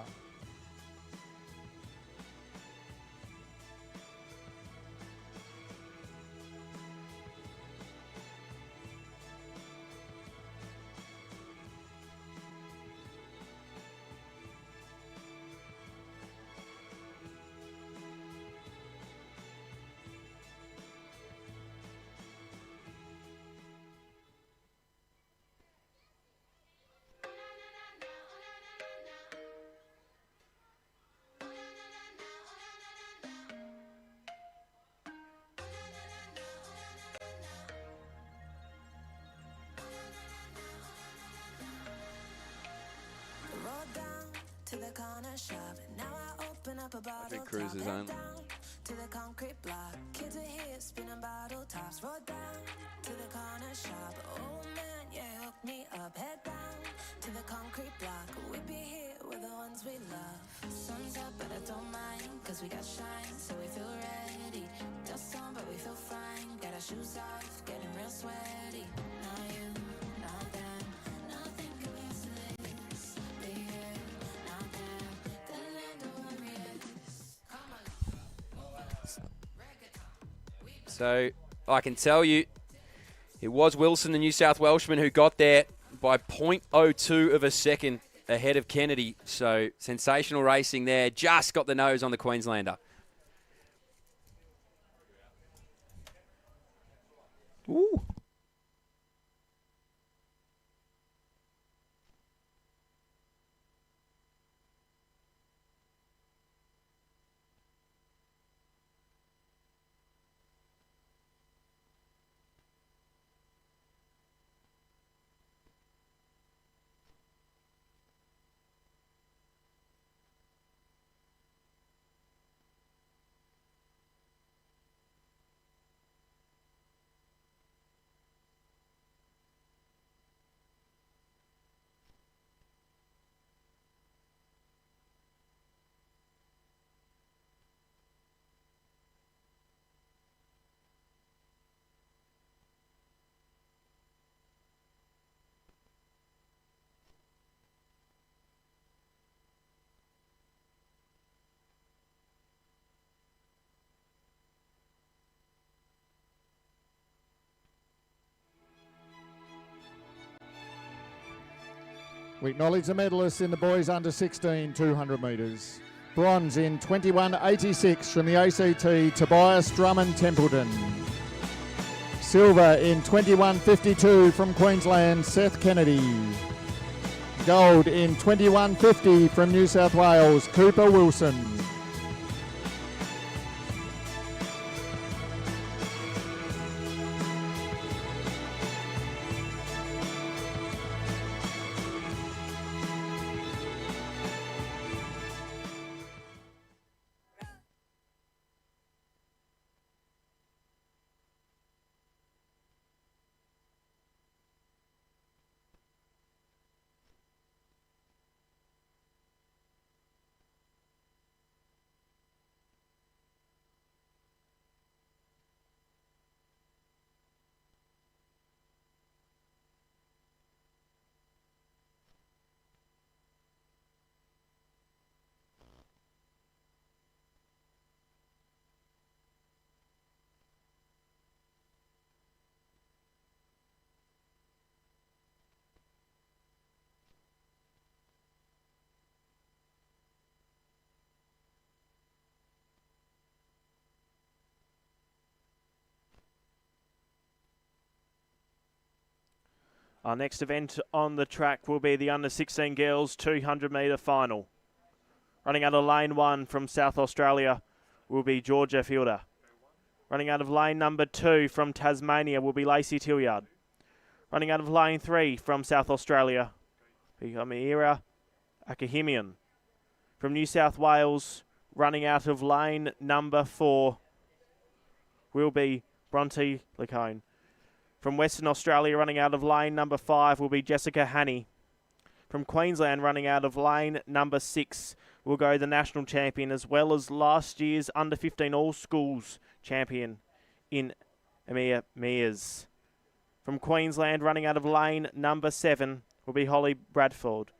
Speaker 3: I think Cruz is on.
Speaker 7: To the concrete block, kids are here spinning bottle tops. Roll down to the corner shop. Oh man, yeah, hook me up. Head down to the concrete block. We be here with the ones we love. Sun's up, but I don't mind, cause we got shine, so we feel ready. Dust on, but we feel fine. Got our shoes off, getting real sweaty. Not you, not them, nothing compares to this. Be here, not them, the land of warriors.
Speaker 3: So I can tell you, it was Wilson, the New South Welshman, who got there by 0.02 of a second ahead of Kennedy. So sensational racing there. Just got the nose on the Queenslander. Ooh.
Speaker 6: We acknowledge the medalists in the boys under 16 200 metres. Bronze in 21.86 from the ACT, Tobias Drummond Templeton. Silver in 21.52 from Queensland, Seth Kennedy. Gold in 21.50 from New South Wales, Cooper Wilson.
Speaker 1: Our next event on the track will be the under-16 girls 200-metre final. Running out of lane 1 from South Australia will be Georgia Fielder. Running out of lane number 2 from Tasmania will be Lacey Tilliard. Running out of lane 3 from South Australia will be Amira Akahimian. From New South Wales, running out of lane number 4 will be Bronte Lacone. From Western Australia, running out of lane number 5 will be Jessica Haney. From Queensland, running out of lane number 6 will go the national champion, as well as last year's under-15 all-schools champion in Amir Mears. From Queensland, running out of lane number 7 will be Holly Bradford.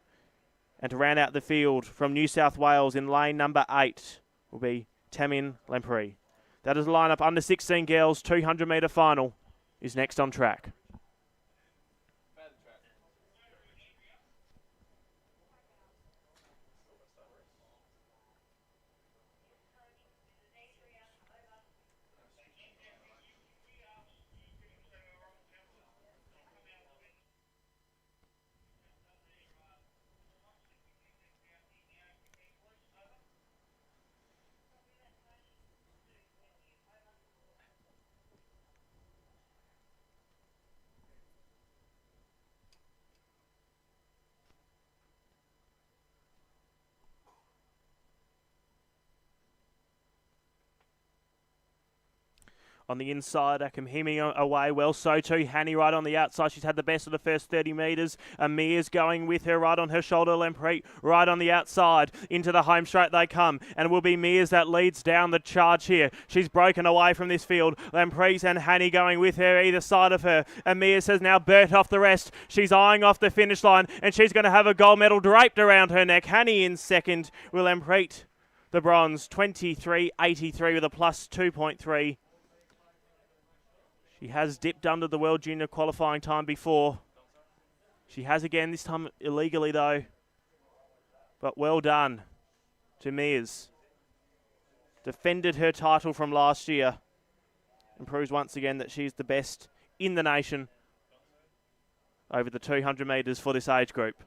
Speaker 1: And to round out the field, from New South Wales in lane number 8 will be Tamin Lamprey. That is the lineup. Under 16 girls 200-metre final is next on track. On the inside, Akamhimi away well. So too, Hanny right on the outside. She's had the best of the first 30 metres. Amir's going with her right on her shoulder. Lampreet right on the outside. Into the home straight they come. And it will be Mears that leads down the charge here. She's broken away from this field. Lampreet and Hanny going with her either side of her. And Mears has now burnt off the rest. She's eyeing off the finish line. And she's going to have a gold medal draped around her neck. Hanny in second. Will Lampreet the bronze. 23.83 with a plus 2.3. She has dipped under the World Junior qualifying time before. She has again, this time illegally though. But well done to Mears. Defended her title from last year and proves once again that she's the best in the nation over the 200 metres for this age group.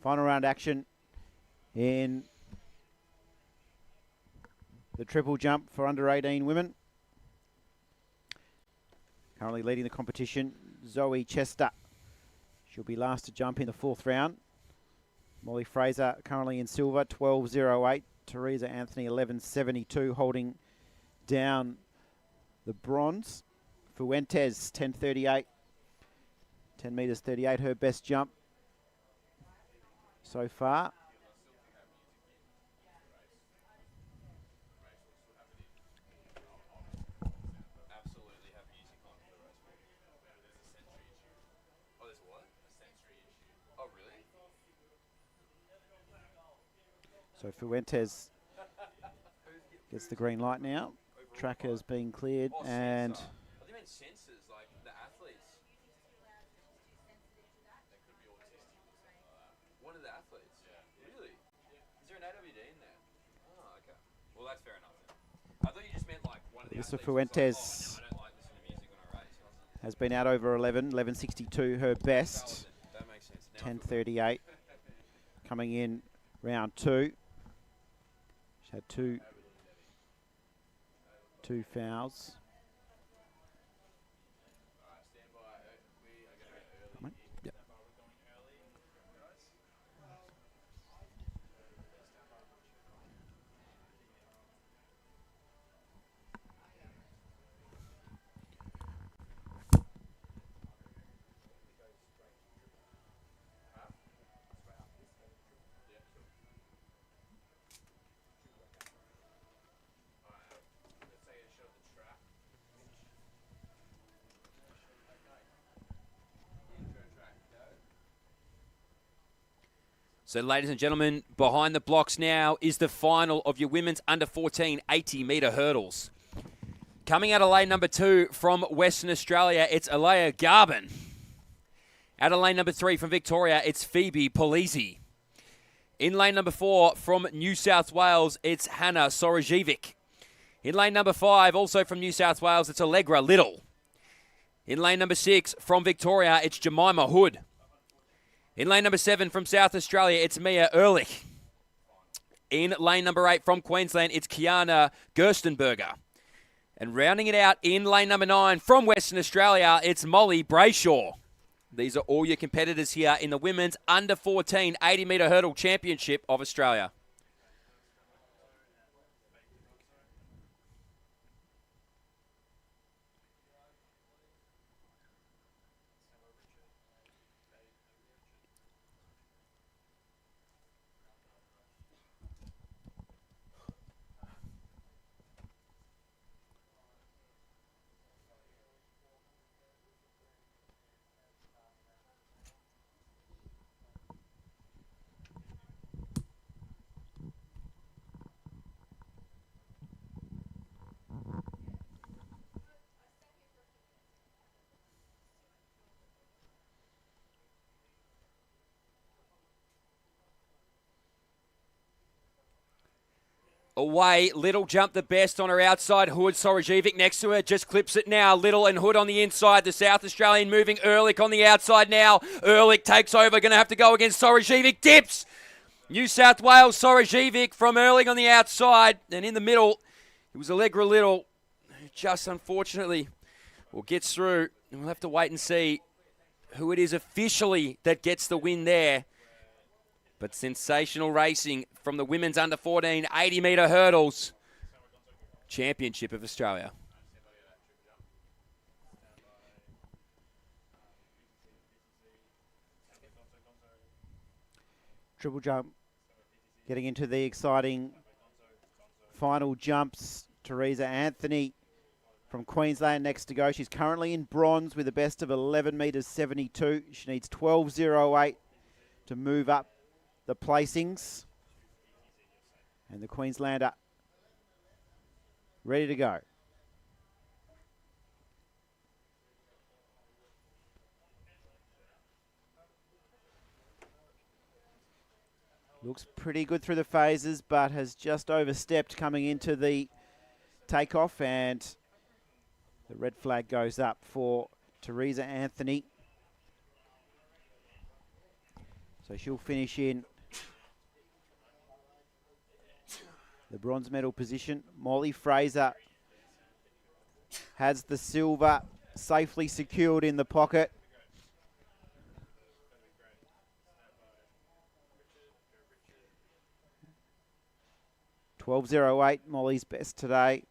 Speaker 2: Final round action in the triple jump for under 18 women. Currently leading the competition, Zoe Chester. She'll be last to jump in the 4th round. Molly Fraser currently in silver, 12.08. Teresa Anthony, 11.72, holding down the bronze. Fuentes, 10.38. 10 metres 38, her best jump so far.
Speaker 3: Absolutely have music on for the race. There's a sensory issue. Oh, there's what? A sensory issue. Oh, really?
Speaker 2: So Fuentes gets the green light now. Tracker's being cleared
Speaker 3: Oh,
Speaker 2: and
Speaker 3: sensor. I think sensors, like the athletes. They could be autistic or something like that. One of the athletes? Yeah. Really? Is there an AWD in there? Oh, okay. Well, that's fair enough then. I thought you just meant like one of the
Speaker 2: Melissa
Speaker 3: athletes. Was
Speaker 2: Fuentes
Speaker 3: like, oh, no, I don't like listening to music on a race.
Speaker 2: has been out over 11, 11.62 her best.
Speaker 3: That makes sense. Now I feel
Speaker 2: 10.38 coming in round 2. She's had two fouls. Come on. Yep.
Speaker 3: So, ladies and gentlemen, behind the blocks now is the final of your women's under 14 80-metre hurdles. Coming out of lane number 2 from Western Australia, it's Alea Garvin. Out of lane number 3 from Victoria, it's Phoebe Polizzi. In lane number 4 from New South Wales, it's Hannah Sorojevic. In lane number 5, also from New South Wales, it's Allegra Little. In lane number 6 from Victoria, it's Jemima Hood. In lane number 7 from South Australia, it's Mia Ehrlich. In lane number 8 from Queensland, it's Kiana Gerstenberger. And rounding it out in lane number 9 from Western Australia, it's Molly Brayshaw. These are all your competitors here in the women's under 14 80-metre hurdle championship of Australia. Away, Little jumped the best on her outside. Hood, Sorojevic next to her, just clips it now. Little and Hood on the inside. The South Australian moving. Ehrlich on the outside now. Ehrlich takes over, going to have to go against Sorojevic. Dips! New South Wales, Sorojevic from Ehrlich on the outside. And in the middle, it was Allegra Little, who just unfortunately gets through. And we'll have to wait and see who it is officially that gets the win there. But sensational racing from the women's under 14 80-metre hurdles championship of Australia.
Speaker 2: Triple jump getting into the exciting final jumps. Teresa Anthony from Queensland next to go. She's currently in bronze with a best of 11 metres 72. She needs 12.08 to move up the placings. And the Queenslander ready to go. Looks pretty good through the phases, but has just overstepped coming into the takeoff, and the red flag goes up for Teresa Anthony. So she'll finish in the bronze medal position. Molly Fraser has the silver safely secured in the pocket. $12.08, Molly's best today.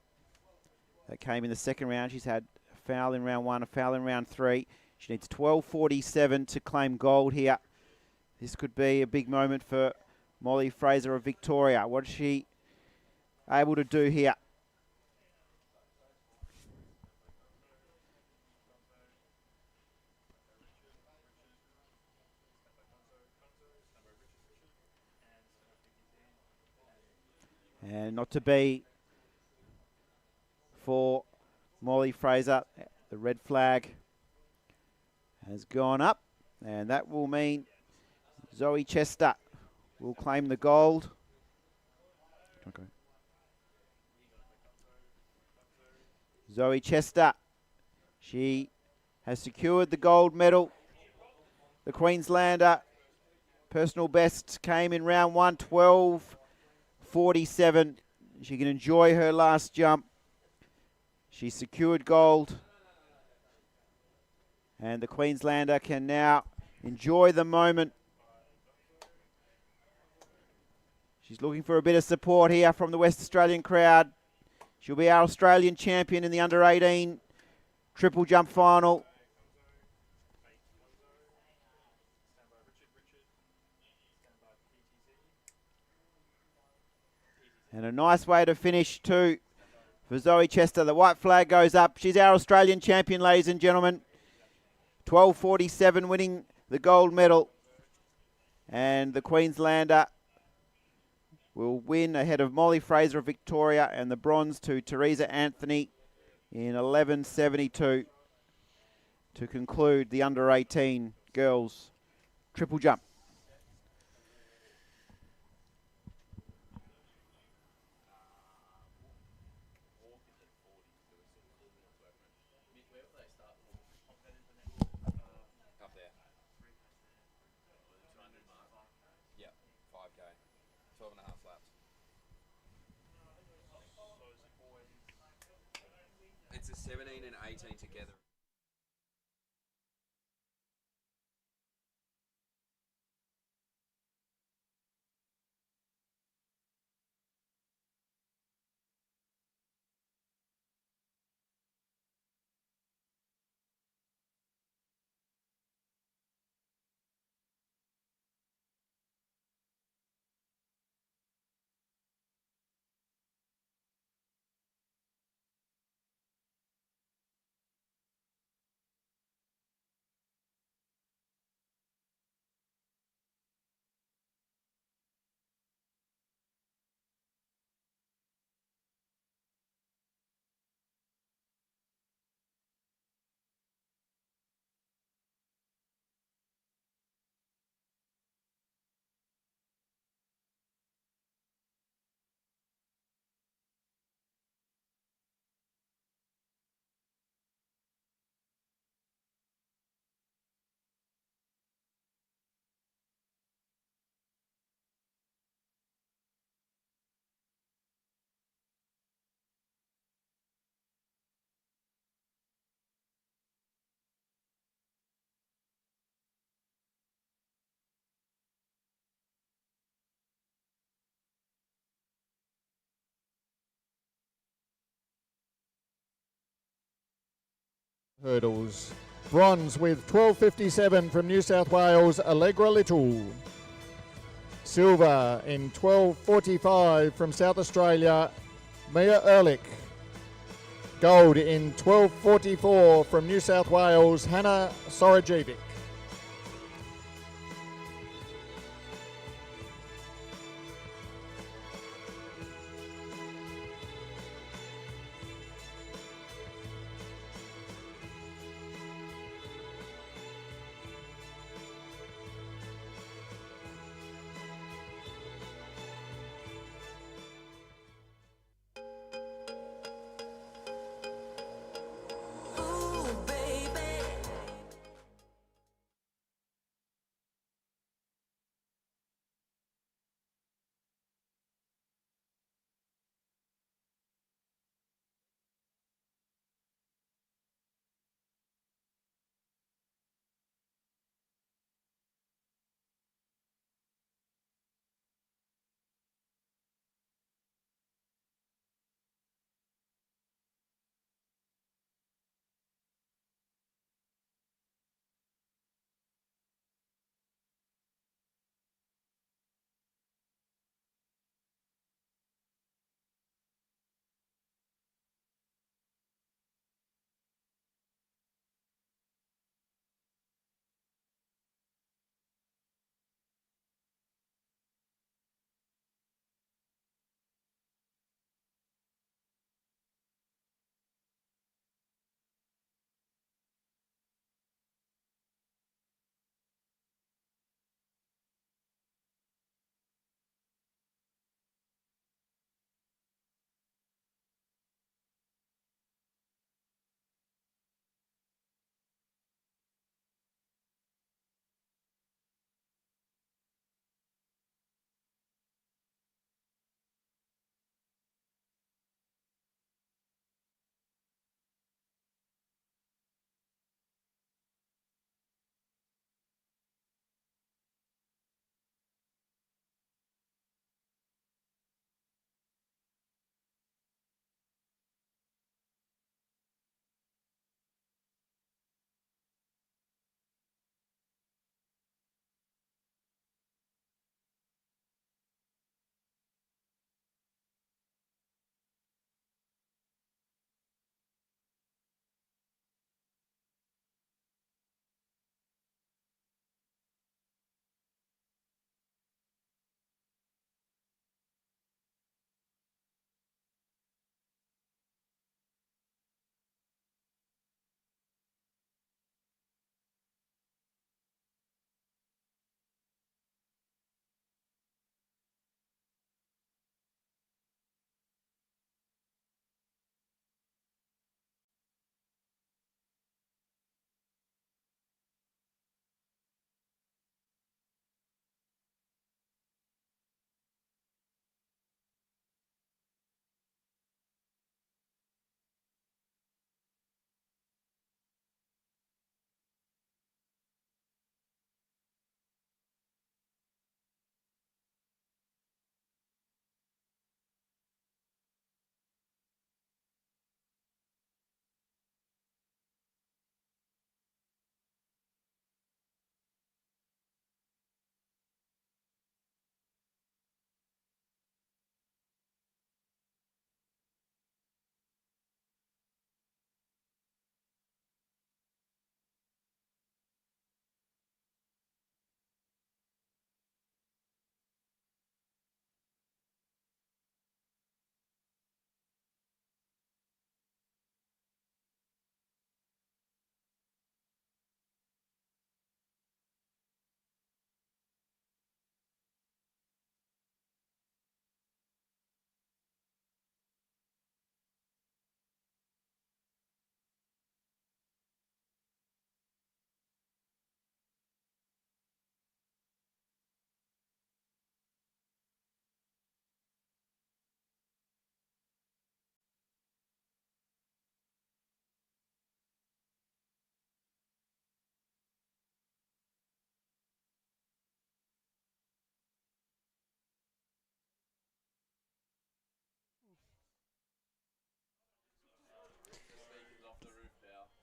Speaker 2: That came in the second round. She's had a foul in round 1, a foul in round 3. She needs 12.47 to claim gold here. This could be a big moment for Molly Fraser of Victoria. What is she able to do here? And not to be for Molly Fraser. The red flag has gone up, and that will mean Zoe Chester will claim the gold. Okay. Zoe Chester, she has secured the gold medal. The Queenslander personal best came in round 1, 12.47. She can enjoy her last jump. She secured gold. And the Queenslander can now enjoy the moment. She's looking for a bit of support here from the West Australian crowd. She'll be our Australian champion in the under-18 triple jump final. And a nice way to finish too for Zoe Chester. The white flag goes up. She's our Australian champion, ladies and gentlemen. 12.47 winning the gold medal. And the Queenslander will win ahead of Molly Fraser of Victoria, and the bronze to Teresa Anthony in 11.72 to conclude the under-18 girls triple jump.
Speaker 3: Up there. Yeah, 5K. 12 and a half laps. It's a 17 and 18 together.
Speaker 6: Hurdles. Bronze with 12.57 from New South Wales, Allegra Little. Silver in 12.45 from South Australia, Mia Ehrlich. Gold in 12.44 from New South Wales, Hannah Sorojevic.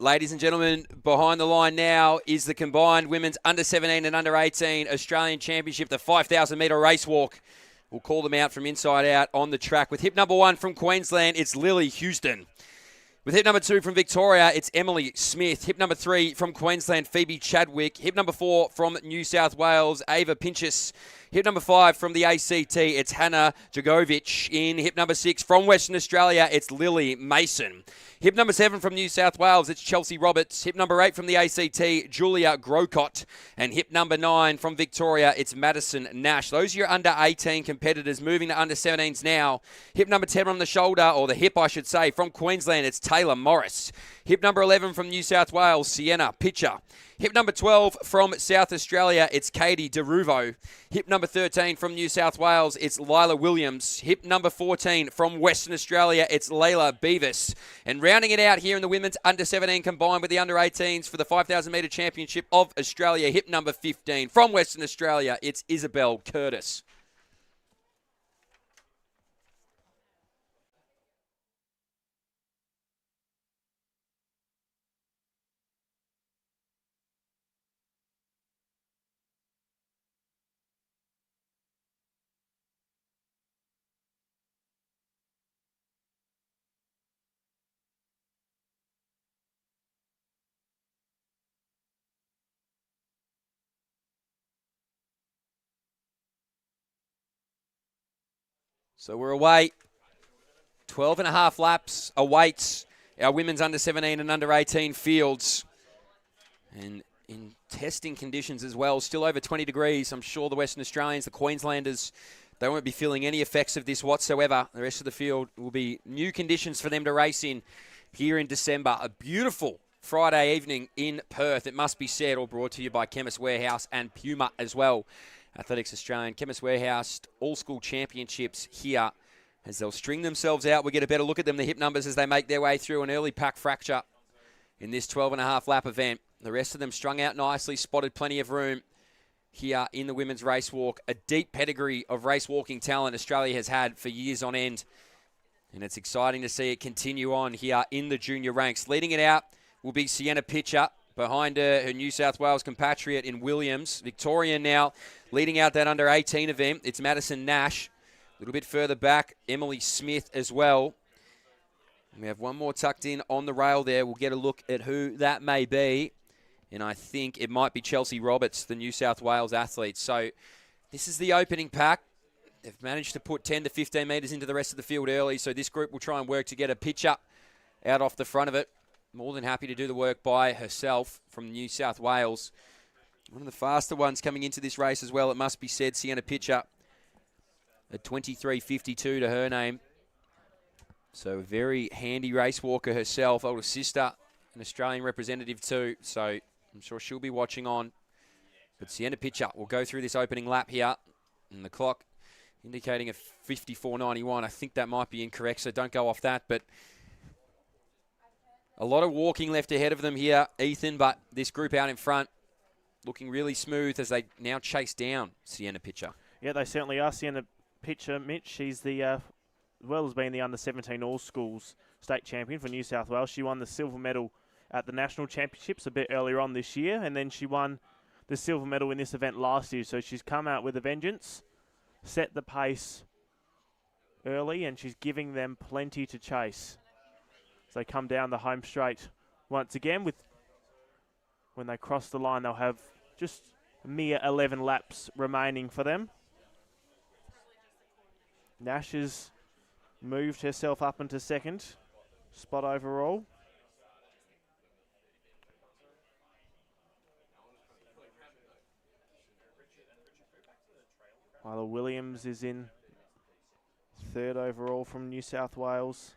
Speaker 3: Ladies and gentlemen, behind the line now is the combined women's under 17 and under 18 Australian Championship, the 5,000 metre race walk. We'll call them out from inside out on the track. With hip number 1 from Queensland, it's Lily Houston. With hip number 2 from Victoria, it's Emily Smith. Hip number 3 from Queensland, Phoebe Chadwick. Hip number 4 from New South Wales, Ava Pinchas. Hip number 5 from the ACT, it's Hannah Jagovic. In hip number 6 from Western Australia, it's Lily Mason. Hip number 7 from New South Wales, it's Chelsea Roberts. Hip number 8 from the ACT, Julia Grocott. And hip number 9 from Victoria, it's Madison Nash. Those are your under 18 competitors. Moving to under 17s now. Hip number 10 on the shoulder, or the hip I should say, from Queensland, it's Taylor Morris. Hip number 11 from New South Wales, Sienna Pitcher. Hip number 12 from South Australia, it's Katie DeRuvo. Hip number 13 from New South Wales, it's Lila Williams. Hip number 14 from Western Australia, it's Layla Beavis. And rounding it out here in the women's under 17 combined with the under 18s for the 5,000 metre championship of Australia, hip number 15 from Western Australia, it's Isabel Curtis. So we're away. 12 and a half laps awaits our women's under 17 and under 18 fields. And in testing conditions as well, still over 20 degrees. I'm sure the Western Australians, the Queenslanders, they won't be feeling any effects of this whatsoever. The rest of the field will be new conditions for them to race in here in December. A beautiful Friday evening in Perth, it must be said, all brought to you by Chemist Warehouse and Puma as well. Athletics Australian, Chemist Warehouse, all-school championships here. As they'll string themselves out, we'll get a better look at them, the hip numbers, as they make their way through an early pack fracture in this 12.5 lap event. The rest of them strung out nicely, spotted plenty of room here in the women's race walk. A deep pedigree of race walking talent Australia has had for years on end. And it's exciting to see it continue on here in the junior ranks. Leading it out will be Sienna Pitcher. Behind her New South Wales compatriot in Williams. Victoria now leading out that under 18 event. It's Madison Nash. A little bit further back, Emily Smith as well. And we have one more tucked in on the rail there. We'll get a look at who that may be. And I think it might be Chelsea Roberts, the New South Wales athlete. So this is the opening pack. They've managed to put 10 to 15 metres into the rest of the field early. So this group will try and work to get a pitcher out off the front of it. More than happy to do the work by herself from New South Wales. One of the faster ones coming into this race as well, it must be said. Sienna Pitcher at 23.52 to her name. So a very handy race walker herself. Older sister, an Australian representative too. So I'm sure she'll be watching on. But Sienna Pitcher will go through this opening lap here. And the clock indicating a 54.91. I think that might be incorrect, so don't go off that. But a lot of walking left ahead of them here, Ethan, but this group out in front looking really smooth as they now chase down Sienna Pitcher.
Speaker 1: Yeah, they certainly are. Sienna Pitcher, Mitch, she's the, as well as being the under-17 all-schools state champion for New South Wales. She won the silver medal at the national championships a bit earlier on this year, and then she won the silver medal in this event last year. So she's come out with a vengeance, set the pace early, and she's giving them plenty to chase. So they come down the home straight once again. When they cross the line, they'll have just a mere 11 laps remaining for them. Nash has moved herself up into second spot overall. Lila Williams is in third overall from New South Wales.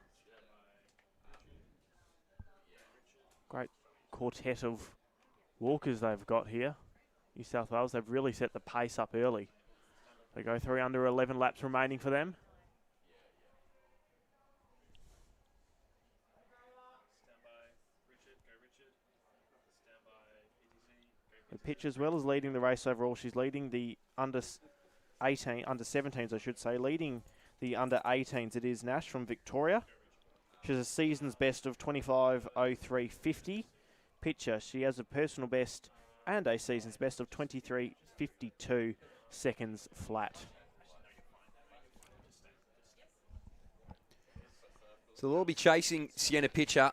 Speaker 1: Great quartet of walkers they've got here. New South Wales, they've really set the pace up early. They go through under 11 laps remaining for them. The pitch as well as leading the race overall. She's leading the under 17s I should say, leading the under 18s. It is Nash from Victoria. She has a season's best of 25:03.50. Pitcher, she has a personal best and a season's best of 23:52 seconds flat.
Speaker 3: So they'll all be chasing Sienna Pitcher.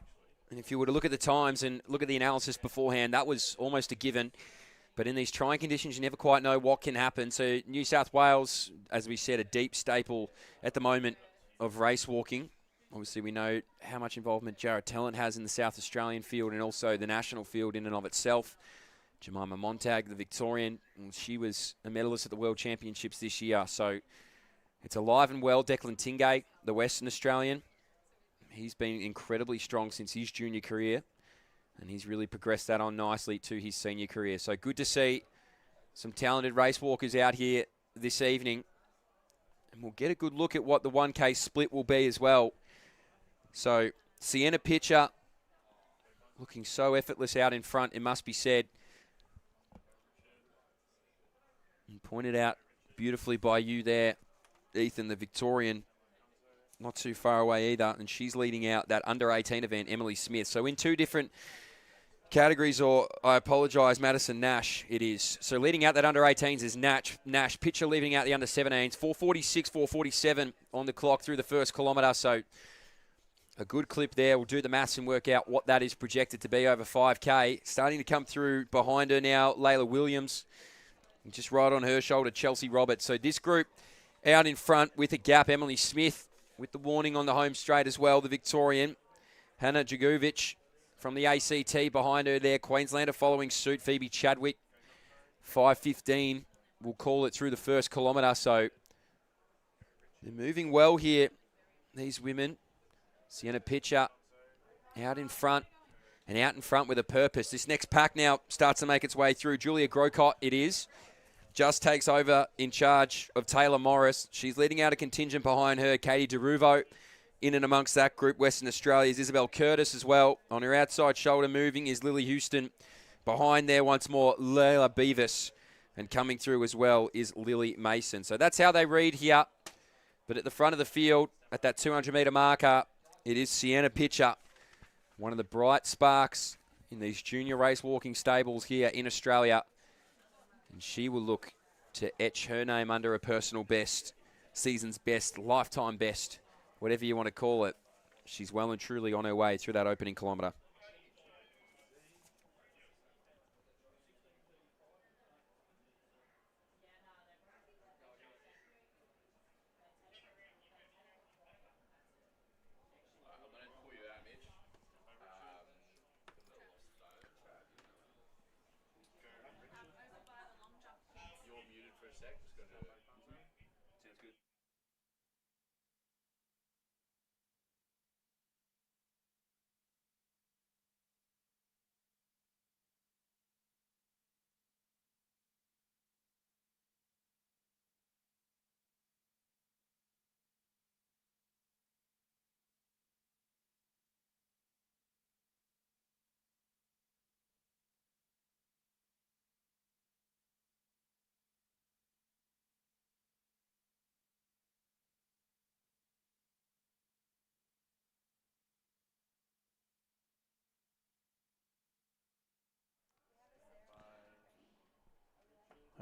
Speaker 3: And if you were to look at the times and look at the analysis beforehand, that was almost a given. But in these trying conditions, you never quite know what can happen. So New South Wales, as we said, a deep staple at the moment of race walking. Obviously, we know how much involvement Jared Tellent has in the South Australian field and also the national field in and of itself. Jemima Montag, the Victorian, she was a medalist at the World Championships this year. So it's alive and well. Declan Tingay, the Western Australian, he's been incredibly strong since his junior career, and he's really progressed that on nicely to his senior career. So good to see some talented race walkers out here this evening. And we'll get a good look at what the 1K split will be as well. So Sienna Pitcher looking so effortless out in front, it must be said. And pointed out beautifully by you there, Ethan, the Victorian. Not too far away either, and she's leading out that under-18 event, Emily Smith. So in two different categories, or I apologise, Madison Nash it is. So leading out that under-18s is Nash. Pitcher leading out the under-17s, 4:46, 4:47 on the clock through the first kilometre. So a good clip there. We'll do the maths and work out what that is projected to be over 5K. Starting to come through behind her now, Layla Williams. And just right on her shoulder, Chelsea Roberts. So this group out in front with a gap, Emily Smith, with the warning on the home straight as well, the Victorian. Hannah Jagovic from the ACT behind her there. Queenslander following suit, Phoebe Chadwick. 5:15, we'll call it through the first kilometre. So they're moving well here, these women. Sienna Pitcher out in front, and out in front with a purpose. This next pack now starts to make its way through. Julia Grocott, it is. Just takes over in charge of Taylor Morris. She's leading out a contingent behind her. Katie DeRuvo in and amongst that group. Western Australia's Isabel Curtis as well. On her outside shoulder moving is Lily Houston. Behind there once more, Layla Beavis. And coming through as well is Lily Mason. So that's how they read here. But at the front of the field, at that 200-metre marker, it is Sienna Pitcher. One of the bright sparks in these junior race walking stables here in Australia. And she will look to etch her name under a personal best, season's best, lifetime best, whatever you want to call it. She's well and truly on her way through that opening kilometre.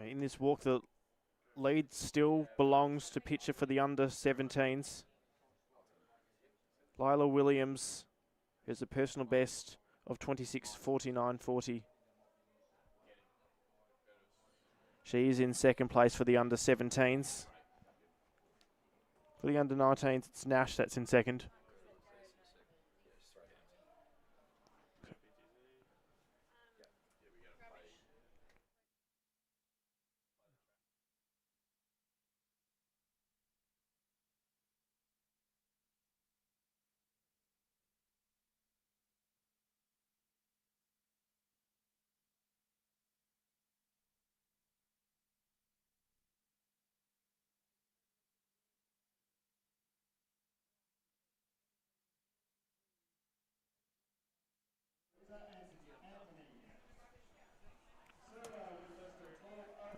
Speaker 1: In this walk, the lead still belongs to Pitcher for the under-17s. Lila Williams has a personal best of 26:49.40. She is in second place for the under-17s. For the under-19s, it's Nash that's in second.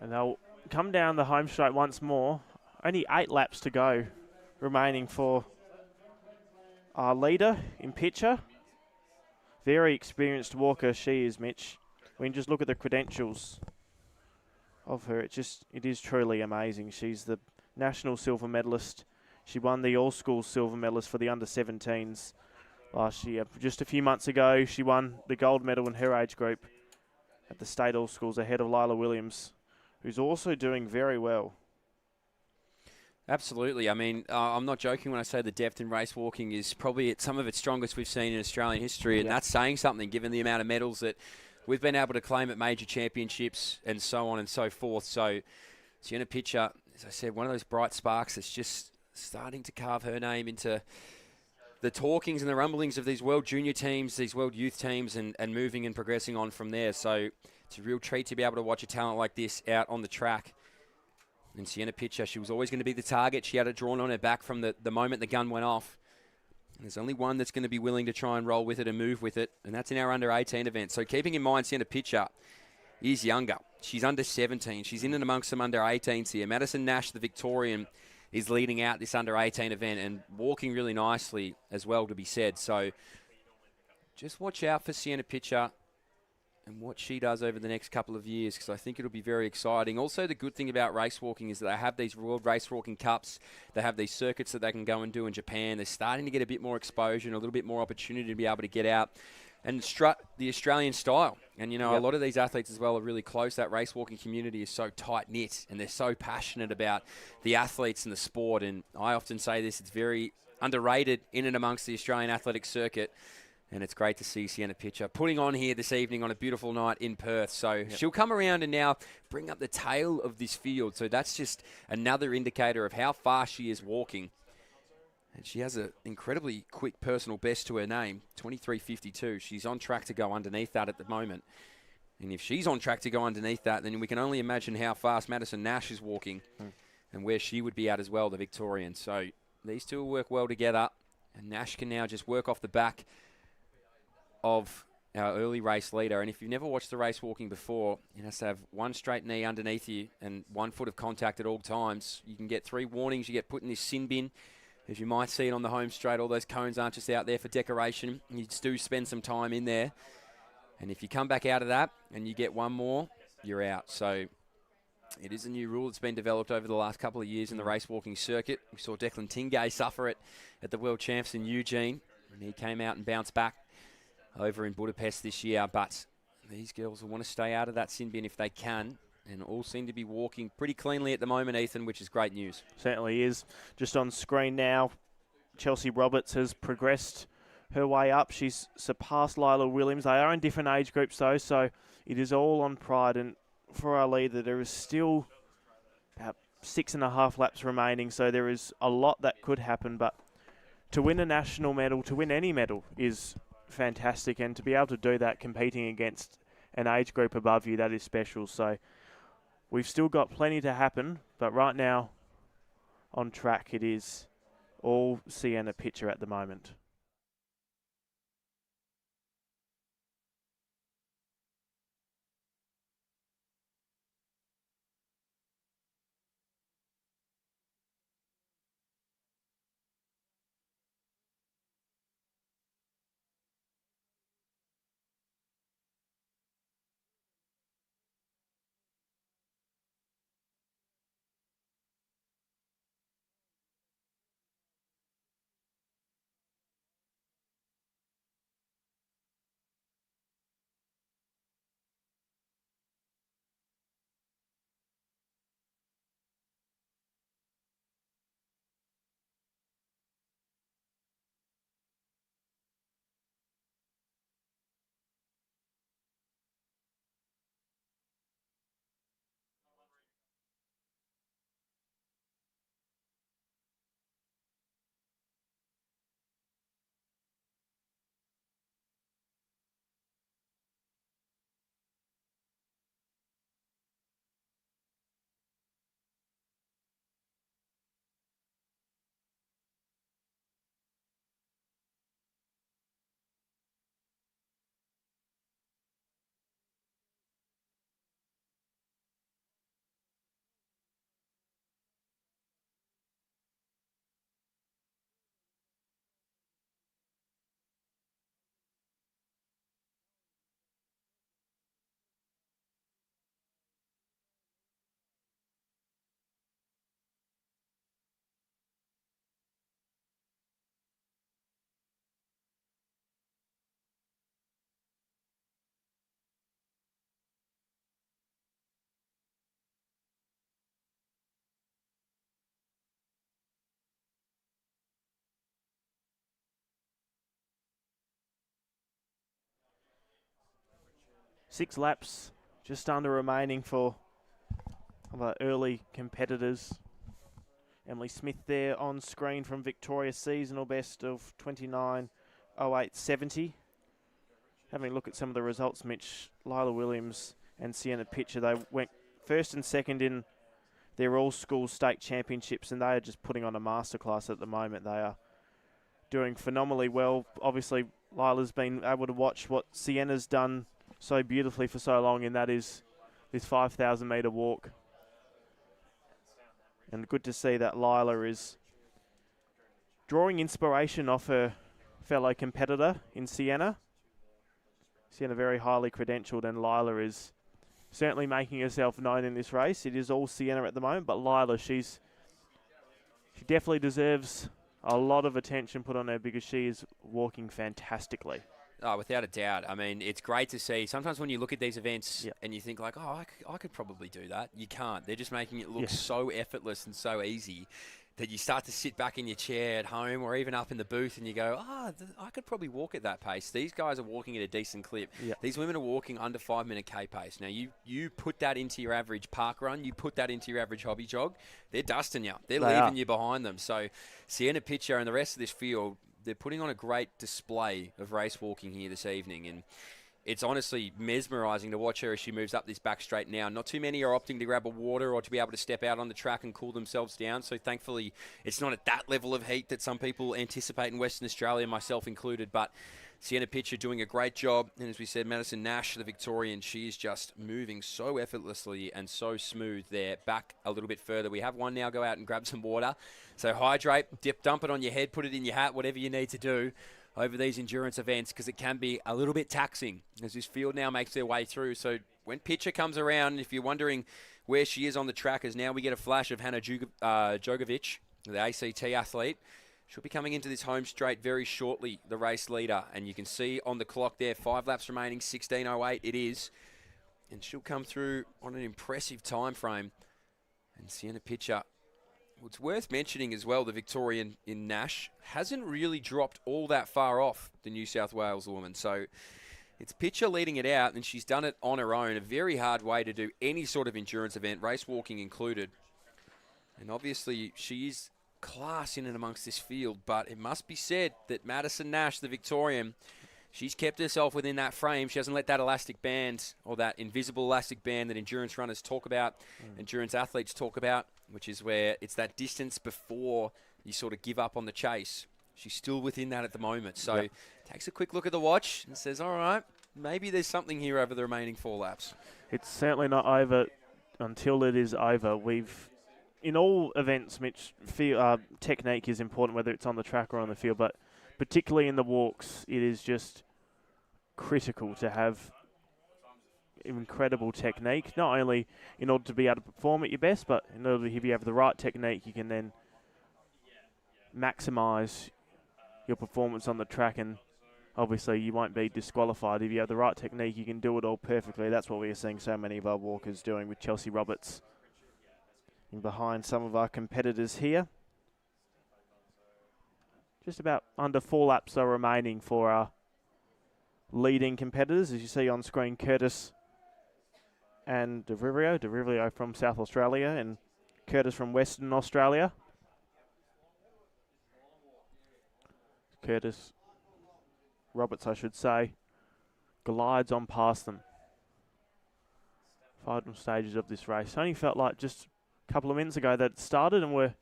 Speaker 1: And they'll come down the home straight once more. Only 8 laps to go remaining for Our leader in picture, very experienced walker she is, Mitch. We can just look at the credentials of her. It is truly amazing. She's the national silver medalist. She won the all-school silver medalist for the under-17s last year. Just a few months ago, she won the gold medal in her age group at the state all-schools ahead of Lila Williams, who's also doing very well.
Speaker 3: Absolutely. I mean, I'm not joking when I say the depth in race walking is probably at some of its strongest we've seen in Australian history, and that's saying something given the amount of medals that we've been able to claim at major championships and so on and so forth. So Sienna Pitcher, as I said, one of those bright sparks that's just starting to carve her name into the talkings and the rumblings of these world junior teams, these world youth teams, and moving and progressing on from there. So it's a real treat to be able to watch a talent like this out on the track. And Sienna Pitcher, she was always going to be the target. She had it drawn on her back from the moment the gun went off. And there's only one that's going to be willing to try and roll with it and move with it, and that's in our under-18 event. So keeping in mind Sienna Pitcher is younger. She's under 17. She's in and amongst some under-18s here. Madison Nash, the Victorian, is leading out this under-18 event and walking really nicely as well, to be said. So just watch out for Sienna Pitcher and what she does over the next couple of years, because I think it'll be very exciting. Also, the good thing about race walking is that they have these World Race Walking Cups. They have these circuits that they can go and do in Japan. They're starting to get a bit more exposure and a little bit more opportunity to be able to get out and strut the Australian style. And, you know, a lot of these athletes as well are really close. That race walking community is so tight-knit, and they're so passionate about the athletes and the sport. And I often say this, it's very underrated in and amongst the Australian athletic circuit. And it's great to see Sienna Pitcher putting on here this evening on a beautiful night in Perth. So she'll come around and now bring up the tail of this field. So that's just another indicator of how fast she is walking. And she has an incredibly quick personal best to her name, 23:52. She's on track to go underneath that at the moment. And if she's on track to go underneath that, then we can only imagine how fast Madison Nash is walking and where she would be at as well, the Victorian. So these two will work well together. And Nash can now just work off the back of our early race leader. And if you've never watched the race walking before, you have to have one straight knee underneath you and 1 foot of contact at all times. You can get 3 warnings. You get put in this sin bin, as you might see it on the home straight. All those cones aren't just out there for decoration. You do spend some time in there. And if you come back out of that and you get one more, you're out. So it is a new rule that's been developed over the last couple of years in the race walking circuit. We saw Declan Tingay suffer it at the World Champs in Eugene, and he came out and bounced back over in Budapest this year. But these girls will want to stay out of that sin bin if they can, and all seem to be walking pretty cleanly at the moment, Ethan, which is great news.
Speaker 1: Certainly is. Just on screen now, Chelsea Roberts has progressed her way up. She's surpassed Lila Williams. They are in different age groups, though, so it is all on pride. And for our leader, there is still about 6.5 laps remaining, so there is a lot that could happen. But to win a national medal, to win any medal, is fantastic, and to be able to do that competing against an age group above you, that is special. So we've still got plenty to happen, but right now on track it is all Sienna Pitcher at the moment. 6 laps just under remaining for our early competitors. Emily Smith there on screen from Victoria, seasonal best of 29.08.70. Having a look at some of the results, Mitch, Lila Williams and Sienna Pitcher, they went first and second in their all-school state championships, and they are just putting on a masterclass at the moment. They are doing phenomenally well. Obviously, Lila's been able to watch what Sienna's done so beautifully for so long, and that is this 5,000 metre walk. And good to see that Lila is drawing inspiration off her fellow competitor in Sienna. Sienna very highly credentialed, and Lila is certainly making herself known in this race. It is all Sienna at the moment, but Lila, she definitely deserves a lot of attention put on her because she is walking fantastically.
Speaker 3: Oh, without a doubt. I mean, it's great to see. Sometimes when you look at these events and you think like, oh, I could probably do that. You can't. They're just making it look so effortless and so easy that you start to sit back in your chair at home or even up in the booth and you go, I could probably walk at that pace. These guys are walking at a decent clip. These women are walking under 5-minute K pace. Now, you put that into your average park run, you put that into your average hobby jog, they're dusting you. They're leaving you behind them. So Sienna Pitcher and the rest of this field, they're putting on a great display of race walking here this evening, and it's honestly mesmerising to watch her as she moves up this back straight now. Not too many are opting to grab a water or to be able to step out on the track and cool themselves down, so thankfully it's not at that level of heat that some people anticipate in Western Australia, myself included, but Sienna Pitcher doing a great job, and as we said, Madison Nash, the Victorian, she is just moving so effortlessly and so smooth there. Back a little bit further, we have one now go out and grab some water. So hydrate, dump it on your head, put it in your hat, whatever you need to do over these endurance events, because it can be a little bit taxing as this field now makes their way through. So when Pitcher comes around, if you're wondering where she is on the track, as now we get a flash of Hannah Jogovic, the ACT athlete. She'll be coming into this home straight very shortly, the race leader. And you can see on the clock there, 5 laps remaining, 16.08 it is. And she'll come through on an impressive time frame. And Sienna Pitcher, well, it's worth mentioning as well, the Victorian in Nash hasn't really dropped all that far off the New South Wales woman. So it's Pitcher leading it out, and she's done it on her own. A very hard way to do any sort of endurance event, race walking included. And obviously she is class in and amongst this field, but it must be said that Madison Nash, the Victorian, she's kept herself within that frame. She hasn't let that elastic band or that invisible elastic band that endurance runners talk about, endurance athletes talk about, which is where it's that distance before you sort of give up on the chase. She's still within that at the moment. So takes a quick look at the watch and says, all right, maybe there's something here over the remaining 4 laps.
Speaker 1: It's certainly not over until it is over. In all events, Mitch, technique is important, whether it's on the track or on the field, but particularly in the walks, it is just critical to have incredible technique, not only in order to be able to perform at your best, but in order to, if you have the right technique, you can then maximise your performance on the track, and obviously you won't be disqualified. If you have the right technique, you can do it all perfectly. That's what we are seeing so many of our walkers doing with Chelsea Roberts in behind some of our competitors here. Just about under 4 laps are remaining for our leading competitors. As you see on screen, Curtis and De Rivio from South Australia and Curtis from Western Australia. Curtis Roberts, I should say, glides on past them. Final stages of this race. Only felt like just a couple of minutes ago that it started, and we're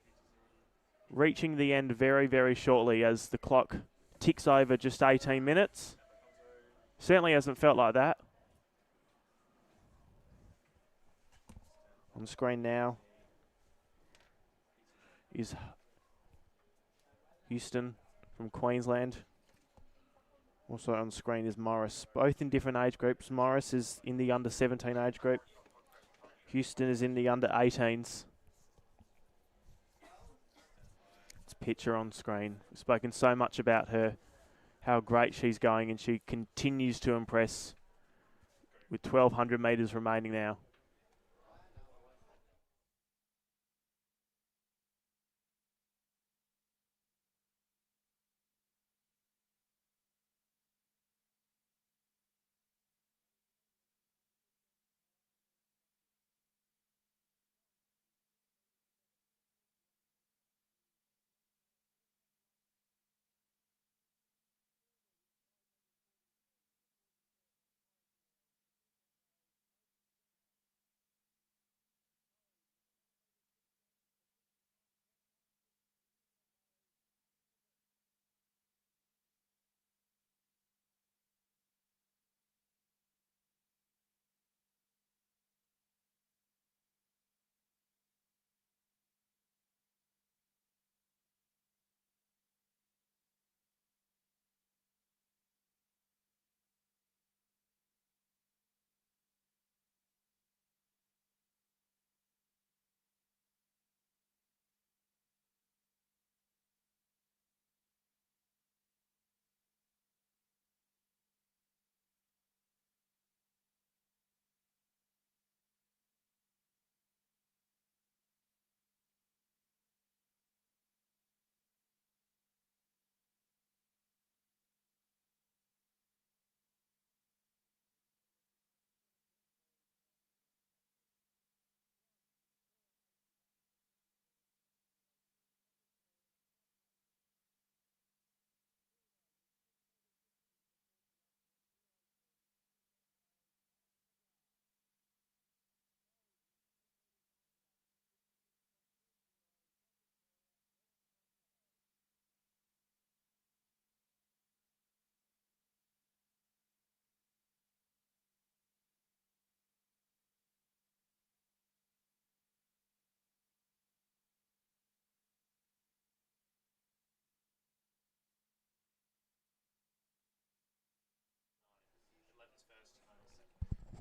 Speaker 1: reaching the end very, very shortly as the clock ticks over just 18 minutes. Certainly hasn't felt like that. On screen now is Houston from Queensland. Also on screen is Morris. Both in different age groups. Morris is in the under 17 age group. Houston is in the under 18s. It's Pitcher on screen. We've spoken so much about her, how great she's going, and she continues to impress with 1,200 metres remaining now.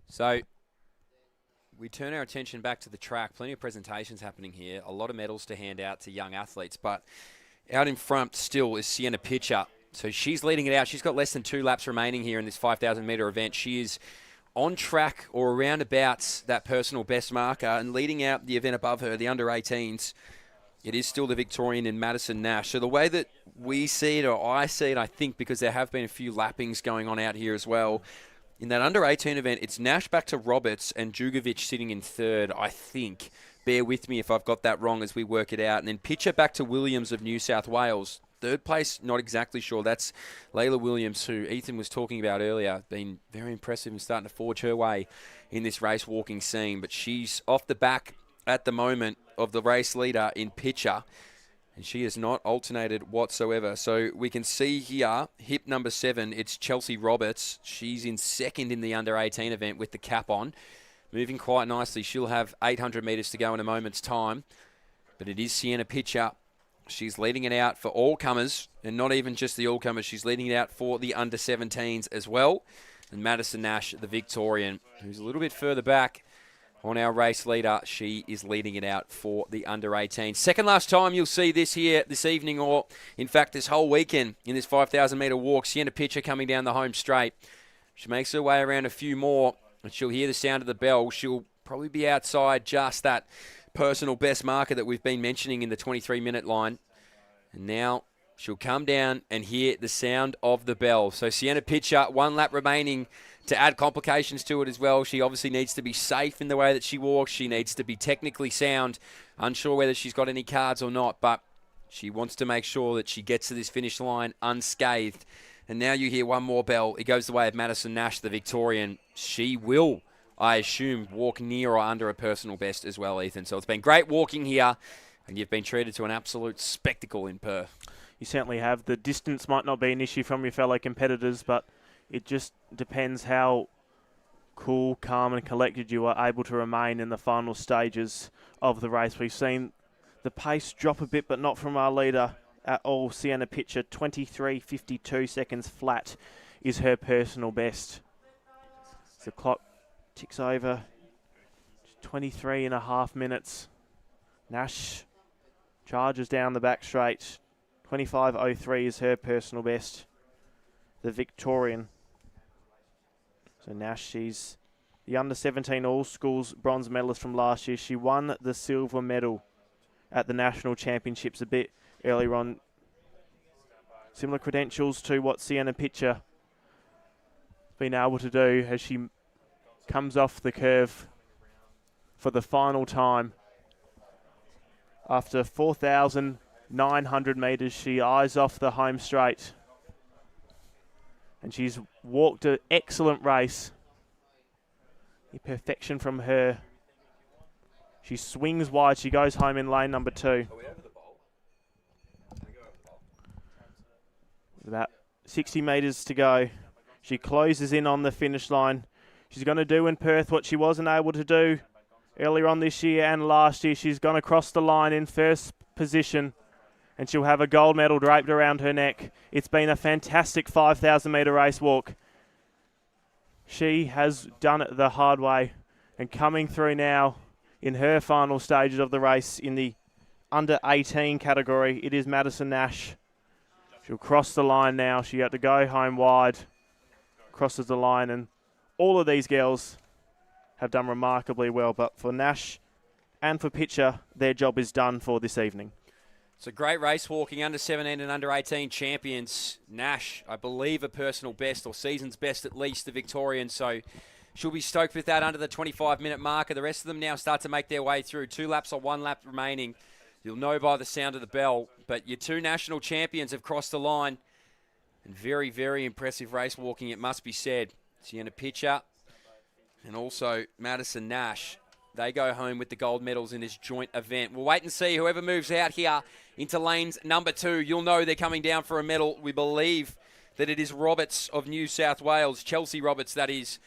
Speaker 3: So we turn our attention back to the track. Plenty of presentations happening here. A lot of medals to hand out to young athletes. But out in front still is Sienna Pitcher. So she's leading it out. She's got less than 2 laps remaining here in this 5,000-metre event. She is on track or around about that personal best marker and leading out the event above her, the under-18s. It is still the Victorian in Madison Nash. So the way that we see it, or I see it, I think, because there have been a few lappings going on out here as well, in that under-18 event, it's Nash back to Roberts and Djugovic sitting in third, I think. Bear with me if I've got that wrong as we work it out. And then Pitcher back to Williams of New South Wales. Third place, not exactly sure. That's Layla Williams, who Ethan was talking about earlier. Been very impressive and starting to forge her way in this race walking scene. But she's off the back at the moment of the race leader in Pitcher. And she has not alternated whatsoever. So we can see here, hip number 7, it's Chelsea Roberts. She's in second in the under-18 event with the cap on. Moving quite nicely. She'll have 800 metres to go in a moment's time. But it is Sienna Pitcher. She's leading it out for all comers, and not even just the all comers. She's leading it out for the under-17s as well. And Madison Nash, the Victorian, who's a little bit further back on our race leader. She is leading it out for the under-18. Second last time you'll see this here this evening, or in fact this whole weekend in this 5,000-metre walk. Sienna Pitcher coming down the home straight. She makes her way around a few more, and she'll hear the sound of the bell. She'll probably be outside just that personal best marker that we've been mentioning in the 23-minute line. And now she'll come down and hear the sound of the bell. So Sienna Pitcher, 1 lap remaining to add complications to it as well. She obviously needs to be safe in the way that she walks. She needs to be technically sound. Unsure whether she's got any cards or not, but she wants to make sure that she gets to this finish line unscathed. And now you hear one more bell. It goes the way of Madison Nash, the Victorian. She will, I assume, walk near or under a personal best as well, Ethan. So it's been great walking here, and you've been treated to an absolute spectacle in Perth.
Speaker 1: You certainly have. The distance might not be an issue from your fellow competitors, but it just depends how cool, calm and collected you are able to remain in the final stages of the race. We've seen the pace drop a bit, but not from our leader at all. Sienna Pitcher, 23:52 seconds flat is her personal best. The clock ticks over 23 and a half minutes. Nash charges down the back straight. 25:03 is her personal best. The Victorian. So Nash, she's the under-17 all-schools bronze medalist from last year. She won the silver medal at the national championships a bit earlier on. Similar credentials to what Sienna Pitcher has been able to do as she comes off the curve for the final time. After 4,900 metres, she eyes off the home straight. And she's walked an excellent race. Perfection from her. She swings wide. She goes home in lane number 2. With about 60 metres to go. She closes in on the finish line. She's going to do in Perth what she wasn't able to do earlier on this year and last year. She's gone across the line in first position, and she'll have a gold medal draped around her neck. It's been a fantastic 5,000 metre race walk. She has done it the hard way, and coming through now in her final stages of the race in the under 18 category, it is Madison Nash. She'll cross the line now. She had to go home wide, crosses the line, and all of these girls have done remarkably well. But for Nash and for Pitcher, their job is done for this evening.
Speaker 3: It's a great race walking, under 17 and under 18 champions. Nash, I believe, a personal best, or season's best at least, the Victorian. So she'll be stoked with that under the 25-minute marker. The rest of them now start to make their way through. 2 laps or 1 lap remaining. You'll know by the sound of the bell. But your 2 national champions have crossed the line. And very, very impressive race walking, it must be said. Sienna Pitcher and also Madison Nash. They go home with the gold medals in this joint event. We'll wait and see whoever moves out here into lanes number 2. You'll know they're coming down for a medal. We believe that it is Roberts of New South Wales, Chelsea Roberts that is,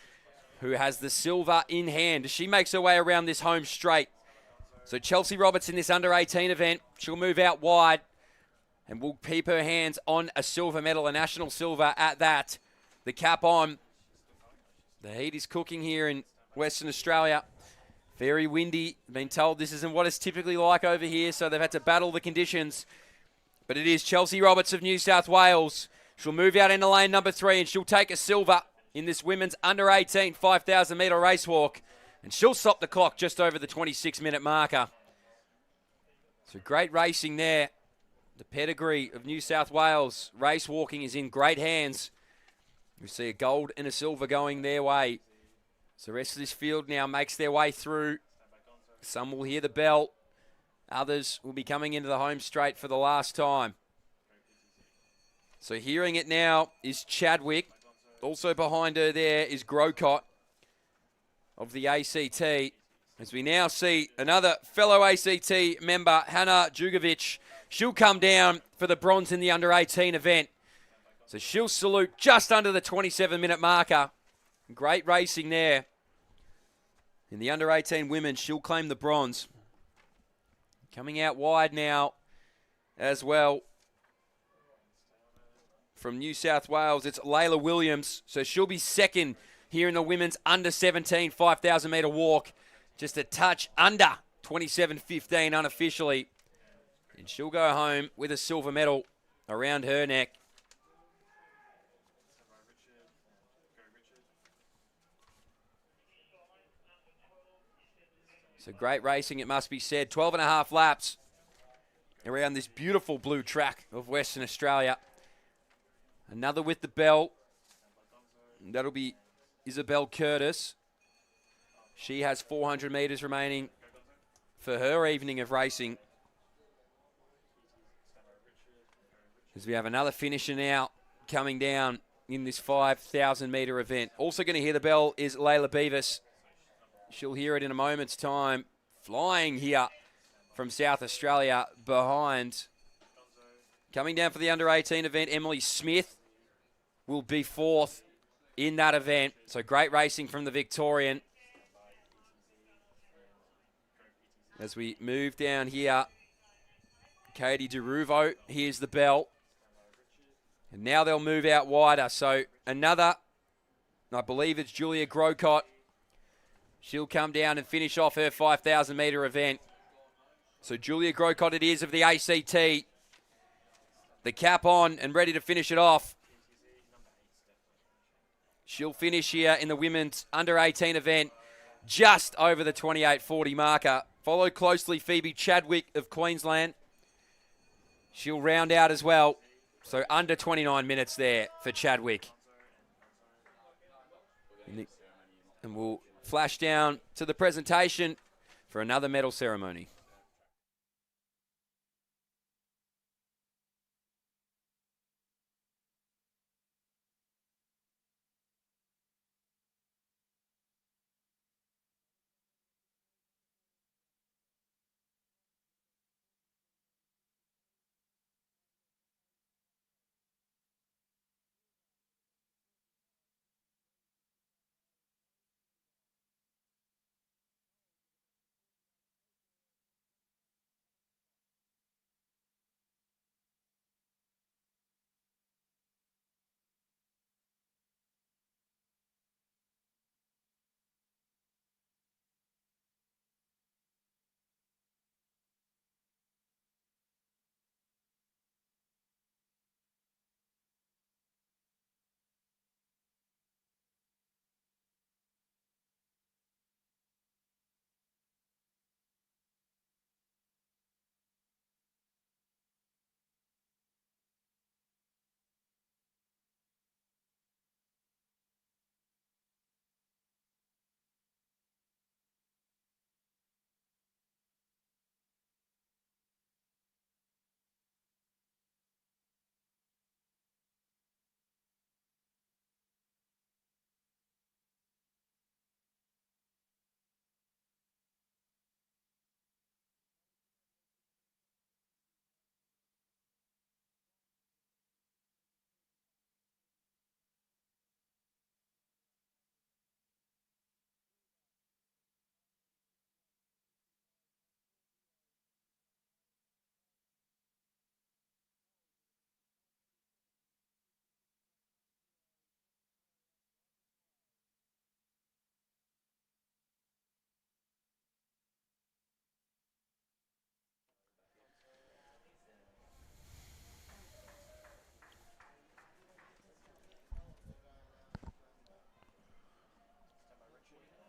Speaker 3: who has the silver in hand. She makes her way around this home straight. So Chelsea Roberts in this under 18 event, she'll move out wide and will keep her hands on a silver medal, a national silver at that. The cap on. The heat is cooking here in Western Australia. Very windy. Been told this isn't what it's typically like over here, so they've had to battle the conditions. But it is Chelsea Roberts of New South Wales. She'll move out into lane number 3, and she'll take a silver in this women's under-18 5,000 metre race walk. And she'll stop the clock just over the 26-minute marker. So great racing there. The pedigree of New South Wales race walking is in great hands. We see a gold and a silver going their way. So the rest of this field now makes their way through. Some will hear the bell. Others will be coming into the home straight for the last time. So hearing it now is Chadwick. Also behind her there is Grocott of the ACT. As we now see another fellow ACT member, Hannah Jugovic. She'll come down for the bronze in the under-18 event. So she'll salute just under the 27-minute marker. Great racing there. In the under-18 women, she'll claim the bronze. Coming out wide now as well. From New South Wales, it's Layla Williams. So she'll be second here in the women's under-17 5,000 metre walk. Just a touch under 27.15 unofficially. And she'll go home with a silver medal around her neck. So great racing, it must be said. 12 and a half laps around this beautiful blue track of Western Australia. Another with the bell. And that'll be Isabel Curtis. She has 400 metres remaining for her evening of racing. As we have another finisher now coming down in this 5,000 metre event. Also going to hear the bell is Layla Beavis. She'll hear it in a moment's time. Flying here from South Australia behind. Coming down for the under-18 event, Emily Smith will be fourth in that event. So great racing from the Victorian. As we move down here, Katie DeRuvo hears the bell. And now they'll move out wider. So another, I believe it's Julia Grocott. She'll come down and finish off her 5,000 metre event. So Julia Grocott it is of the ACT. The cap on and ready to finish it off. She'll finish here in the women's under-18 event just over the 28.40 marker. Followed closely Phoebe Chadwick of Queensland. She'll round out as well. So under 29 minutes there for Chadwick. And we'll flash down to the presentation for another medal ceremony.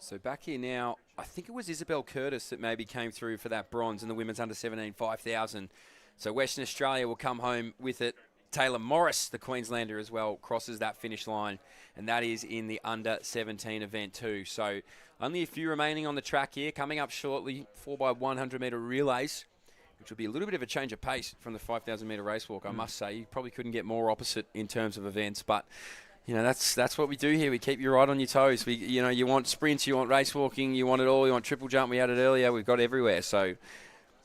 Speaker 3: So back here now, I think it was Isabel Curtis that maybe came through for that bronze in the women's under 17 5,000. So Western Australia will come home with it. Taylor Morris, the Queenslander as well, crosses that finish line, and that is in the under 17 event too. So only a few remaining on the track here. Coming up shortly, 4x100 metre relays, which will be a little bit of a change of pace from the 5,000 metre race walk, I must say. You probably couldn't get more opposite in terms of events, but you know, that's what we do here. We keep you right on your toes. You want sprints, you want race walking, you want it all. You want triple jump. We had it earlier. We've got everywhere. So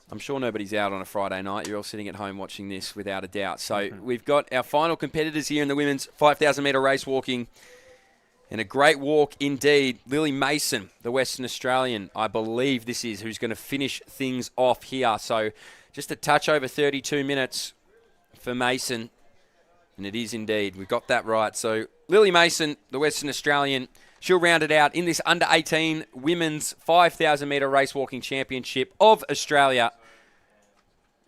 Speaker 3: I'm sure nobody's out on a Friday night. You're all sitting at home watching this without a doubt. So we've got our final competitors here in the women's 5,000 metre race walking. And a great walk indeed. Lily Mason, the Western Australian, I believe this is who's going to finish things off here. So just a touch over 32 minutes for Mason. And it is indeed. We got that right. So Lily Mason, the Western Australian, she'll round it out in this under-18 women's 5,000 metre race walking championship of Australia.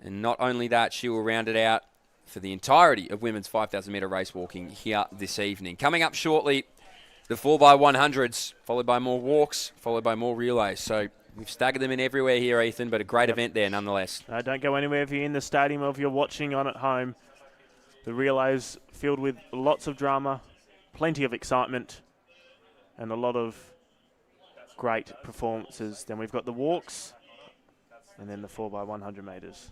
Speaker 3: And not only that, she will round it out for the entirety of women's 5,000 metre race walking here this evening. Coming up shortly, the 4x100s, followed by more walks, followed by more relays. So we've staggered them in everywhere here, Ethan, but a great event there nonetheless.
Speaker 1: Don't go anywhere if you're in the stadium or if you're watching on at home. The relays filled with lots of drama, plenty of excitement, and a lot of great performances. Then we've got the walks, and then the 4x100 metres.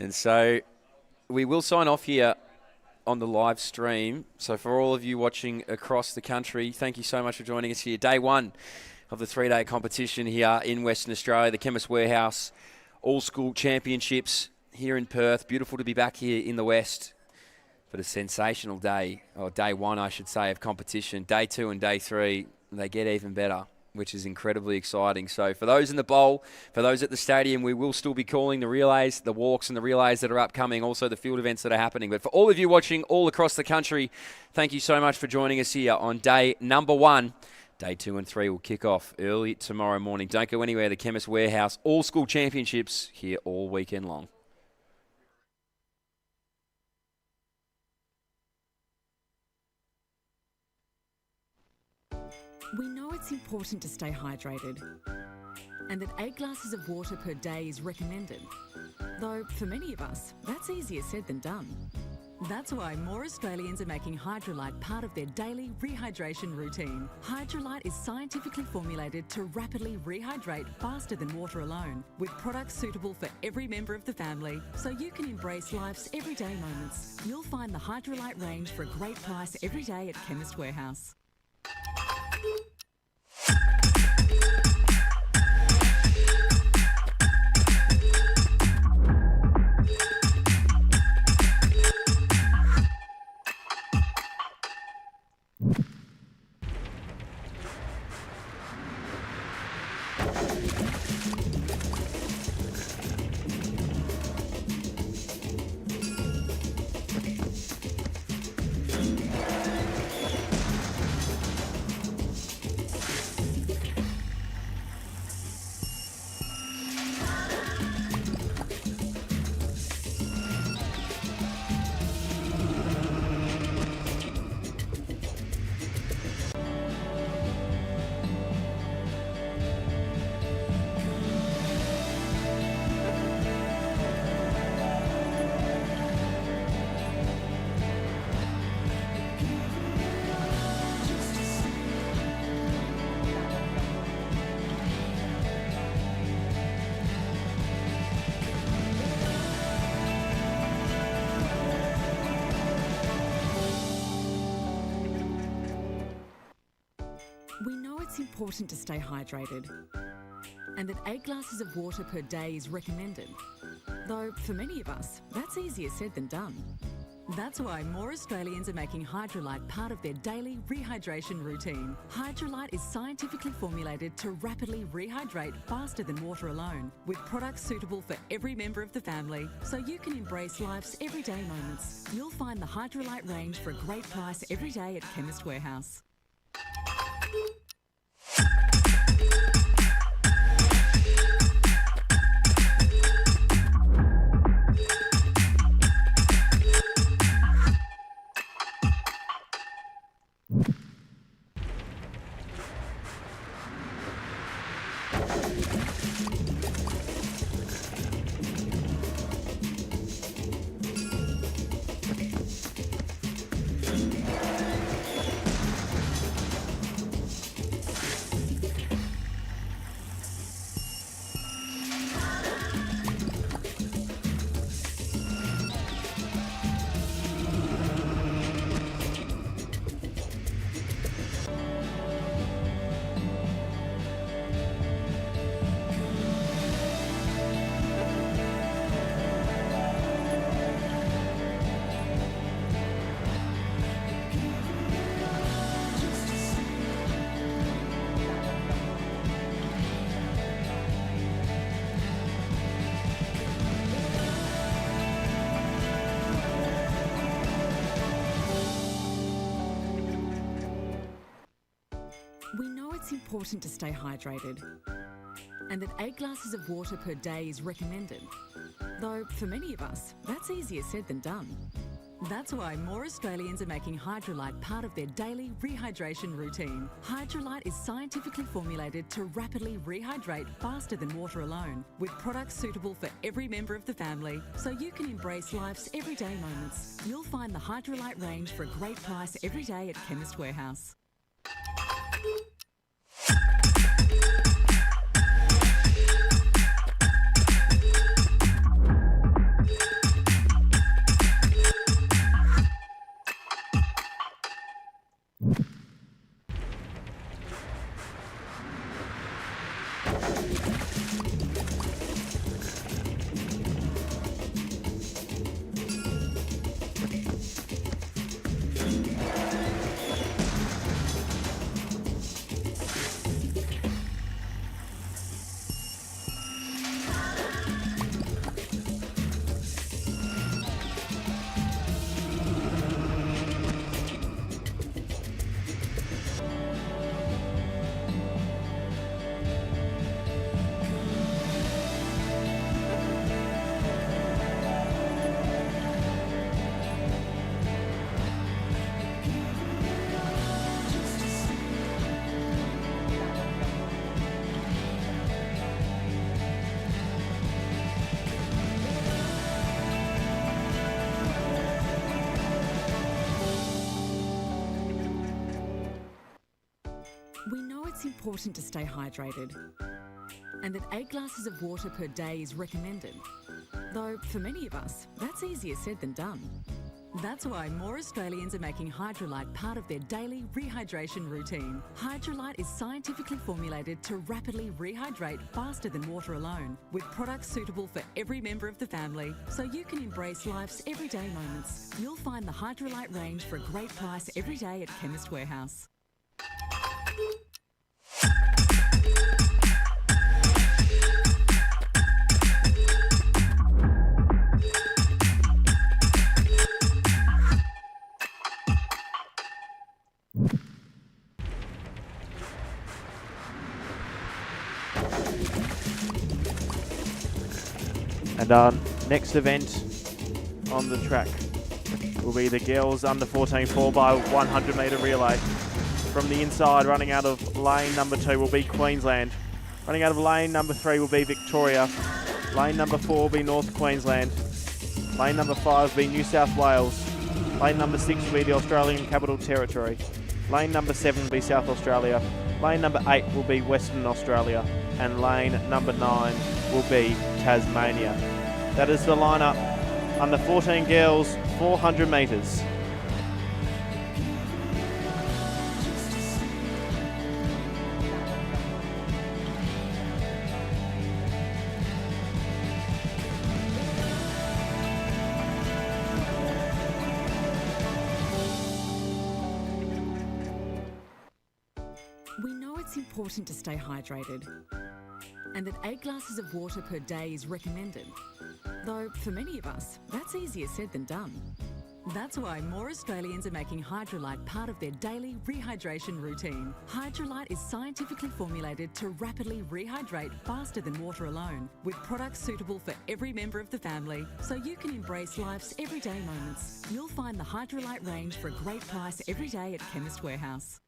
Speaker 3: And so we will sign off here on the live stream. So for all of you watching across the country, thank you so much for joining us here. Day one of the 3-day competition here in Western Australia, the Chemist Warehouse All-School Championships here in Perth. Beautiful to be back here in the West. But a sensational day, or day one, I should say, of competition. Day two and day three, they get even better, which is incredibly exciting. So for those in the bowl, for those at the stadium, we will still be calling the relays, the walks and the relays that are upcoming, also the field events that are happening. But for all of you watching all across the country, thank you so much for joining us here on day number one. Day 2 and 3 will kick off early tomorrow morning. Don't go anywhere. The Chemist Warehouse All-School Championships here all weekend long.
Speaker 4: We know it's important to stay hydrated and that 8 glasses of water per day is recommended. Though for many of us, that's easier said than done. That's why more Australians are making Hydrolite part of their daily rehydration routine. Hydrolite is scientifically formulated to rapidly rehydrate faster than water alone, with products suitable for every member of the family, so you can embrace life's everyday moments. You'll find the Hydrolite range for a great price every day at Chemist Warehouse. know it's important to stay hydrated and that 8 glasses of water per day is recommended. Though for many of us, that's easier said than done. That's why more Australians are making Hydrolite part of their daily rehydration routine. Hydrolite is scientifically formulated to rapidly rehydrate faster than water alone, with products suitable for every member of the family, so you can embrace life's everyday moments. You'll find the Hydrolite range for a great price every day at Chemist Warehouse. We know it's important to stay hydrated and that 8 glasses of water per day is recommended. Though for many of us, that's easier said than done. That's why more Australians are making Hydrolite part of their daily rehydration routine. Hydrolite is scientifically formulated to rapidly rehydrate faster than water alone, with products suitable for every member of the family, so you can embrace life's everyday moments. You'll find the Hydrolite range for a great price every day at Chemist Warehouse. We know it's important to stay hydrated and that 8 glasses of water per day is recommended. Though for many of us, that's easier said than done. That's why more Australians are making Hydrolite part of their daily rehydration routine. Hydrolite is scientifically formulated to rapidly rehydrate faster than water alone, with products suitable for every member of the family, so you can embrace life's everyday moments. You'll find the Hydrolite range for a great price every day at Chemist Warehouse.
Speaker 1: And our next event on the track will be the girls under 14 4x100 metre relay. From the inside, running out of lane number 2 will be Queensland. Running out of lane number 3 will be Victoria. Lane number 4 will be North Queensland. Lane number 5 will be New South Wales. Lane number 6 will be the Australian Capital Territory. Lane number 7 will be South Australia. Lane number 8 will be Western Australia. And lane number 9 will be Tasmania. That is the lineup. Under 14 girls, 400 metres.
Speaker 4: it's important to stay hydrated and that 8 glasses of water per day is recommended. Though for many of us, that's easier said than done. That's why more Australians are making Hydrolite part of their daily rehydration routine. Hydrolite is scientifically formulated to rapidly rehydrate faster than water alone, with products suitable for every member of the family, so you can embrace life's everyday moments. You'll find the Hydrolite range for a great price every day at Chemist Warehouse.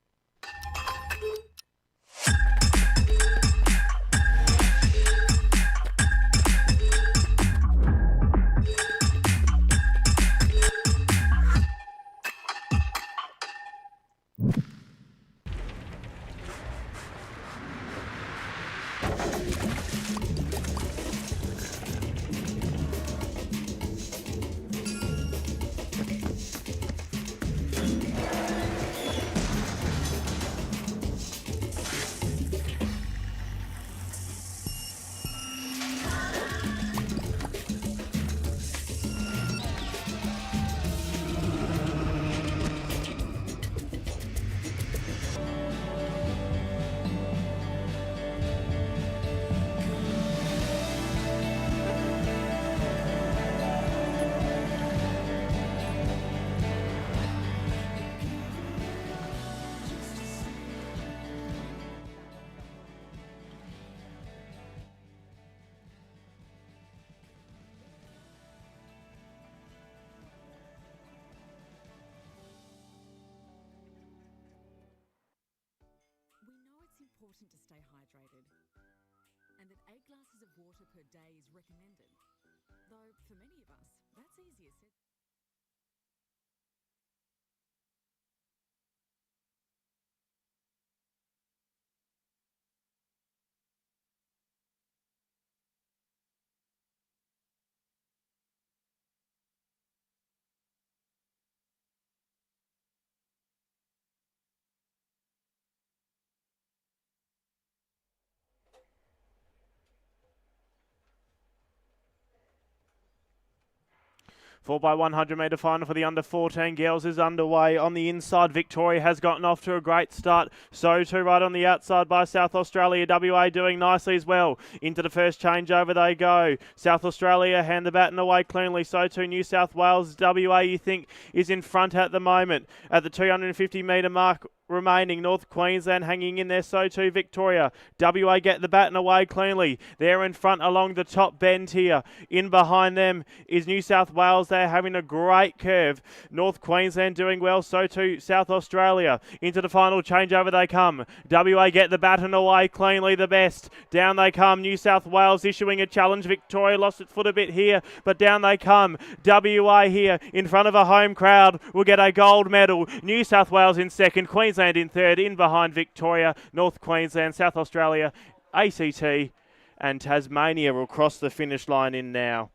Speaker 4: We know it's important to stay hydrated and that 8 glasses of water per day is recommended. Though for many of us, that's easier said.
Speaker 1: Four by 100 metre final for the under 14 girls is underway. On the inside, Victoria has gotten off to a great start. So too right on the outside by South Australia. WA doing nicely as well. Into the first changeover they go. South Australia hand the baton away cleanly. So too New South Wales. WA you think is in front at the moment. At the 250 metre mark remaining, North Queensland hanging in there, so too Victoria. WA get the baton away cleanly. They're in front along the top bend here. In behind them is New South Wales. They're having a great curve. North Queensland doing well, so too South Australia. Into the final changeover they come. WA get the baton away cleanly, the best. Down they come. New South Wales issuing a challenge. Victoria lost its foot a bit here, but down they come. WA here in front of a home crowd will get a gold medal. New South Wales in second. Queensland in third, in behind Victoria, North Queensland, South Australia, ACT and Tasmania will cross the finish line in now.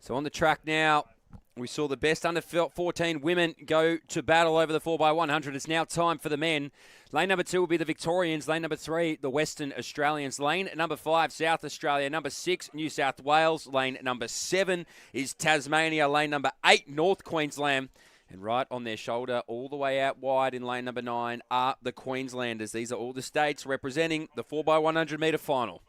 Speaker 3: So on the track now, we saw the best under 14 women go to battle over the 4x100. It's now time for the men. Lane number 2 will be the Victorians. Lane number 3, the Western Australians. Lane number 5, South Australia. Number 6, New South Wales. Lane number 7 is Tasmania. Lane number 8, North Queensland. And right on their shoulder, all the way out wide in lane number 9, are the Queenslanders. These are all the states representing the 4x100 metre final.